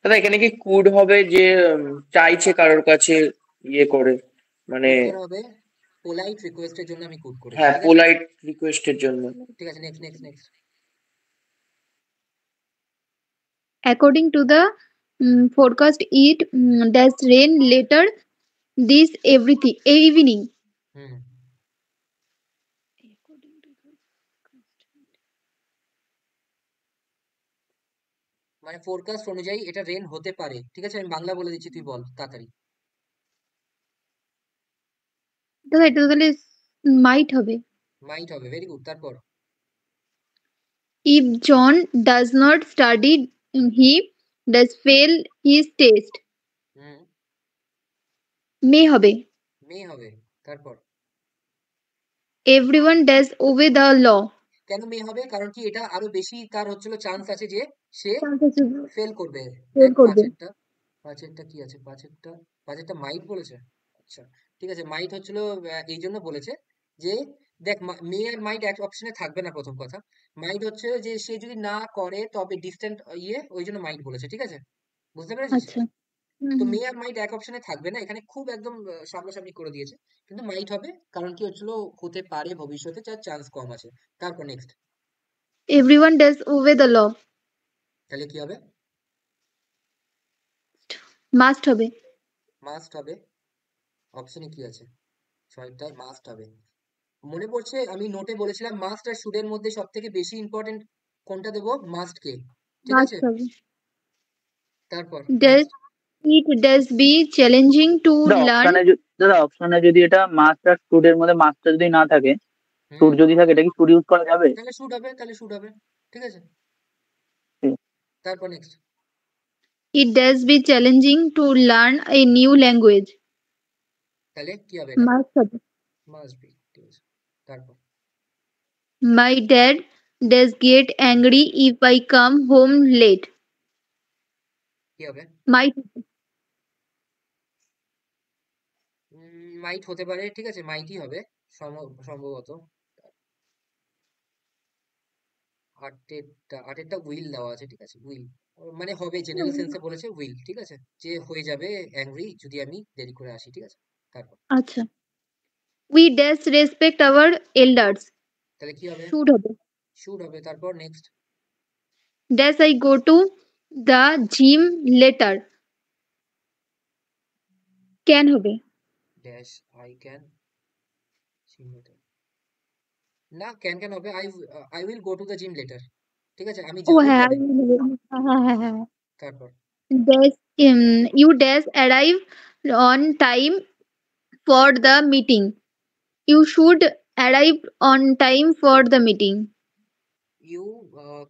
দাদা এখানে কি কুড হবে যে চাইছে কারোর কাছে ইয়ে করে, মানে কুড কেন হবে? পোলাইট রিকোয়েস্টের জন্য আমি কুড করেছি, হ্যাঁ ঠিক আছে। পোলাইট রিকোয়েস্টের জন্য। ঠিক আছে, next next next. According to the forecast, it does rain later this everything evening. হুম মানে ফোরকাস্ট অনুযায়ী এটা রেন হতে পারে, ঠিক আছে, আমি বাংলা বলে দিচ্ছি, তুই বল তাড়াতাড়ি। দাদা এটা তো তাহলে মাইট হবে। মাইট হবে, ভেরি গুড। তারপর If John does not study, he does fail his test. হুম মে হবে। মে হবে। তারপর Everyone does obey the law. কেন মে হবে? কারণ কি এটা আরো বেশি তার হচ্ছিল চান্স আছে যে সে ফেল করবে। ফেল দেখ করবে। পাঁচেরটা, পাঁচেরটা কি আছে? পাঁচেরটা পাঁচেরটা মাইট বলেছে। আচ্ছা, ঠিক আছে, মাইট হচ্ছিল এই জন্য বলেছে যে দেখ মে আর মাইট এক অপশনে থাকবে না, প্রথম কথা। মাইট হচ্ছে যে সে যদি না করে তবে ডিস্টেন্ট ইয়ে, ওই জন্য মাইট বলেছে, ঠিক আছে, বুঝতে পেরেছিস? আচ্ছা। তো মে আর মাইট এক অপশনে থাকবে না, এখানে খুব একদম সামনাসামনি করে দিয়েছে, কিন্তু মাইট হবে কারণ কি হচ্ছিল হতে পারে ভবিষ্যতে, যার চান্স কম আছে। তারপর next, Everyone does obey the law. তাহলে কি হবে? মাস্ট হবে। মাস্ট হবে। অপশনে কি আছে? ছয়টায় মাস্ট হবে। মনে পড়ছে আমি নোটে বলেছিলাম মাস্ট আর শুড এর মধ্যে সব থেকে বেশি ইম্পর্টেন্ট কোনটা দেবো? মাস্ট কে, ঠিক আছে। মাস্ট হবে। তারপর Does next, it does be challenging to learn? দাদা অপশনে যদি এটা মাস্ট আর স্টুড এর মধ্যে মাস্টার যদি না থাকে, স্টুড হুম যদি থাকে, এটা কি স্টুড ইউজ করা যাবে? তাহলে শুড হবে, তাহলে শুড হবে, ঠিক আছে। হুম। তারপর next, It does be challenging to learn a new language. তাহলে কি হবে? এটা মাস্ট হবে। মাস্ট বি, ঠিক আছে। তারপর My dad does get angry if I come home late. কি হবে? Might মাইট হতে পারে, ঠিক আছে, মাইটই হবে সম্ভবত। আটেরটা উইল দেওয়া আছে, ঠিক আছে, উইল মানে হবে, জেনারেল সেন্সে বলেছে উইল, ঠিক আছে, যে হয়ে যাবে অ্যাংরি যদি আমি দেরি করে আসি, ঠিক আছে। তারপর আচ্ছা। We does respect our elders. তাহলে কি হবে? Should হবে। শুড হবে। তারপর next, Does I go to the gym later? Can হবে। ড্যাশ আই ক্যান, না ক্যান ক্যান হবে, I will go to the gym letter, ঠিক আছে, আমি ও যাবো হ্যাঁ, পরে। হ্যাঁ হ্যাঁ হ্যাঁ। তারপর Does you does arrive on time for the meeting? You should arrive on time for the meeting. You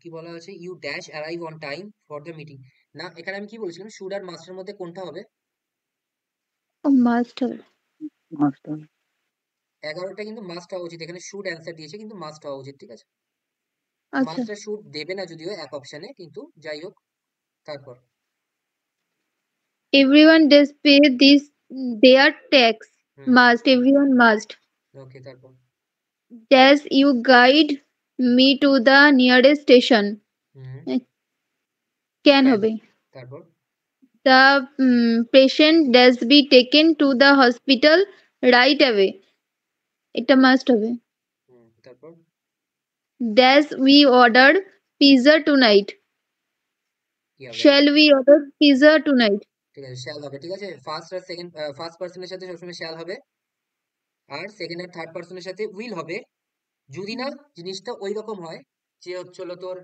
কি বলা আছে? You dash arrive on time for the meeting. না, এখানে আমি কি বলছিলাম, শুড আর মাস্টের মধ্যে কোনটা হবে? ও মাস্ট হবে। মাস্টার 11টা কিন্তু মাস্ট হওয়া উচিত, এখানে শুড অ্যান্সার দিয়েছে কিন্তু মাস্ট হওয়া উচিত, ঠিক আছে। আচ্ছা। মাস্টার শুড দেবে না যদিও এক অপশনে, কিন্তু যাই হোক। তারপর Everyone does pay this their tax. Hmm Must. Everyone must. ওকে। তারপর Does you guide me to the nearest station? Hmm Can can. হবে। তারপর The patient does be taken to the hospital right away. এটা must হবে। তারপর dash we order pizza tonight. কি হবে? Shall we order pizza tonight. ঠিক আছে, shall হবে। ঠিক আছে, ফার্স্ট আর সেকেন্ড, ফার্স্ট পার্সনের সাথে সবসময় শ্যাল হবে, আর সেকেন্ড আর থার্ড পার্সনের সাথে উইল হবে। যদি না জিনিসটা ওই রকম হয় যে হচ্ছিল তোর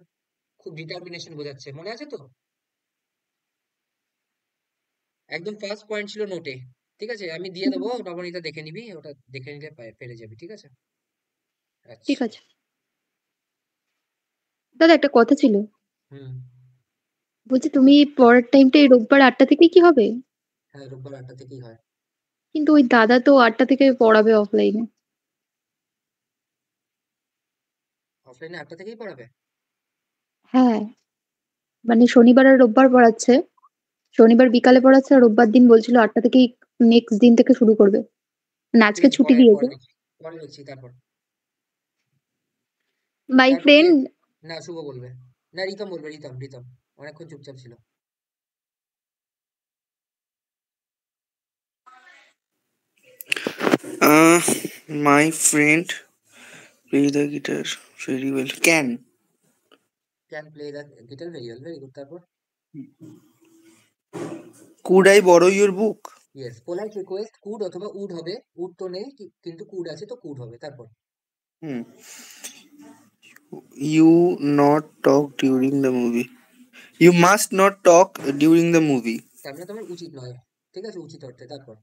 খুব ডিটারমিনেশন বোঝাচ্ছে, মনে আছে তো? একদম ফার্স্ট পয়েন্ট ছিল নোটে। ঠিক আছে, আমি দিয়ে দেবো, নবনীতা দেখে নিবি, ওটা দেখে নিলে পেরে যাবি। ঠিক আছে, ঠিক আচ্ছা। আছে। দাদা একটা কথা ছিল। হুম। বলছি তুমি পড়ার টাইমটা এই রোববার 8টা থেকেই কি হবে? হ্যাঁ, রোববার 8টা থেকেই হয়। কিন্তু ওই দাদা তো 8টা থেকে পড়াবে অফলাইনে। অফলাইনে 8টা থেকেই পড়াবে? হ্যাঁ, মানে শনিবার আর রোববার পড়াচ্ছে। শনিবার বিকালে পড়াচ্ছে আর রোববার দিন বলছিল 8টা থেকেই নেক্সট দিন থেকে শুরু করবে। মানে ঠিক আজকে আছে, ছুটি পরে দিয়েছে। পরে লিখছি, পরে লিখছি। তারপর মাই তারপর কি? ফ্রেন্ড। না, শুভ বলবে। না, রিতম বলবে। রিতম, রিতম অনেকক্ষণ চুপচাপ ছিল। My friend play the guitar very well. Can. Can play the guitar very well, very good. তারপর Could I borrow your book? Yes, polite request could অথবা উড হবে। উড তো নেই, কিন্তু কুড আছে, তো কুড হবে। তারপর Hmm. You not talk during the movie. You must not talk during the movie. তার মানে তোমার উচিত নয়। ঠিক আছে, উচিত অর্থে। তারপর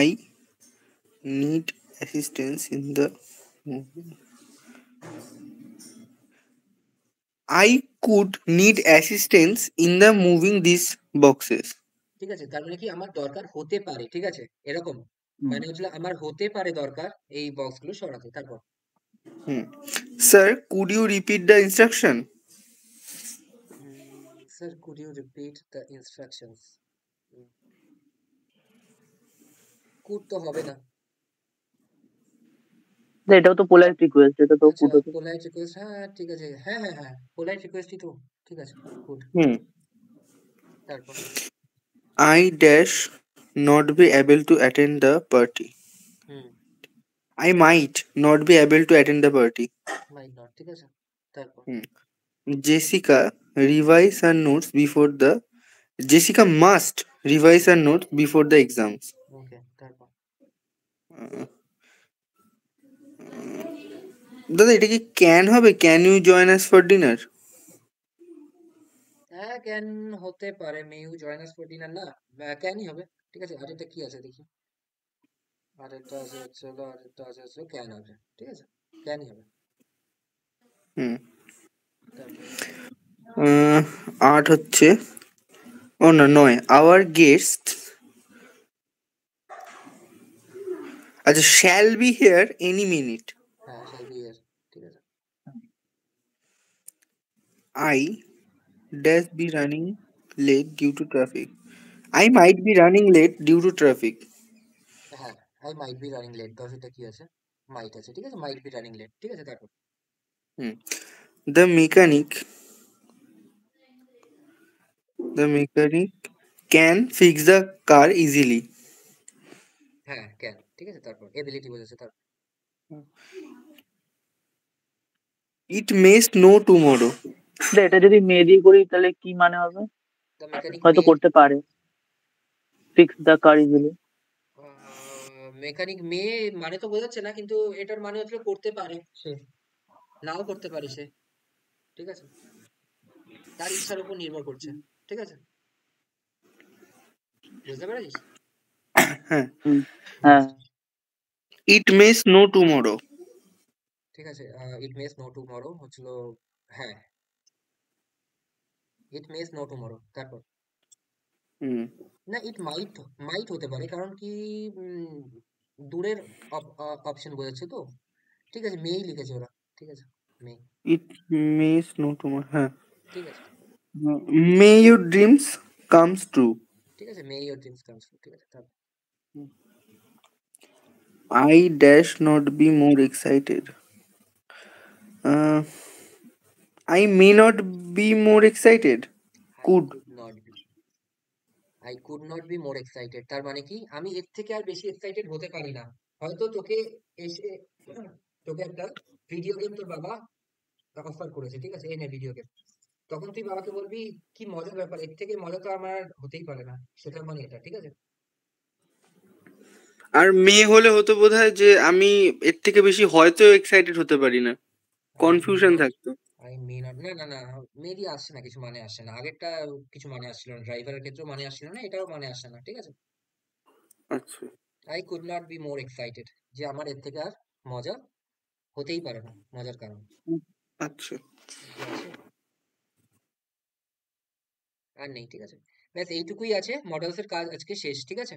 I need assistance in the movie. I could need assistance in the moving these boxes. ঠিক আছে, তার মানে কি আমার দরকার হতে পারে। ঠিক আছে, এরকম মানে হচ্ছিল আমার হতে পারে দরকার এই বক্সগুলো সরাতে। তারপর Sir, could you repeat the instruction? Sir, could you repeat the instructions? Could তো হবে না। এটাও তো পোলাইট রিকোয়েস্ট, এটা তো আচ্ছা, কুড হতো। পোলাইট রিকোয়েস্ট, হ্যাঁ ঠিক আছে। হ্যাঁ হ্যাঁ হ্যাঁ, পোলাইট রিকোয়েস্টই তো। ঠিক আছে, গুড। তারপর I dash not be able to attend the party. Hmm, I might not be able to attend the party. Might not. ঠিক আছে, তারপর Jessica revise her notes before the Jessica must revise her notes before the exams. ওকে, তারপর দাদা এটা কি can হবে? Can you join us for dinner? হ্যাঁ, can হতে পারে। May you join us for dinner, না ক্যানই হবে। ঠিক আছে, আরেকটা কি আছে দেখি। আরেকটা আছে হচ্ছে হলো, আরেকটা আছে হচ্ছে ক্যান হবে। ঠিক আছে, ক্যানই হবে। তারপর 8 হচ্ছে, ও না 9, আওয়ার গেস্ট আচ্ছা shall be here any minute. হ্যাঁ, শ্যাল বি হিয়ার। ঠিক আছে, I dash be running late due to traffic. I might be running late due to traffic. হ্যাঁ, I might be running late. 10 কি আছে? মাইট আছে। ঠিক আছে, মাইট বি রানিং লেট। ঠিক আছে, তারপর The mechanic can fix the car easily. হ্যাঁ, ক্যান। ঠিক আছে, তারপর এবিলিটি বোঝাচ্ছে। তারপর It may snow tomorrow. এটা যদি মে দিয়ে করি তাহলে কি মানে হবে? দ্য মেকানিক হয়তো মে, করতে পারে, fix the car easily. Mechanic may মানে তো বোঝাচ্ছে না, কিন্তু এটার মানে হচ্ছে করতে পারে সে, নাও করতে পারে সে। ঠিক আছে, তার ইচ্ছার উপর নির্ভর করছে। ঠিক আছে, বুঝতে পেরেছিস? হ্যাঁ, হ্যাঁ, it may snow tomorrow. ঠিক আছে, ইট মে স্নো টুমরো হচ্ছিল। হ্যাঁ, ইট মে স্নো টুমরো। তারপর না, ইট মাইট, মাইট হতে পারে, কারণ কি দূরের অপশন বোঝাচ্ছে তো। ঠিক আছে, মেই লিখেছে ওরা। ঠিক আছে, মে। It may snow tomorrow. হ্যাঁ, ঠিক আছে, may your dreams comes true. ঠিক আছে, মে ইওর ড্রিমস কামস ট্রু। ঠিক আছে, তারপর I dash not be more excited. I may not be more excited. I Could. Could not be, I could not be more excited. তার মানে কি আমি এর থেকে আর বেশি এক্সাইটেড হতে পারি না। হয়তো তোকে এসে তোকে একটা ভিডিও গেম তোর বাবা অফার করেছে, ঠিক আছে, এই নে ভিডিও গেম। তখন তুই বাবাকে বলবি কি মজার ব্যাপার, এর থেকে মজা তো আমার হতেই পারে না, সেটা মানে এটা, ঠিক আছে। আর মেয়ে হলে হতো বোধহয় যে আমি এর থেকে বেশি হয়তো এক্সাইটেড হতে পারি না, আই মে কনফিউশন নট, থাকতো। আই মে নট, না না না, মেবি আসছে না, কিছু মানে আসছে না, আগেরটা কিছু মানে আসছিল না, ড্রাইভারের ক্ষেত্রেও মানে আসছিল না, এটাও মানে আসছে না, ঠিক আছে। আচ্ছা I could not be more excited, যে আমার এর থেকে আর মজা হতেই পারে না, মজার কারণ আচ্ছা। কি আছে আর নেই, ঠিক আছে। ব্যাস এইটুকুই আছে, মডেলস এর কাজ আজকে শেষ, ঠিক আছে।